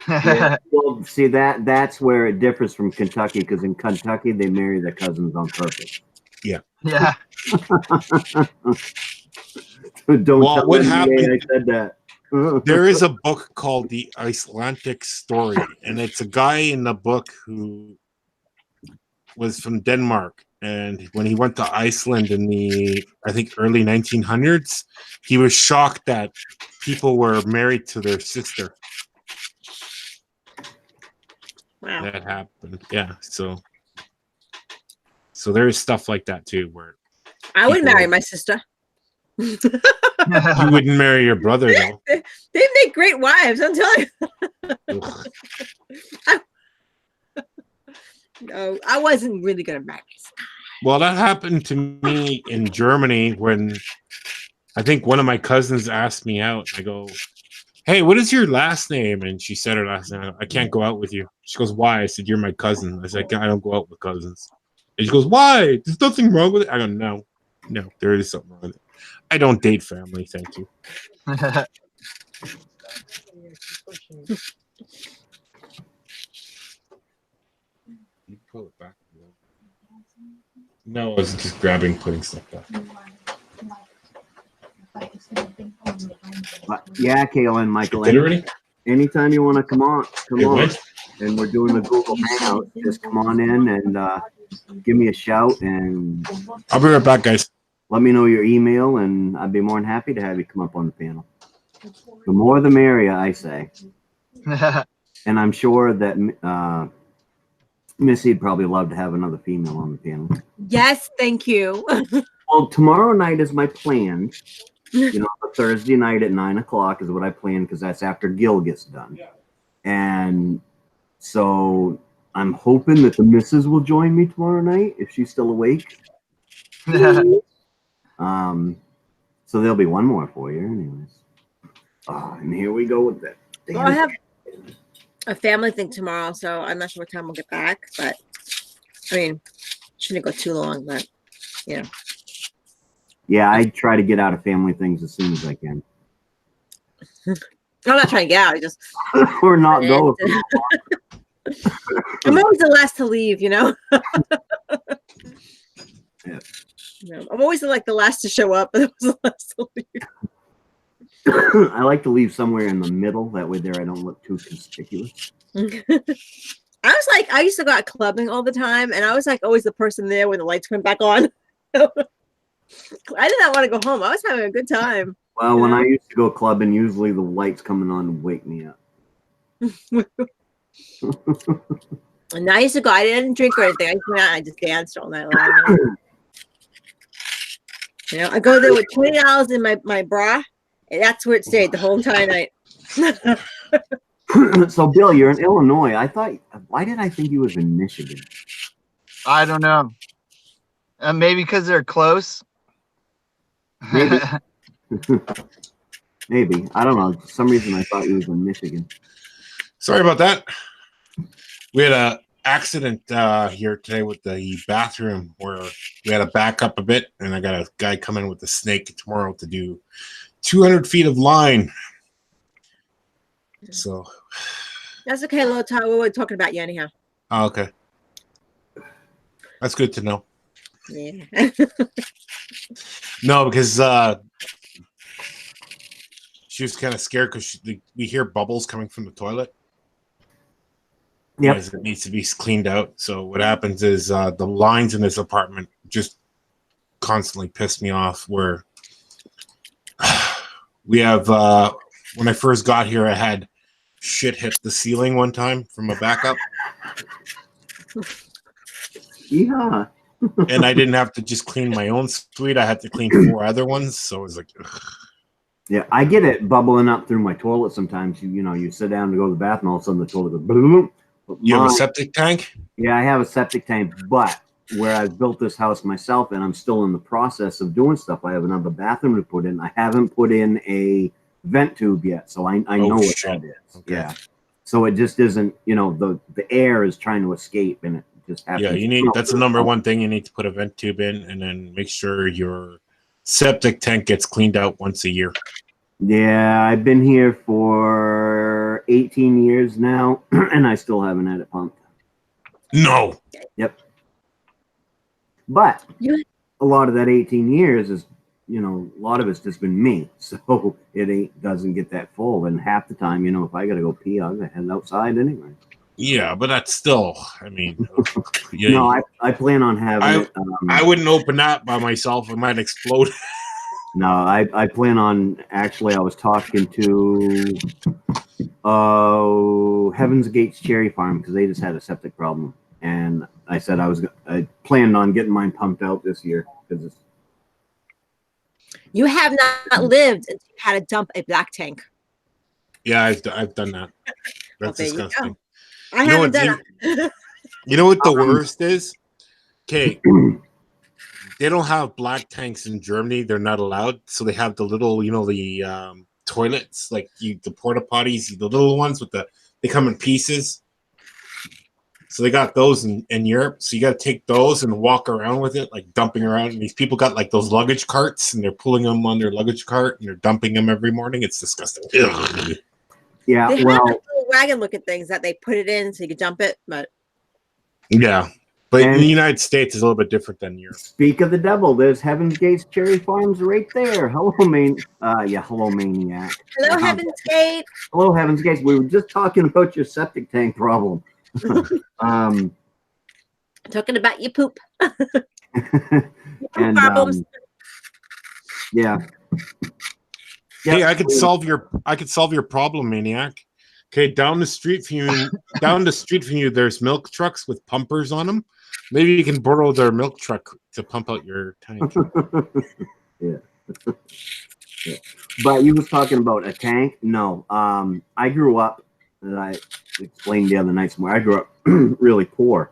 Yeah. Well, see that's where it differs from Kentucky, because in Kentucky they marry their cousins on purpose. Yeah. Yeah. Don't Well, tell what me happened? I said that. There is a book called The Icelandic Story, and it's a guy in the book who was from Denmark, and when he went to Iceland in the, I think, early 1900s, he was shocked that people were married to their sister. Wow. That happened. Yeah, so there is stuff like that too, where I would marry my sister. you wouldn't marry your brother though. They make great wives, I'm telling you. No, I wasn't really gonna marry. Well, that happened to me in Germany when I think one of my cousins asked me out. I go, "Hey, what is your last name?" And she said her last name. I can't go out with you. She goes, "Why?" I said, "You're my cousin." I said, "I don't go out with cousins." And she goes, "Why? There's nothing wrong with it." I go, "No, there is something wrong with it. I don't date family, thank you." You pull it back. No, I was just putting stuff back. But yeah, Kayla and Michael. Did it already? Anytime you want to come on. Went? And we're doing the Google Hangout. Just come on in and give me a shout, and I'll be right back, guys. let me know your email, and I'd be more than happy to have you come up on the panel. The more the merrier, I say. And I'm sure that Missy would probably love to have another female on the panel. Yes, thank you. Well, tomorrow night is my plan. The Thursday night at 9:00 is what I plan, because that's after Gil gets done. And so I'm hoping that the missus will join me tomorrow night if she's still awake. So there'll be one more for you, anyways. Oh, and here we go with that. Well, I have a family thing tomorrow, so I'm not sure what time we'll get back, but I mean, shouldn't go too long, but Yeah, I try to get out of family things as soon as I can. I'm not trying to get out. I just Or not go. I'm always the last to leave, Yeah. I'm always the last to show up, but I was the last to leave. I like to leave somewhere in the middle. That way there I don't look too conspicuous. I used to go out clubbing all the time, and I was always the person there when the lights went back on. I did not want to go home. I was having a good time. Well, when I used to go clubbing, usually the lights coming on would wake me up. And I used to go. I didn't drink or anything. I just went out. I just danced all night long. I go there with $20 in my bra, and that's where it stayed the whole entire night. So, Bill, you're in Illinois. Why did I think you was in Michigan? I don't know. Maybe because they're close. Maybe. Maybe. I don't know. For some reason, I thought you was in Michigan. Sorry about that. We had an accident here today with the bathroom where we had to back up a bit, and I got a guy coming with a snake tomorrow to do 200 feet of line. So That's okay, Lothar. We were talking about you anyhow. oh, okay. That's good to know. Yeah. No, because she was kind of scared because we hear bubbles coming from the toilet. Yep. As it needs to be cleaned out. So what happens is the lines in this apartment just constantly piss me off. Where we have when I first got here, I had shit hit the ceiling one time from a backup. Yeah. And I didn't have to just clean my own suite. I had to clean 4 other ones. So it was like, ugh. Yeah, I get it bubbling up through my toilet sometimes. You sit down to go to the bathroom, all of a sudden the toilet goes boom. You have a septic tank? Yeah, I have a septic tank, but where I've built this house myself and I'm still in the process of doing stuff. I have another bathroom to put in. I haven't put in a vent tube yet, so I know what that is. Okay. Yeah. So it just isn't, the air is trying to escape and it just happens. Yeah, you need, that's the number one thing. You need to put a vent tube in and then make sure your septic tank gets cleaned out once a year. Yeah, I've been here for 18 years now and I still haven't had it pumped. No. Yep. But a lot of that 18 years is, a lot of it's just been me. So it doesn't get that full. And half the time, if I got to go pee, I'm going to head outside anyway. Yeah, but that's still, I mean. Yeah, no, I plan on having it. I wouldn't open that by myself. It might explode. No, I plan on, actually, I was talking to Heaven's Gates Cherry Farm because they just had a septic problem. And I said I planned on getting mine pumped out this year because it's. You have not lived until you had to dump a black tank. Yeah, I've done that. That's disgusting. I haven't done it. You know what the worst is? Okay. They don't have black tanks in Germany. They're not allowed. So they have the little, the toilets, like the porta potties, the little ones they come in pieces. So they got those in Europe. So you got to take those and walk around with it, like dumping around. And these people got like those luggage carts and they're pulling them on their luggage cart and they're dumping them every morning. It's disgusting. Yeah. They have like little wagon looking things that they put it in so you could dump it. But yeah. But in the United States, it's a little bit different than Europe. Speak of the devil, there's Heaven's Gates Cherry Farms right there. Hello, hello, Maniac. Hello, Heaven's Gate. Hello, Heaven's Gates. We were just talking about your septic tank problem. Talking about your poop. And problems. Yeah. Hey, I could solve your problem, Maniac. Okay, down the street from you, there's milk trucks with pumpers on them. Maybe you can borrow their milk truck to pump out your tank. Yeah. Yeah. But you was talking about a tank? No. I grew up, that I explained the other night somewhere, I grew up really poor.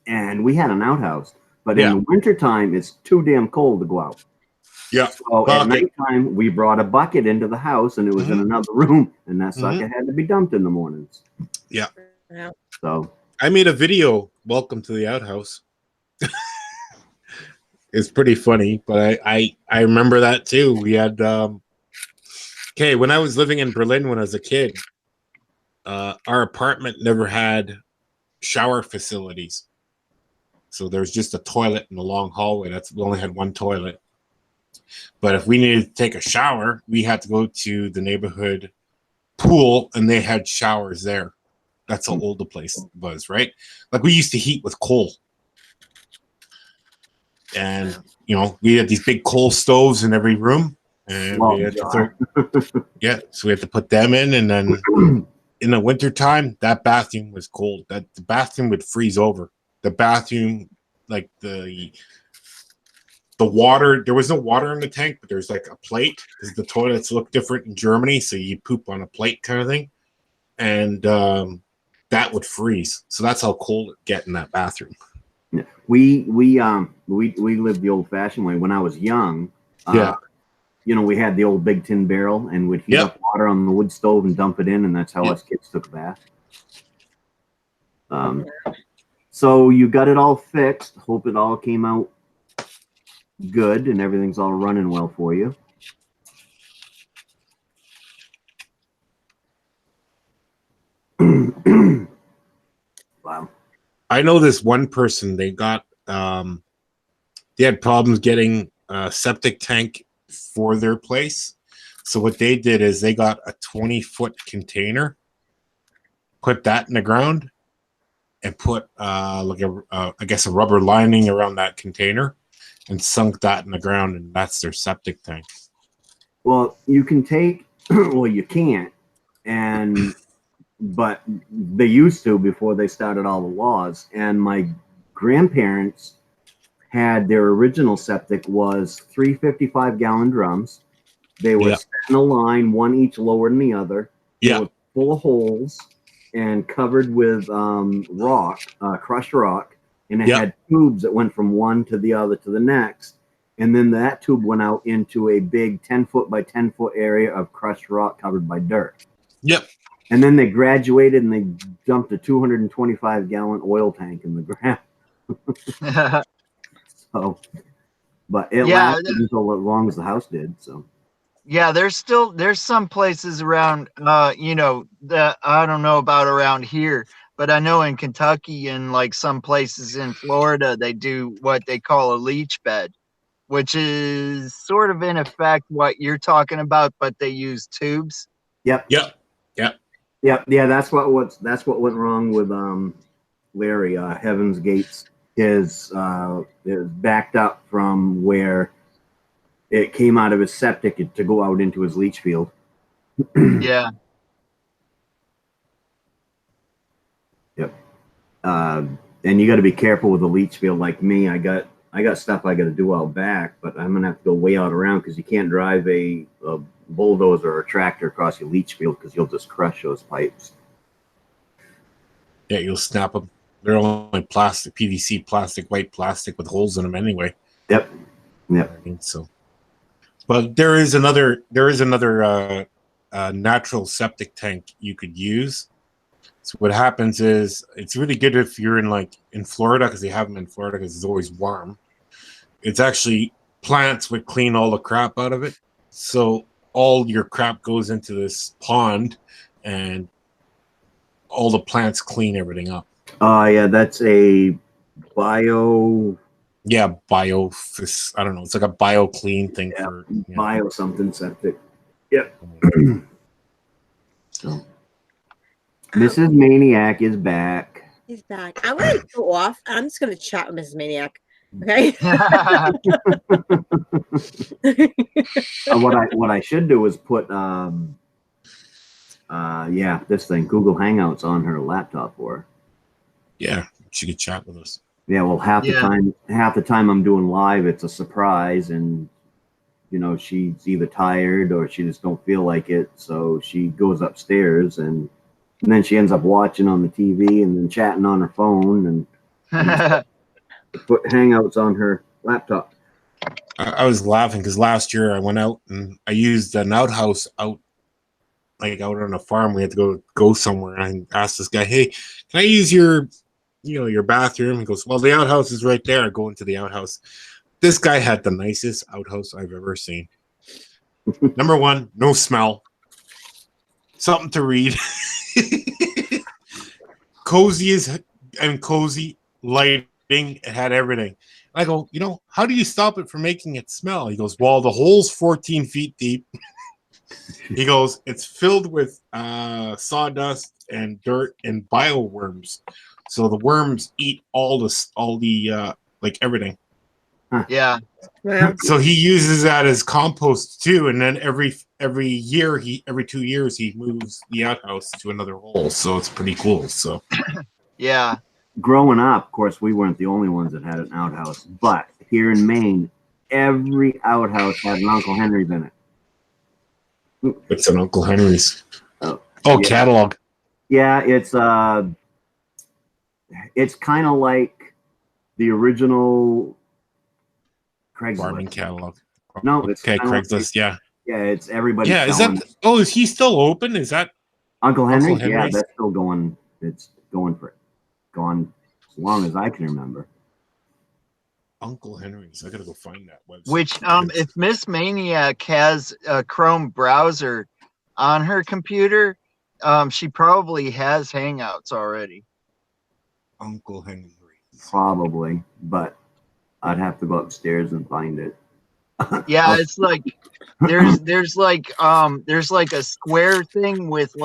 And we had an outhouse. But in the wintertime, it's too damn cold to go out. Yeah. So at nighttime, we brought a bucket into the house, and it was in another room, and that sucker had to be dumped in the mornings. Yeah. So I made a video, Welcome to the Outhouse. It's pretty funny, but I remember that too. We had when I was living in Berlin when I was a kid, our apartment never had shower facilities. So there was just a toilet in the long hallway. We only had one toilet. But if we needed to take a shower, we had to go to the neighborhood pool, and they had showers there. That's how old the place was, right? Like we used to heat with coal. And, we had these big coal stoves in every room. And we had to so we had to put them in. And then in the wintertime, that bathroom was cold. The bathroom would freeze over. The bathroom, like the water, there was no water in the tank, but there's like a plate because the toilets look different in Germany. So you poop on a plate kind of thing. And that would freeze. So that's how cold it get in that bathroom. Yeah. We lived the old fashioned way. When I was young, we had the old big tin barrel and would heat up water on the wood stove and dump it in. And that's how us kids took a bath. So you got it all fixed. Hope it all came out good and everything's all running well for you. Wow. I know this one person, they had problems getting a septic tank for their place. So what they did is they got a 20-foot container, put that in the ground, and put I guess a rubber lining around that container and sunk that in the ground, and that's their septic tank. Well, you can take, well, you can't, and but they used to before they started all the laws. And my grandparents had their original septic was 355-gallon drums. They were Yeah. set in a line, one each lower than the other. They Yeah. were full of holes and covered with rock, crushed rock, and it Yeah. had tubes that went from one to the other to the next. And then that tube went out into a big 10-foot by 10-foot area of crushed rock covered by dirt. Yep. And then they graduated and they dumped a 225-gallon oil tank in the ground. So, but it Yeah, lasted until as long as the house did. So, yeah, there's some places around, that I don't know about around here, but I know in Kentucky and like some places in Florida, they do what they call a leach bed, which is sort of in effect what you're talking about, but they use tubes. yep, Yep. Yep. yep, yeah. That's what went wrong with Larry Heaven's Gates. Is backed up from where it came out of his septic to go out into his leach field. Yeah. Yep. And you got to be careful with the leach field. Like me, I got stuff I got to do out back, but I'm gonna have to go way out around because you can't drive a bulldozer or a tractor across your leach field because you'll just crush those pipes. Yeah, you'll snap them. They're only plastic, PVC plastic, white plastic with holes in them anyway. Yep. Yep. I mean, so, but there is another natural septic tank you could use. So what happens is it's really good if you're in Florida, because they have them in Florida because it's always warm. It's actually plants would clean all the crap out of it. So all your crap goes into this pond and all the plants clean everything up. Yeah, that's a bio. Yeah, bio. I don't know. It's like a bio clean thing for bio something septic. Yep. So, Mrs. Maniac is back. He's back. I'm going to go off. I'm just going to chat with Mrs. Maniac. Okay. What I should do is put this thing, Google Hangouts, on her laptop for her. Yeah, she could chat with us. Yeah, well, half the time I'm doing live, it's a surprise, and she's either tired or she just don't feel like it, so she goes upstairs and then she ends up watching on the TV and then chatting on her phone and put Hangouts on her laptop. I was laughing because last year I went out and I used an outhouse out on a farm. We had to go somewhere, and I asked this guy, "Hey, can I use your bathroom?" He goes, "Well, the outhouse is right there." I go into the outhouse. This guy had the nicest outhouse I've ever seen. Number one, no smell. Something to read. Cozy lighting. It had everything. I go, how do you stop it from making it smell? He goes, well, the hole's 14 feet deep. He goes, it's filled with sawdust and dirt and bioworms. So the worms eat all the everything. Yeah. So he uses that as compost too, and then every 2 years he moves the outhouse to another hole. So it's pretty cool. So yeah. Growing up, of course, we weren't the only ones that had an outhouse, but here in Maine, every outhouse had an Uncle Henry's in it. It's an Uncle Henry's. Yeah. Catalog. Yeah, it's kind of like the original Craigslist. Farming catalog. No, it's Craigslist. Yeah, it's everybody. Yeah, is that? Oh, is he still open? Is that Uncle Henry's? Yeah, that's still going. It's gone as long as I can remember. Uncle Henry's. I gotta go find that website. Which, if Miss Maniac has a Chrome browser on her computer, she probably has Hangouts already. Uncle Henry. Probably, but I'd have to go upstairs and find it. Yeah, it's like there's like a square thing with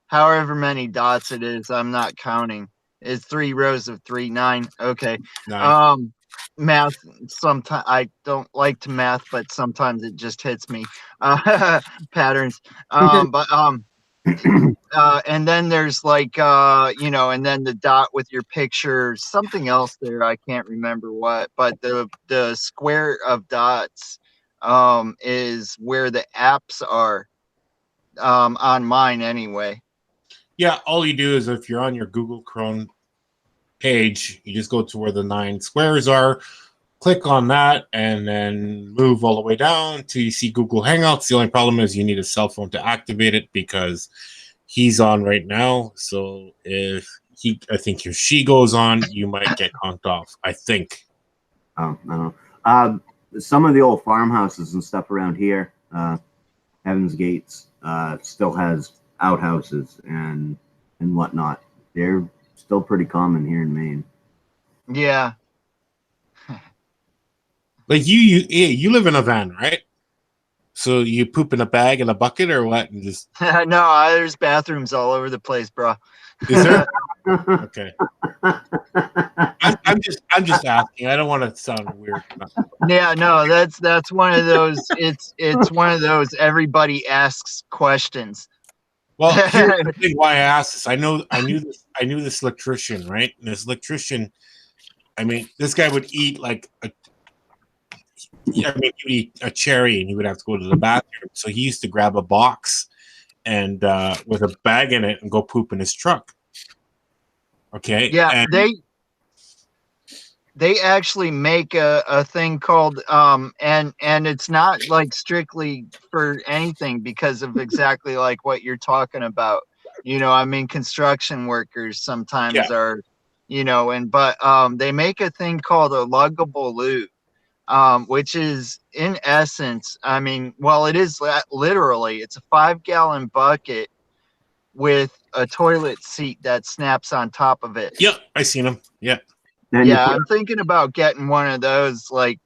however many dots it is. I'm not counting. It's 3 rows of 3, 9. Okay. 9. Math. Sometimes I don't like to math, but sometimes it just hits me. Patterns. And then there's like and then the dot with your picture, something else there, I can't remember what, but the square of dots is where the apps are, on mine anyway. Yeah, all you do is if you're on your Google Chrome page, you just go to where the 9 squares are, click on that, and then move all the way down till you see Google Hangouts. The only problem is you need a cell phone to activate it because he's on right now. So I think if she goes on, you might get conked off. I think. Oh, I don't know. Some of the old farmhouses and stuff around here, Heaven's Gates, still has outhouses and whatnot. They're still pretty common here in Maine. Yeah. Like you live in a van, right? So you poop in a bag in a bucket or what? And just No, there's bathrooms all over the place, bro. is there? Okay. I'm just asking. I don't want to sound weird. Yeah, no, that's one of those. It's one of those everybody asks questions. Well, here's the thing why I asked this. I knew this electrician, right? And this electrician, I mean, this guy would eat like he would eat a cherry and he would have to go to the bathroom. So he used to grab a box and with a bag in it and go poop in his truck. Okay. Yeah, and they actually make a thing called and it's not like strictly for anything because of exactly like what you're talking about. I mean, construction workers sometimes are, but they make a thing called a luggable loo, which is in essence, I mean, well, it is literally, it's a 5-gallon bucket with a toilet seat that snaps on top of it. Yep, I seen him. Yeah. Yeah, I'm thinking about getting one of those, like,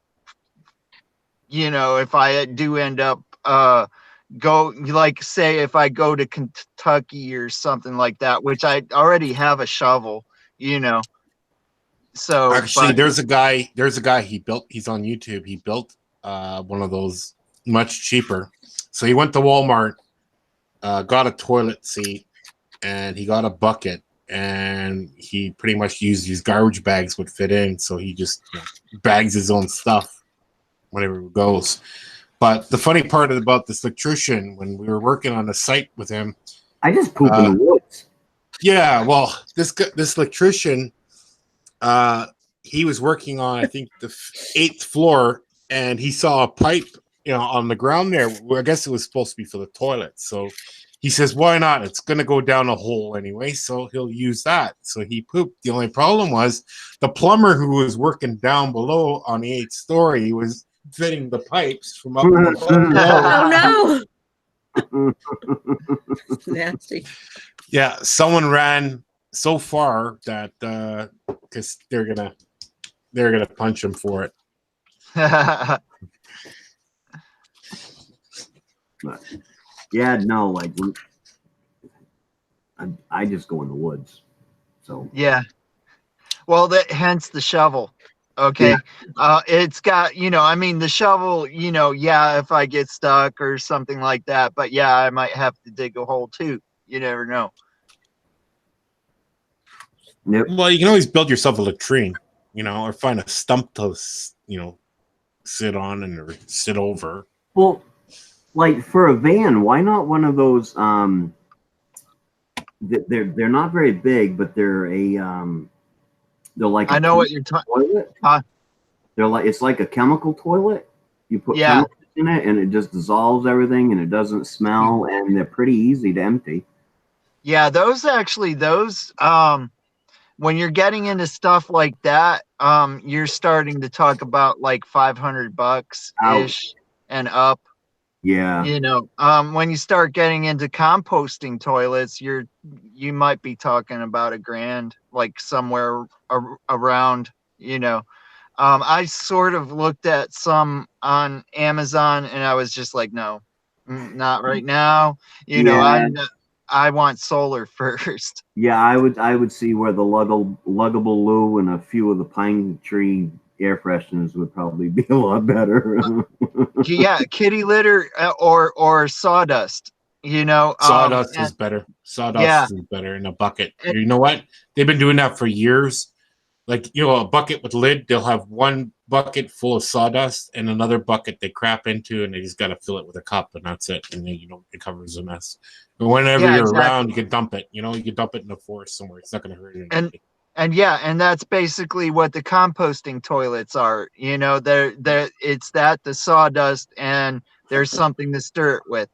if I do end up say if I go to Kentucky or something like that, which I already have a shovel, So actually there's a guy he's on YouTube. He built one of those much cheaper. So he went to Walmart, got a toilet seat, and he got a bucket. And he pretty much used these garbage bags would fit in, so he just bags his own stuff whenever it goes. But the funny part about this electrician, when we were working on a site with him, I just poop in the woods. Yeah, well, this electrician, he was working on I think the 8th floor, and he saw a pipe, on the ground there. I guess it was supposed to be for the toilet, so. He says, why not? It's going to go down a hole anyway, so he'll use that. So he pooped. The only problem was the plumber who was working down below on the 8th story was fitting the pipes from up above. Oh, no. Nasty. Yeah, someone ran so far that because they're gonna punch him for it. But, yeah, no, like I just go in the woods. So yeah, well, hence the shovel. Okay, it's got I mean the shovel. If I get stuck or something like that, but yeah, I might have to dig a hole too. You never know. Yep. Well, you can always build yourself a latrine, or find a stump to sit on or sit over. Well, like for a van, why not one of those? They're not very big, but they're like I know what you're talking. Toilet. They're like it's like a chemical toilet. You put chemicals in it, and it just dissolves everything, and it doesn't smell, and they're pretty easy to empty. Yeah, those when you're getting into stuff like that, you're starting to talk about like $500 ish and up. Yeah. When you start getting into composting toilets, you might be talking about $1,000, like somewhere around, I sort of looked at some on Amazon and I was just like, no, not right now. I want solar first. Yeah, I would see where the luggable loo and a few of the pine tree air fresheners would probably be a lot better. Yeah, kitty litter or sawdust. You know, Sawdust and- is better. Sawdust Yeah. is better in a bucket. And- You know what? They've been doing that for years. Like, you know, a bucket with lid, they'll have one bucket full of sawdust and another bucket they crap into, and they just got to fill it with a cup, and that's it. And then, you know, it covers the mess. But whenever Yeah, you're exactly. around, you can dump it. You know, you can dump it in the forest somewhere. It's not going to hurt anybody. And yeah, and that's basically what the composting toilets are. You know, it's that the sawdust and there's something to stir it with.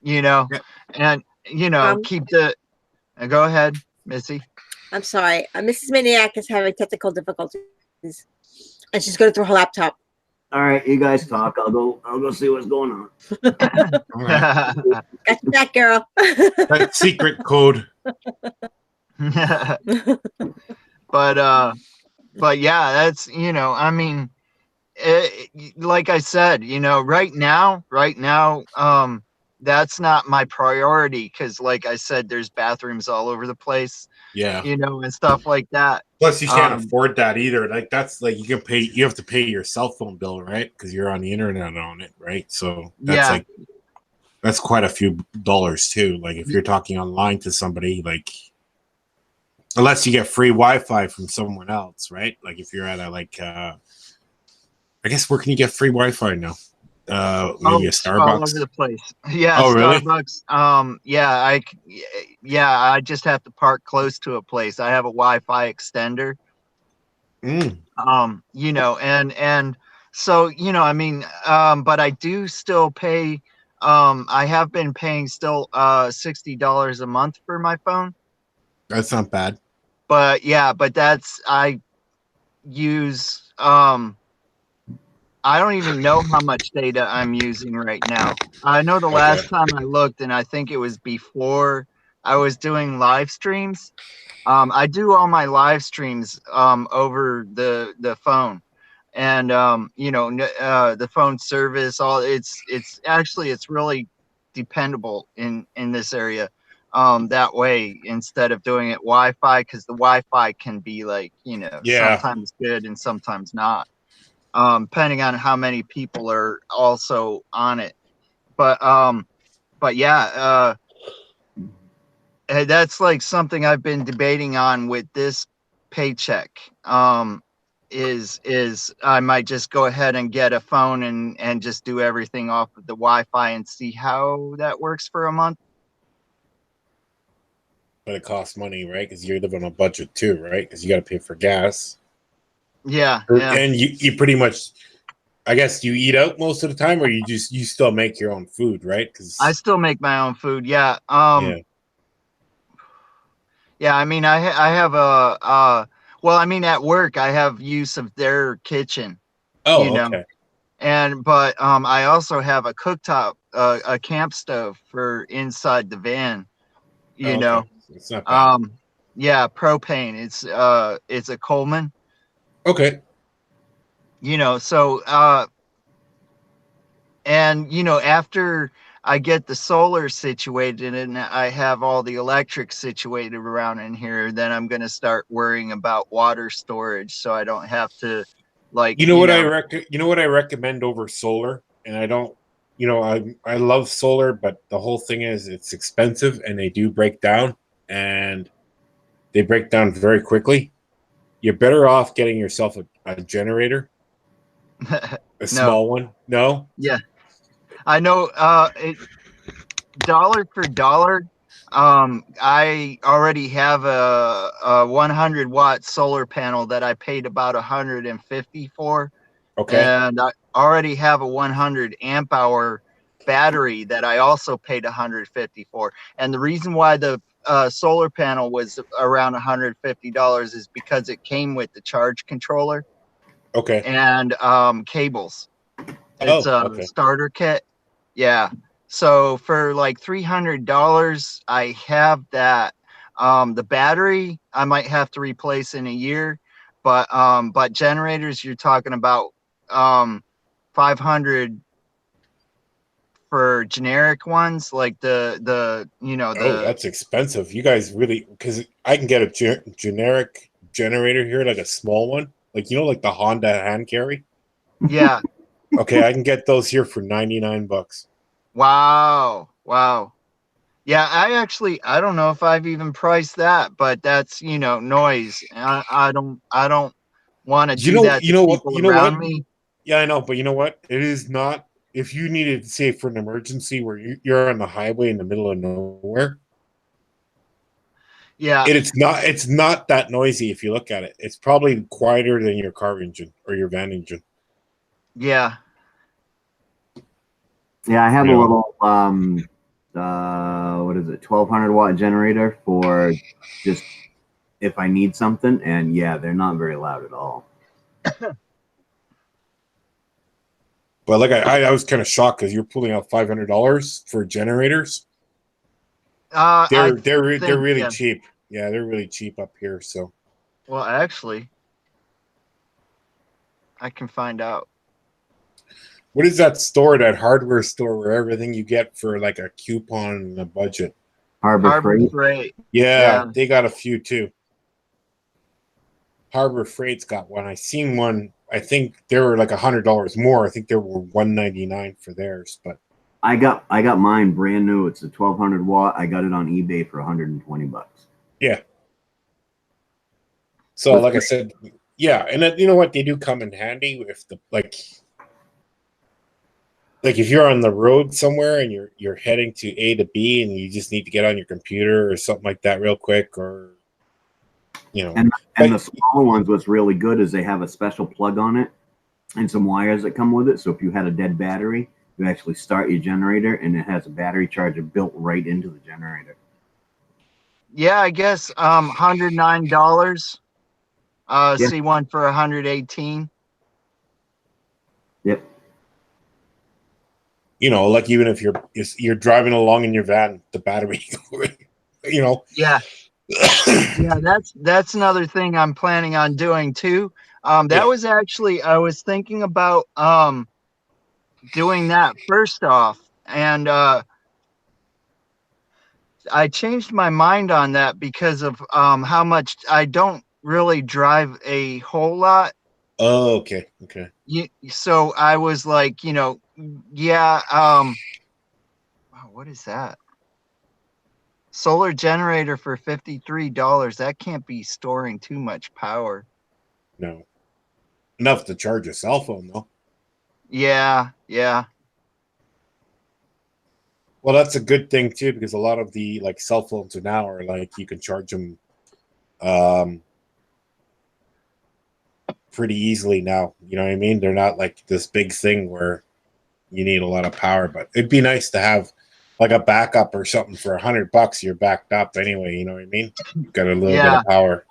You know, Yeah. and you know, keep the. Go ahead, Missy. I'm sorry. Mrs. Maniac is having technical difficulties, and she's going through her laptop. All right, you guys talk. I'll go see what's going on. All right. Got your back, girl. That secret code. But yeah, that's, you know, I mean, like I said, you know, right now, that's not my priority because, like I said, there's bathrooms all over the place, Yeah. you know, and stuff like that. Plus, you can't afford that either. Like, that's like you have to pay your cell phone bill, right? Because you're on the internet on it, right? So that's that's quite a few dollars too. Like, if you're talking online to somebody, like, unless you get free Wi-Fi from someone else, right? Like, if you're at a I guess where can you get free Wi-Fi now? Maybe a Starbucks. All over the place. Yeah. Oh, really? Starbucks. I just have to park close to a place. I have a Wi-Fi extender. You know, and so, you know, I mean, but I do still pay. I have been paying still $60 a month for my phone. That's not bad. But yeah, but I use I don't even know how much data I'm using right now. I know the last time I looked, and I think it was before I was doing live streams. I do all my live streams over the phone, and you know, the phone service. It's really dependable in this area. That way, instead of doing it Wi-Fi, because the Wi-Fi can be like, you know, sometimes good and sometimes not. Depending on how many people are also on it. But yeah, that's like something I've been debating on with this paycheck. Is I might just go ahead and get a phone and just do everything off of the Wi-Fi and see how that works for a month. But it costs money, right? Because you live on a budget too, right? Because you got to pay for gas. Yeah. And you pretty much, I guess, you eat out most of the time, or you still make your own food, right? Because I still make my own food. Yeah. Yeah. I mean, I have well, I mean, at work I have use of their kitchen. Oh, you know? okay. But I also have a cooktop, a camp stove for inside the van. You know. It's not bad. Yeah, propane. It's a Coleman. Okay. You know, so and you know, after I get the solar situated and I have all the electric situated around in here, then I'm going to start worrying about water storage so I don't have to like I recommend over solar, and I don't, you know, I love solar, but the whole thing is it's expensive and they do break down, and they break down very quickly. You're better off getting yourself a generator, a small one. No? Yeah. I know dollar for dollar, I already have a 100-watt solar panel that I paid about $150 for. Okay. And I already have a 100 amp hour battery that I also paid $150 for. And the reason why the solar panel was around $150 is because it came with the charge controller. Okay. And cables. It's a starter kit. Yeah. So for like $300, I have that. The battery I might have to replace in a year, but generators you're talking about $500 for generic ones, like the you know the. Oh, that's expensive. You guys really, because I can get a generic generator here, like a small one, like, you know, like the Honda hand carry. Yeah. Okay, I can get those here for $99. Wow. Wow. Yeah, I don't know if I've even priced that, but that's, noise. I don't want to do that to people You know what? around me. Yeah, I know, but you know what? It is not. If you needed, say, for an emergency where you're on the highway in the middle of nowhere, Yeah. it's not. It's not that noisy. If you look at it, it's probably quieter than your car engine or your van engine. Yeah. Yeah, I have Yeah. a little what is it, 1200-watt generator for just if I need something, and yeah, they're not very loud at all. But like I was kind of shocked because you're pulling out $500 for generators. I They're think, really yeah. cheap. Yeah, they're really cheap up here. So Well, actually, I can find out. what is that store, that hardware store where everything you get for like a coupon and a budget? Harbor Freight. Freight. Yeah, Yeah. they got a few too. Harbor Freight's got one. I seen one. I think they were like $100 more. I think they were $199 for theirs. But I got mine brand new. It's a 1200-watt. I got it on eBay for $120. yeah. So like I said, yeah, and then, you know what, they do come in handy if the like if you're on the road somewhere and you're heading to A to B and you just need to get on your computer or something like that real quick, or And the smaller ones, what's really good is they have a special plug on it and some wires that come with it. So if you had a dead battery, you actually start your generator and it has a battery charger built right into the generator. Yeah, I guess $109. Yeah. See one for 118. Yep. Like even if you're driving along in your van, the battery, Yeah. Yeah, that's another thing I'm planning on doing too. That was actually, I was thinking about doing that first off, and I changed my mind on that because of how much I don't really drive a whole lot. Oh, okay. So I was like, yeah, what is that? Solar generator for $53. That can't be storing too much power. No. Enough to charge a cell phone, though. Yeah. Well, that's a good thing too, because a lot of the cell phones now are you can charge them pretty easily now. You know what I mean? They're not like this big thing where you need a lot of power, but it'd be nice to have like a backup or something for $100. You're backed up anyway. You know what I mean? You've got a little bit of power.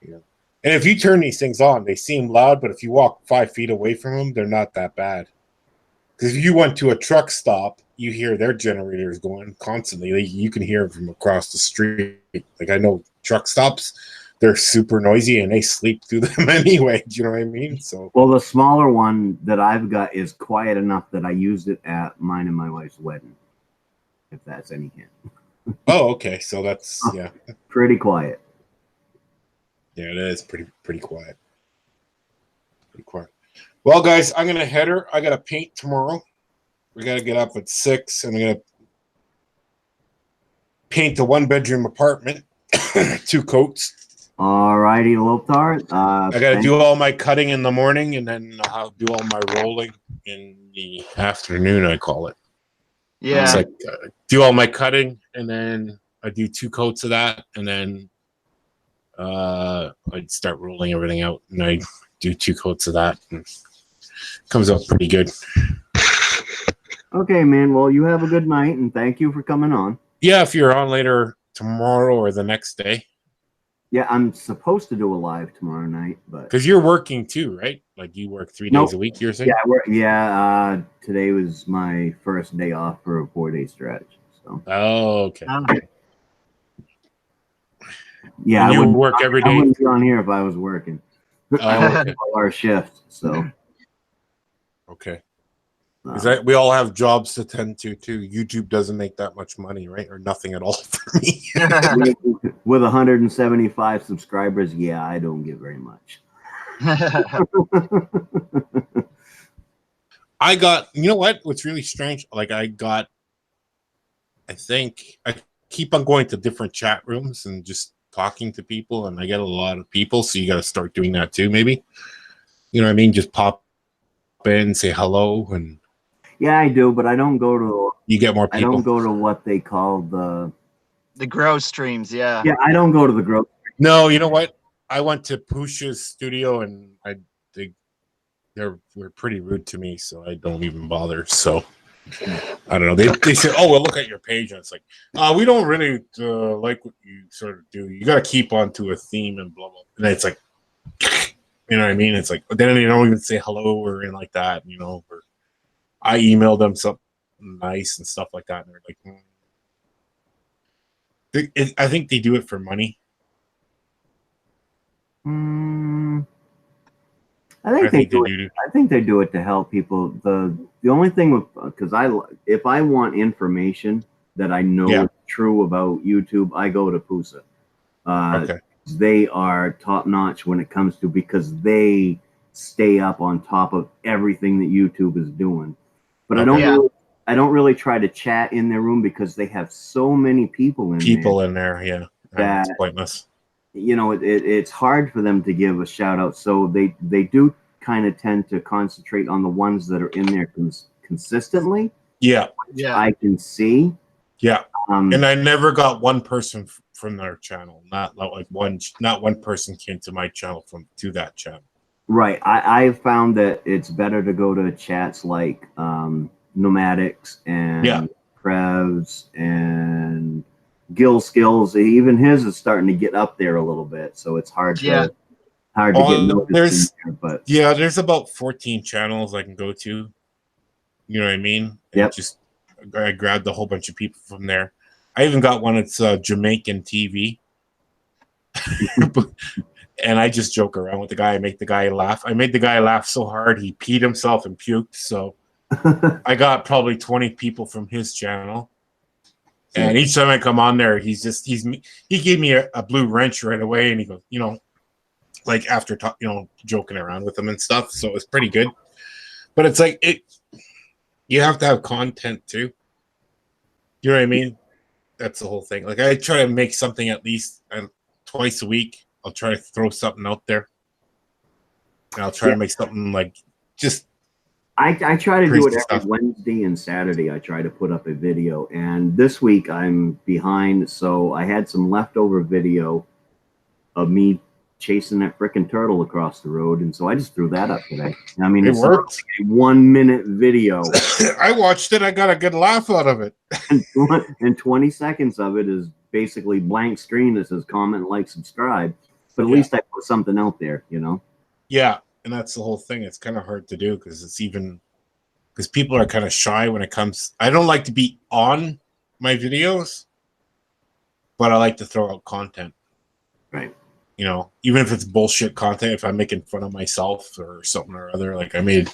Yeah. And if you turn these things on, they seem loud, but if you walk 5 feet away from them, they're not that bad. Because if you went to a truck stop, you hear their generators going constantly. You can hear them from across the street. Like I know truck stops, they're super noisy and they sleep through them anyway. Do you know what I mean? So well, the smaller one that I've got is quiet enough that I used it at mine and my wife's wedding. If that's any hint. Oh, okay. So that's pretty quiet. Yeah, it is pretty quiet. Pretty quiet. Well, guys, I'm gonna head her. I gotta paint tomorrow. We gotta get up at 6, and I'm gonna paint the 1-bedroom apartment, 2 coats. All righty, Lothar. I gotta do all my cutting in the morning, and then I'll do all my rolling in the afternoon. I call it. Yeah. It's like do all my cutting, and then I do 2 coats of that, and then I'd start rolling everything out, and I do 2 coats of that, and it comes out pretty good. Okay, man. Well, you have a good night, and thank you for coming on. Yeah, if you're on later tomorrow or the next day. Yeah, I'm supposed to do a live tomorrow night, but because you're working too, right? Like you work 3 days a week. You're saying? Yeah, I work. Yeah, today was my first day off for a 4-day stretch. So. Oh, okay. Yeah, and you work every day. I wouldn't be on here if I was working. Oh, okay. 12-hour shift. So. Okay. Because we all have jobs to tend to too. YouTube doesn't make that much money, right? Or nothing at all for me. With 175 subscribers, yeah, I don't get very much. I got, you know what? What's really strange? Like I think I keep on going to different chat rooms and just talking to people, and I get a lot of people. So you got to start doing that too, maybe. You know what I mean? Just pop in, say hello, and Yeah, I do, but I don't go to. you get more I people. don't go to what they call the. The grow streams, yeah. Yeah, I don't go to the growth. No, you know what? I went to Pusha's studio, and were pretty rude to me, so I don't even bother. So I don't know. They said, "Oh, well, look at your page," and it's like, we don't really like what you sort of do. You got to keep on to a theme and blah blah. And it's like, you know what I mean? It's like then they don't even say hello or anything like that. You know, or I emailed them something nice and stuff like that, and they're like, I think they do it for money. I think they do it. I think they do it to help people. The only thing with because if I want information that I know is true about YouTube, I go to Pusa. Okay. They are top notch when it comes to because they stay up on top of everything that YouTube is doing. But I don't really try to chat in their room because they have so many people in there. Yeah, that's pointless. You know, it's hard for them to give a shout out. So they do kind of tend to concentrate on the ones that are in there consistently. Yeah. I can see. Yeah. And I never got one person from their channel. Not one person came to my channel to that channel. Right. I found that it's better to go to chats like Nomadics and Prebs and Gill Skills. Even his is starting to get up there a little bit, so it's hard to get noticed. But there's about 14 channels I can go to. You know what I mean? And I grabbed a whole bunch of people from there. I even got one that's Jamaican TV. And I just joke around with the guy. I make the guy laugh. I made the guy laugh so hard he peed himself and puked. So I got probably 20 people from his channel. And each time I come on there, he gave me a blue wrench right away, and he goes, you know, like after joking around with him and stuff. So it's pretty good. But it's like you have to have content too. You know what I mean? That's the whole thing. Like I try to make something at least twice a week. I'll try to throw something out there. And I'll try to make something like just. I try to do it every stuff. Wednesday and Saturday. I try to put up a video, and this week I'm behind, so I had some leftover video of me chasing that frickin' turtle across the road, and so I just threw that up today. I mean, it's worked. A 1 minute video. I watched it. I got a good laugh out of it. And 20 seconds of it is basically blank screen that says comment, like, subscribe. But at least I put something out there, you know? Yeah. And that's the whole thing. It's kind of hard to do because people are kind of shy when it comes. I don't like to be on my videos, but I like to throw out content. Right. You know, even if it's bullshit content, if I'm making fun of myself or something or other, like I made.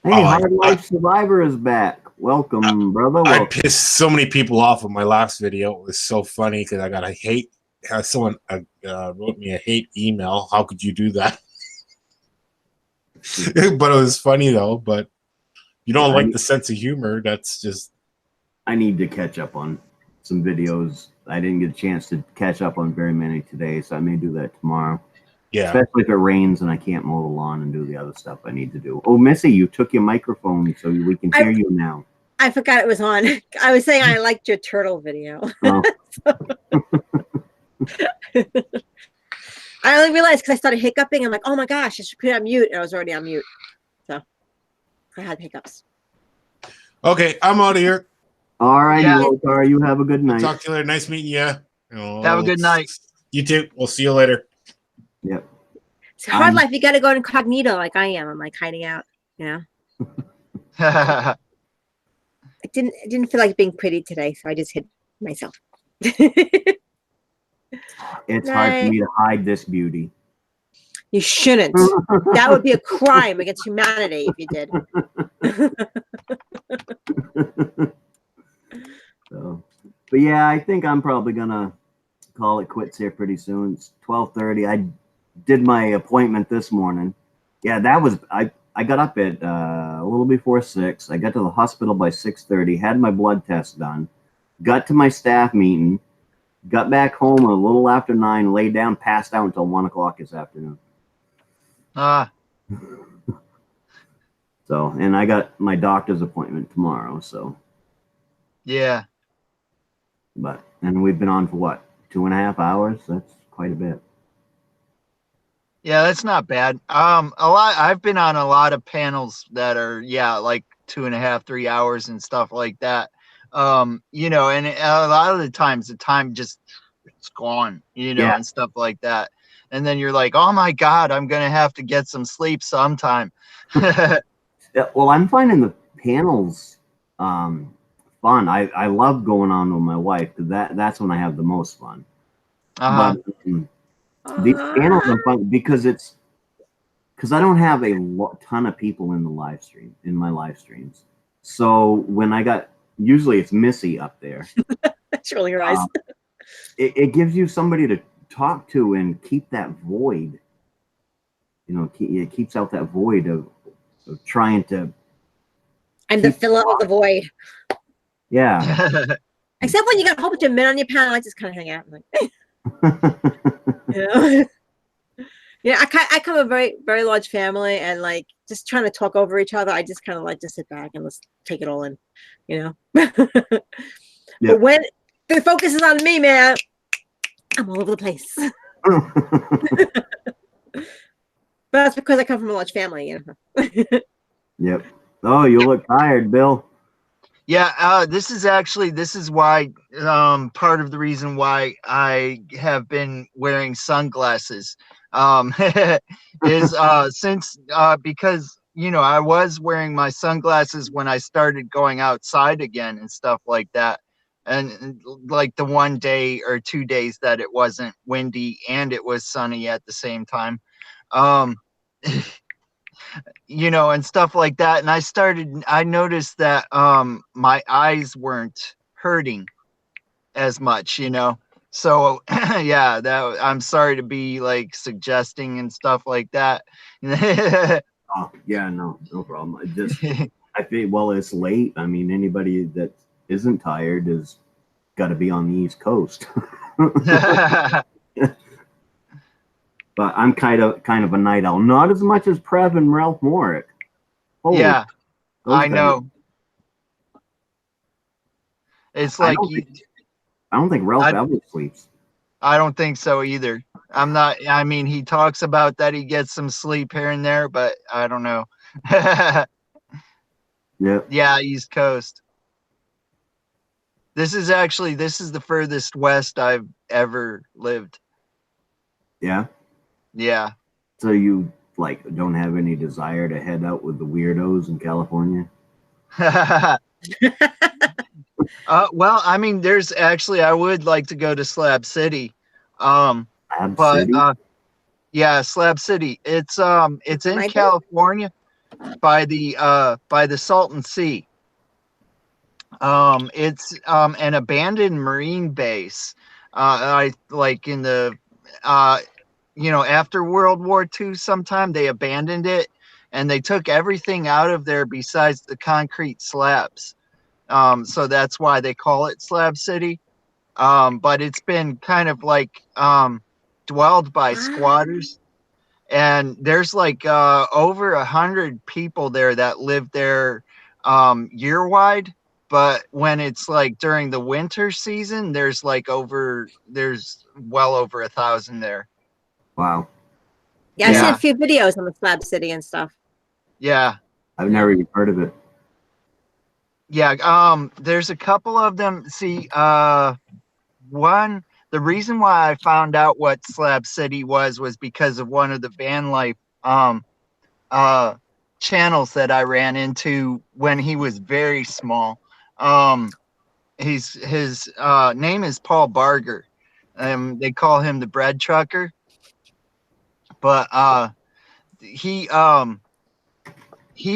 Hey, Hard Life Survivor is back. Welcome, brother. Welcome. I pissed so many people off with my last video. It was so funny because I got a hate. Someone wrote me a hate email. How could you do that? But it was funny though. But you don't like the sense of humor. That's just. I need to catch up on some videos. I didn't get a chance to catch up on very many today, so I may do that tomorrow. Yeah. Especially if it rains and I can't mow the lawn and do the other stuff I need to do. Oh, Missy, you took your microphone so we can hear you now. I forgot it was on. I was saying I liked your turtle video. Oh. I only realized because I started hiccuping. I'm like, oh my gosh, I should put it on mute. And I was already on mute. So I had hiccups. Okay, I'm out of here. All right, Lothar, you have a good night. Talk to you later. Nice meeting you. Have a good night. You too. We'll see you later. Yep. It's hard life. You got to go incognito like I am. I'm like hiding out, you know. I didn't feel like being pretty today, so I just hid myself. It's hard for me to hide this beauty. You shouldn't. That would be a crime against humanity if you did. But yeah, I think I'm probably gonna call it quits here pretty soon. It's 12:30. I did my appointment this morning. Yeah, that was I got up at a little before 6. I got to the hospital by 6:30. Had my blood test done. Got to my staff meeting. Got back home a little after 9. Laid down, passed out until 1 o'clock this afternoon. So, and I got my doctor's appointment tomorrow. So, Yeah. And we've been on for what, 2.5 hours? That's quite a bit. Yeah, that's not bad. I've been on a lot of panels that are, like 2.5, 3 hours and stuff like that. You know, and a lot of the times the time just it's gone, you know, and stuff like that. And then you're like, oh my God, I'm gonna have to get some sleep sometime. Yeah, well, I'm finding the panels fun. I love going on with my wife because that's when I have the most fun. But these panels are fun because I don't have a ton of people in my live streams. So when usually it's Missy up there. That's rolling her eyes. It gives you somebody to talk to and keep that void. You know, it keeps out that void of trying to. I'm the filler of the void. Yeah. Except when you got a whole bunch of men on your panel, I just kind of hang out. You know? Yeah, I come from a very, very large family, and like just trying to talk over each other, I just kind of like to sit back and let's take it all in, you know. But when the focus is on me, man, I'm all over the place. But that's because I come from a large family, you know. Yep. Oh, you look tired, Bill. Yeah, this is why part of the reason why I have been wearing sunglasses is because you know I was wearing my sunglasses when I started going outside again and stuff like that, and like the 1 day or 2 days that it wasn't windy and it was sunny at the same time. You know, and stuff like that. And I noticed that my eyes weren't hurting as much, you know. So yeah, I'm sorry to be like suggesting and stuff like that. Oh, yeah, no problem. I feel, well, it's late. I mean, anybody that isn't tired has got to be on the East Coast. But I'm kind of a night owl. Not as much as Preb and Ralph Morick. Yeah, I know. It's like I don't think Ralph ever sleeps. I don't think so either. I mean, he talks about that he gets some sleep here and there, but I don't know. Yeah, East Coast. This is the furthest west I've ever lived. Yeah. Yeah. So you like don't have any desire to head out with the weirdos in California? Well, I mean, I would like to go to Slab City. City? Yeah, Slab City. It's in California by the Salton Sea. It's an abandoned Marine base. I like in the you know, after World War II sometime they abandoned it and they took everything out of there besides the concrete slabs. So that's why they call it Slab City. But it's been kind of like dwelled by squatters. And there's like over 100 people there that live there year wide. But when it's like during the winter season, there's well over 1,000 there. Wow. Yeah, I've seen a few videos on the Slab City and stuff. Yeah. I've never even heard of it. Yeah, there's a couple of them. See, the reason why I found out what Slab City was because of one of the van life channels that I ran into when he was very small. His name is Paul Barger. They call him the bread trucker. But he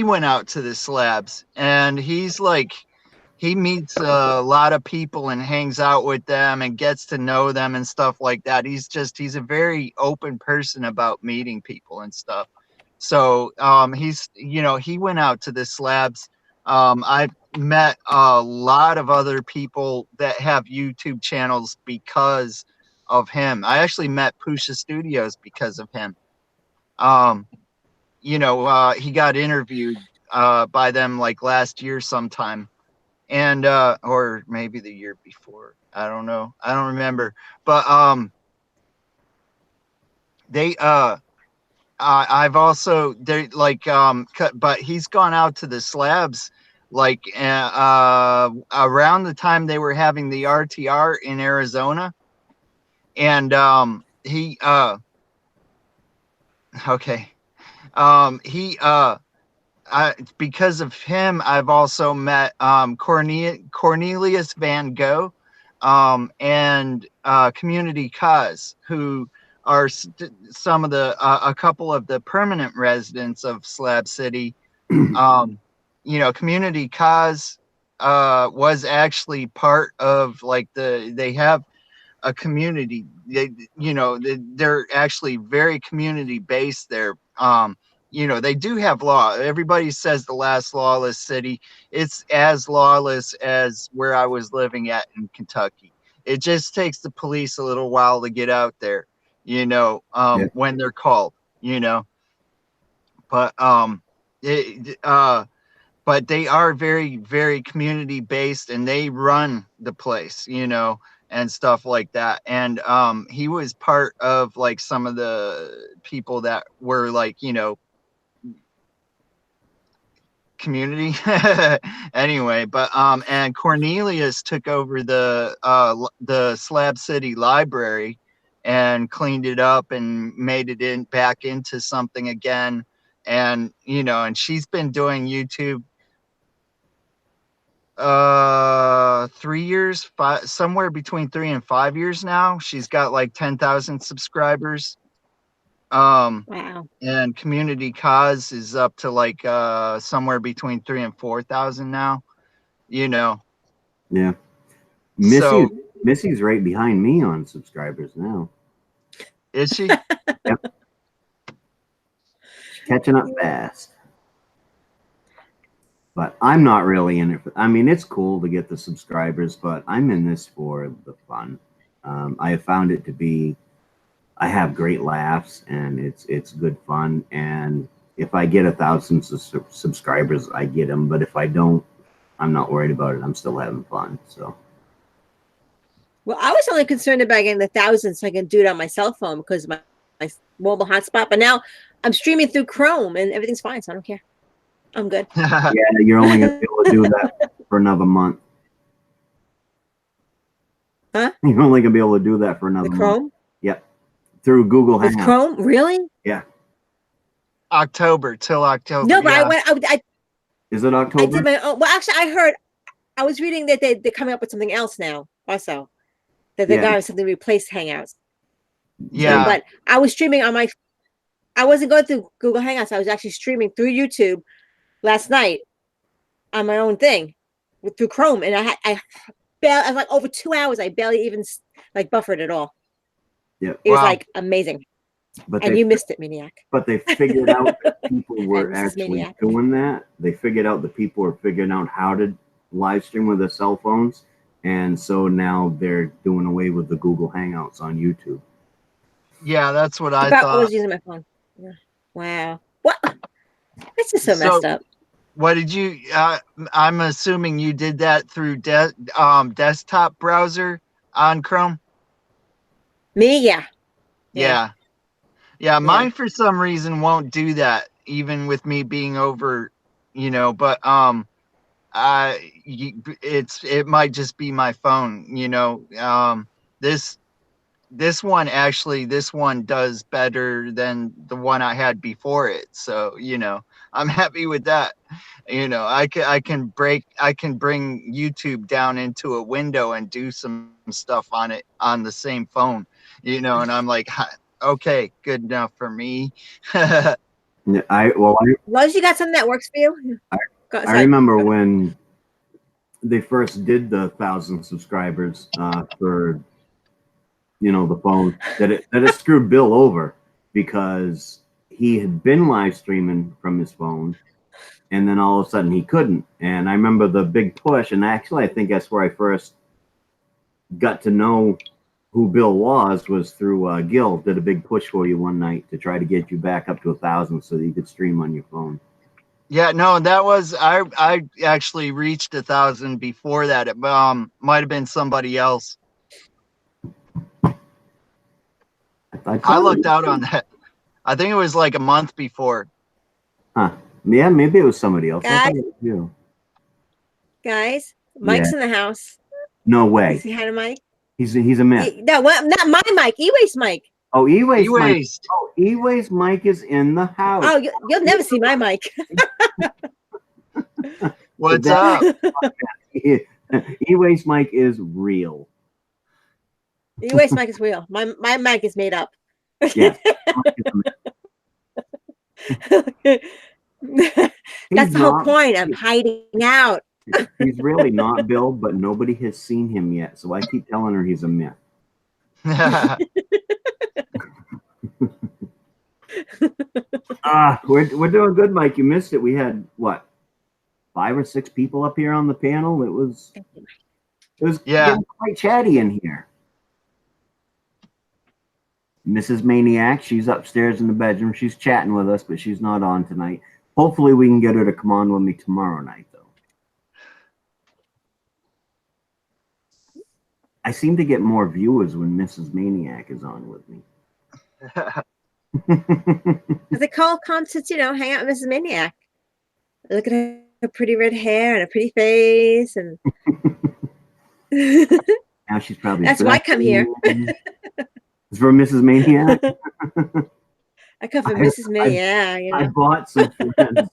went out to the slabs and he meets a lot of people and hangs out with them and gets to know them and stuff like that. He's a very open person about meeting people and stuff. So he's, you know, he went out to the slabs. I've met a lot of other people that have YouTube channels because of him. I actually met Pusha Studios because of him. You know, he got interviewed by them like last year sometime, and or maybe the year before. I don't know. I don't remember. But they I've also they like but he's gone out to the slabs like around the time they were having the RTR in Arizona, and he okay he because of him, I've also met Cornelius Van Gogh and Community Cause, who are some of the a couple of the permanent residents of Slab City. You know, Community Cause was actually part of like they have a community. They, you know, they're actually very community based there. You know, they do have law. Everybody says the last lawless city. It's as lawless as where I was living at in Kentucky. It just takes the police a little while to get out there, you know, when they're called, you know. But but they are very, very community based, and they run the place, you know, and stuff like that. And he was part of like some of the people that were like, you know, community anyway. But and Cornelius took over the Slab City Library and cleaned it up and made it back into something again. And you know, and she's been doing YouTube 3 years, somewhere between 3 and 5 years now. She's got like 10,000 subscribers. Wow. And Community Cause is up to like somewhere between 3 and 4,000 now, you know. Yeah. Missy's right behind me on subscribers now. Is she? Yep. She's catching up fast. But I'm not really in it. I mean, it's cool to get the subscribers, but I'm in this for the fun. I have found it to be, I have great laughs, and it's good fun. And if I get 1,000 subscribers, I get them. But if I don't, I'm not worried about it. I'm still having fun. So. Well, I was only concerned about getting the 1,000 so I can do it on my cell phone because of my mobile hotspot. But now I'm streaming through Chrome and everything's fine, so I don't care. I'm good. Yeah, you're only going to be able to do that for another month. Huh? You're only going to be able to do that for another The Chrome? month. Yep. Through Google With Hangouts. Chrome? Really? Yeah. October till October. No, but yeah. I Is it October? I did my own. Well, actually, I was reading that they're coming up with something else now also. That they're going to have something to replace Hangouts. Yeah. But I was streaming on my, I wasn't going through Google Hangouts. I was actually streaming through YouTube last night on my own thing through Chrome. And I was like over 2 hours. I barely even like buffered at all. Yeah. It was like amazing. But and you missed it, Maniac. But they figured out that people were Mrs. actually Maniac. doing that. They figured out that people were figuring out how to live stream with their cell phones. And so now they're doing away with the Google Hangouts on YouTube. Yeah, that's what I I thought. was using my phone. Yeah. Wow. What? That's just so messed up. What did you, I'm assuming you did that through desktop browser on Chrome? Me? Yeah. Yeah, mine for some reason won't do that, even with me being over, you know, but it might just be my phone, you know. This one does better than the one I had before it. So, you know, I'm happy with that. You know, I can bring YouTube down into a window and do some stuff on it on the same phone, you know, and I'm like, okay, good enough for me. As long as you got something that works for you. I remember when they first did the 1,000 subscribers for, you know, the phone, that it screwed Bill over because he had been live streaming from his phone, and then all of a sudden he couldn't. And I remember the big push, and actually I think that's where I first got to know who Bill was through Gil did a big push for you one night to try to get you back up to 1,000 so that you could stream on your phone. Yeah, no, that was I actually reached 1,000 before that. It might have been somebody else. I looked out on that. I think it was like a month before. Huh. Yeah, maybe it was somebody else. I Guys? thought it was you. Guys, Mike's in the house. No way. Say hi to Mike. He's a myth. No, not my Mike. E-Waste Mike. Oh, E-Waste Mike. E-Waste. Oh, E-Waste Mike is in the house. Oh, you'll never see my Mike. What's up? E-Waste Mike is real. E-Waste Mike is real. My Mike is made up. Yeah. That's the whole point. I'm hiding out. He's really not Bill, but nobody has seen him yet. So I keep telling her he's a myth. We're doing good, Mike. You missed it. We had what, 5 or 6 people up here on the panel. It was getting quite chatty in here. Mrs. Maniac, she's upstairs in the bedroom. She's chatting with us, but she's not on tonight. Hopefully we can get her to come on with me tomorrow night, though. I seem to get more viewers when Mrs. Maniac is on with me. The call comes to, hang out with Mrs. Maniac. Look at her pretty red hair and a pretty face. And now she's probably... That's why I come here. It's for Mrs. Maniac? I come from Mrs. Maniac. I bought some friends.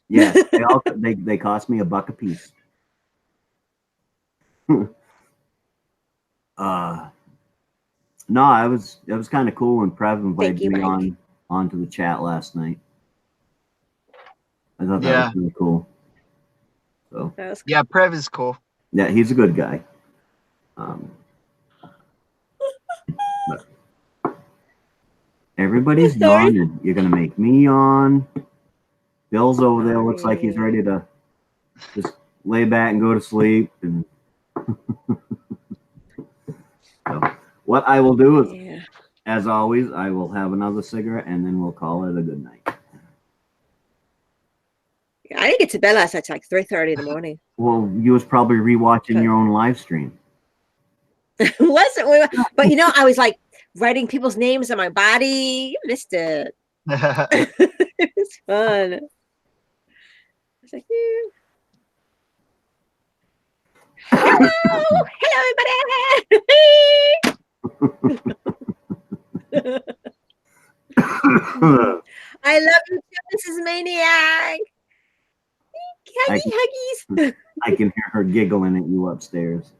Yes, they cost me $1 a piece. No, it was kind of cool when Preb invited me onto the chat last night. I thought that was really cool. So yeah, Preb is cool. Yeah, he's a good guy. But everybody's yawning. You're gonna make me yawn. Bill's over there. Looks like he's ready to just lay back and go to sleep. And so what I will do is, as always, I will have another cigarette and then we'll call it a good night. I didn't get to bed last night till like 3:30 in the morning. Well, you was probably rewatching your own live stream. Wasn't, but I was like writing people's names on my body. You missed it. It was fun. I was like, hello, everybody. I love you too, Mrs. Maniac. Huggies. I can hear her giggling at you upstairs.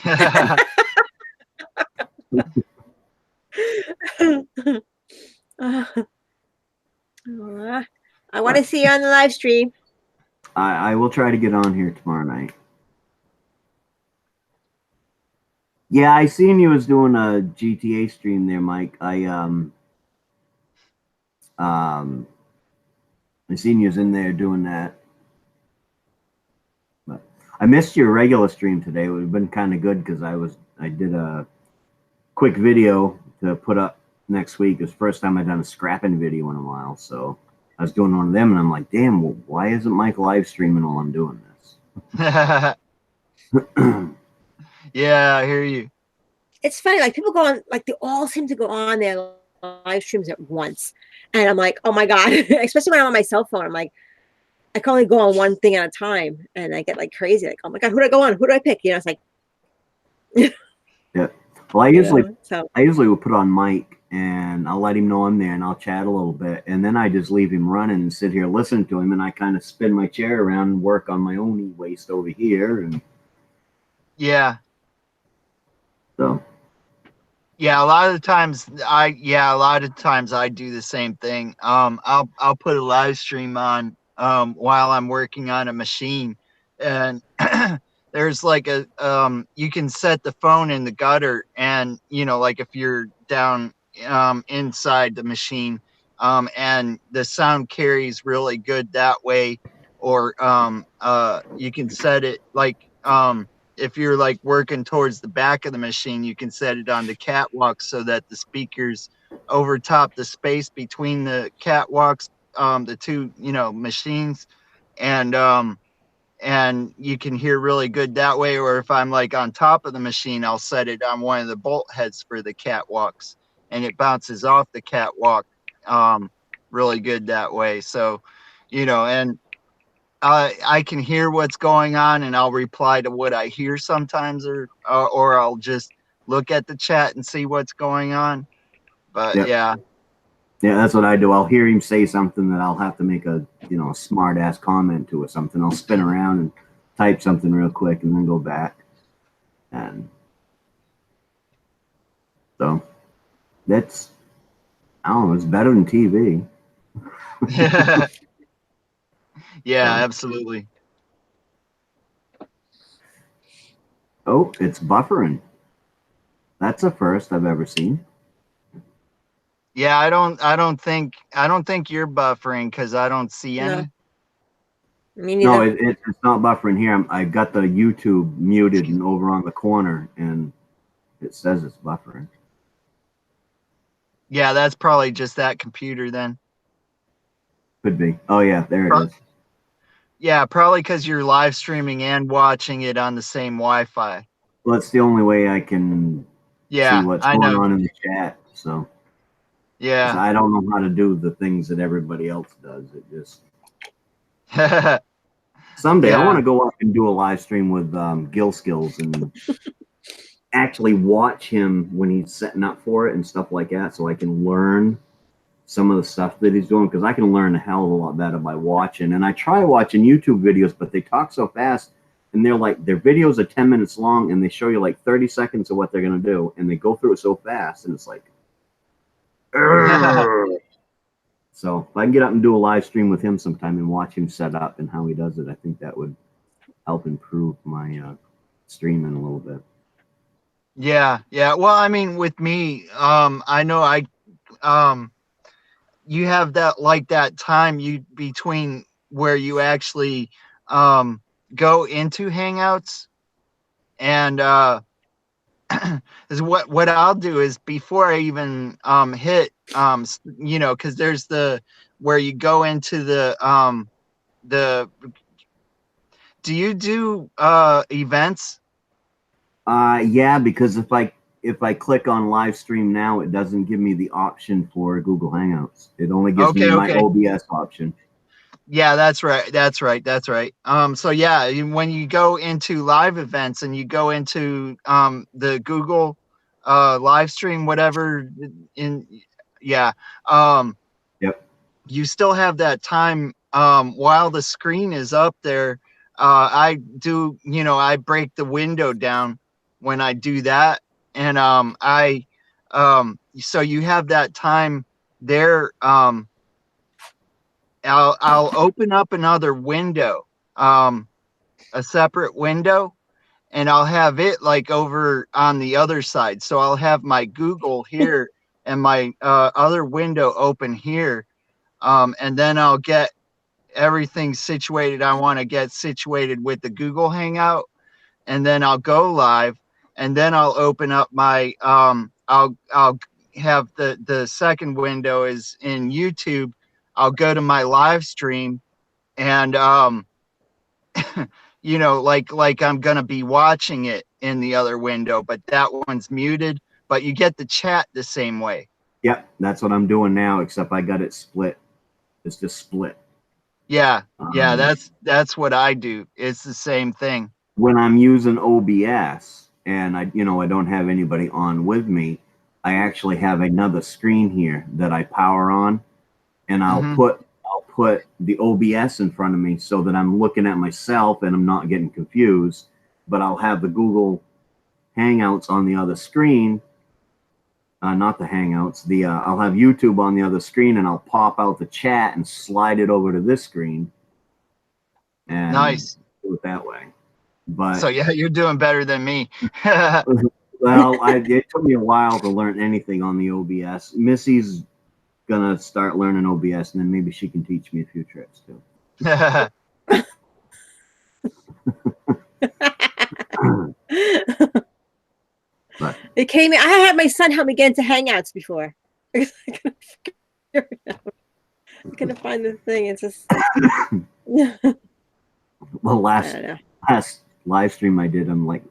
I want to see you on the live stream. I will try to get on here tomorrow night. Yeah, I seen you was doing a GTA stream there, Mike. I seen you was in there doing that. But I missed your regular stream today. It would have been kind of good because I did a quick video to put up next week. It was the first time I'd done a scrapping video in a while, so I was doing one of them, and I'm like, damn, well, why isn't Mike live streaming while I'm doing this? Yeah, I hear you. It's funny, like people go on, like they all seem to go on their live streams at once, and I'm like, oh my god! Especially when I'm on my cell phone, I'm like, I can only go on one thing at a time, and I get like crazy, like, oh my god, who do I go on? Who do I pick? It's like, yeah. Well, I usually will put on Mike, and I'll let him know I'm there, and I'll chat a little bit, and then I just leave him running and sit here listening to him, and I kind of spin my chair around and work on my own e-waste over here, and yeah. So yeah, a lot of times I do the same thing. I'll put a live stream on while I'm working on a machine, and there's like a you can set the phone in the gutter, and like if you're down inside the machine, and the sound carries really good that way. Or you can set it like if you're like working towards the back of the machine, you can set it on the catwalk so that the speakers overtop the space between the catwalks, the two machines, and you can hear really good that way. Or if I'm like on top of the machine, I'll set it on one of the bolt heads for the catwalks, and it bounces off the catwalk really good that way. So and I can hear what's going on, and I'll reply to what I hear sometimes, or I'll just look at the chat and see what's going on. But Yep. yeah. Yeah, that's what I do. I'll hear him say something that I'll have to make a smart ass comment to or something. I'll spin around and type something real quick and then go back. And so that's, I don't know, it's better than TV. Yeah, absolutely. Oh, it's buffering. That's a first I've ever seen. Yeah, I don't think you're buffering because I don't see any. No. Me neither. No, it's not buffering here. I got the YouTube muted and over on the corner, and it says it's buffering. Yeah, that's probably just that computer then. Could be. Oh yeah, there it is. Yeah, probably because you're live streaming and watching it on the same Wi-Fi. Well, it's the only way I can see what's going on in the chat. So yeah, I don't know how to do the things that everybody else does. It just someday I want to go up and do a live stream with Gil Skills and actually watch him when he's setting up for it and stuff like that, so I can learn some of the stuff that he's doing, because I can learn a hell of a lot better by watching. And I try watching YouTube videos, but they talk so fast, and they're like, their videos are 10 minutes long, and they show you like 30 seconds of what they're going to do, and they go through it so fast, and it's like, so if I can get up and do a live stream with him sometime and watch him set up and how he does it, I think that would help improve my streaming a little bit. Yeah. Well, I mean, with me, I know you have that, like that time between where you actually go into Hangouts, and is what I'll do is, before I even hit because there's the where you go into the do you do events? Yeah, because if I click on live stream now, it doesn't give me the option for Google Hangouts. It only gives me my OBS option. Yeah, that's right. So yeah, when you go into live events and you go into the Google live stream, whatever yep, you still have that time while the screen is up there. I do, I break the window down when I do that, and so you have that time there. I'll open up another window, a separate window, and I'll have it like over on the other side. So I'll have my Google here and my other window open here, and then I'll get everything situated I want to get situated with the Google Hangout, and then I'll go live, and then I'll open up my I'll have the second window is in YouTube. I'll go to my live stream, and like I'm gonna be watching it in the other window, but that one's muted, but you get the chat the same way. Yep, that's what I'm doing now, except I got it split. It's just split. Yeah, that's what I do. It's the same thing. When I'm using OBS and I don't have anybody on with me, I actually have another screen here that I power on, and I'll put the OBS in front of me so that I'm looking at myself and I'm not getting confused, but I'll have the Google Hangouts on the other screen. Not the Hangouts, I'll have YouTube on the other screen, and I'll pop out the chat and slide it over to this screen. And nice. Do it that way. But So yeah, you're doing better than me. well, it took me a while to learn anything on the OBS. Missy's gonna start learning OBS, and then maybe she can teach me a few tricks too. But It came in. I had my son help me get into Hangouts before. I couldn't find the thing. It's just. well, I don't know. last live stream I did, I'm like,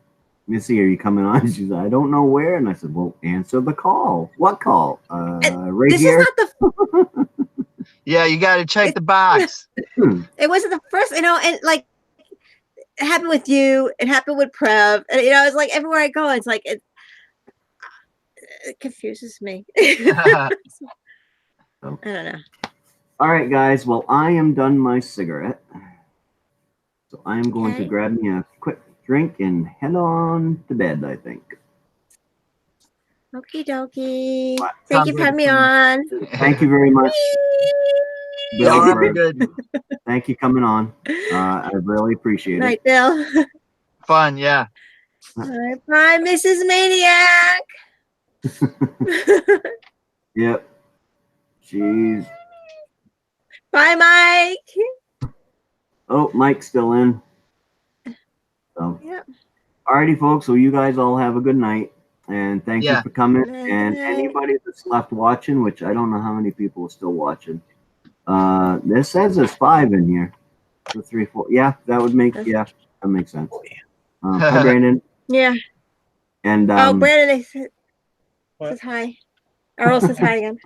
Missy, are you coming on? She's like, I don't know where. And I said, well, answer the call. What call? Right This here. is not the. Yeah, you got to check the box. It wasn't the first, and like it happened with you. It happened with Preb, and it's like everywhere I go, it's like it confuses me. I don't know. All right, guys. Well, I am done my cigarette. So I am going to Okay. grab me a quick drink and head on to bed, I think. Okie dokie. What? Thank you for having me on. Thank you very much, Bill. Y'all have for- a good Thank you coming on. I really appreciate Night, it. Bill. fun. Yeah. All right, bye, Mrs. Maniac. Yep. Jeez. Bye, Mike. Oh, Mike's still in. So, Yep. alrighty, folks. So you guys all have a good night, and thank you Yeah. for coming. Good And night. anybody that's left watching, which I don't know how many people are still watching. This says there's 5 in here. 2, 3, 4. Yeah, that would make that makes sense. Hi, Brandon. Yeah. And Brandon says What? hi. Earl says hi again.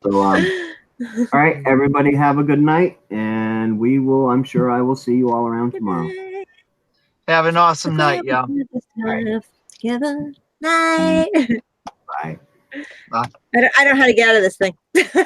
So all right, everybody have a good night, and I'm sure I will see you all around tomorrow. Have an awesome night, y'all. Together. Night. Bye. I don't know how to get out of this thing.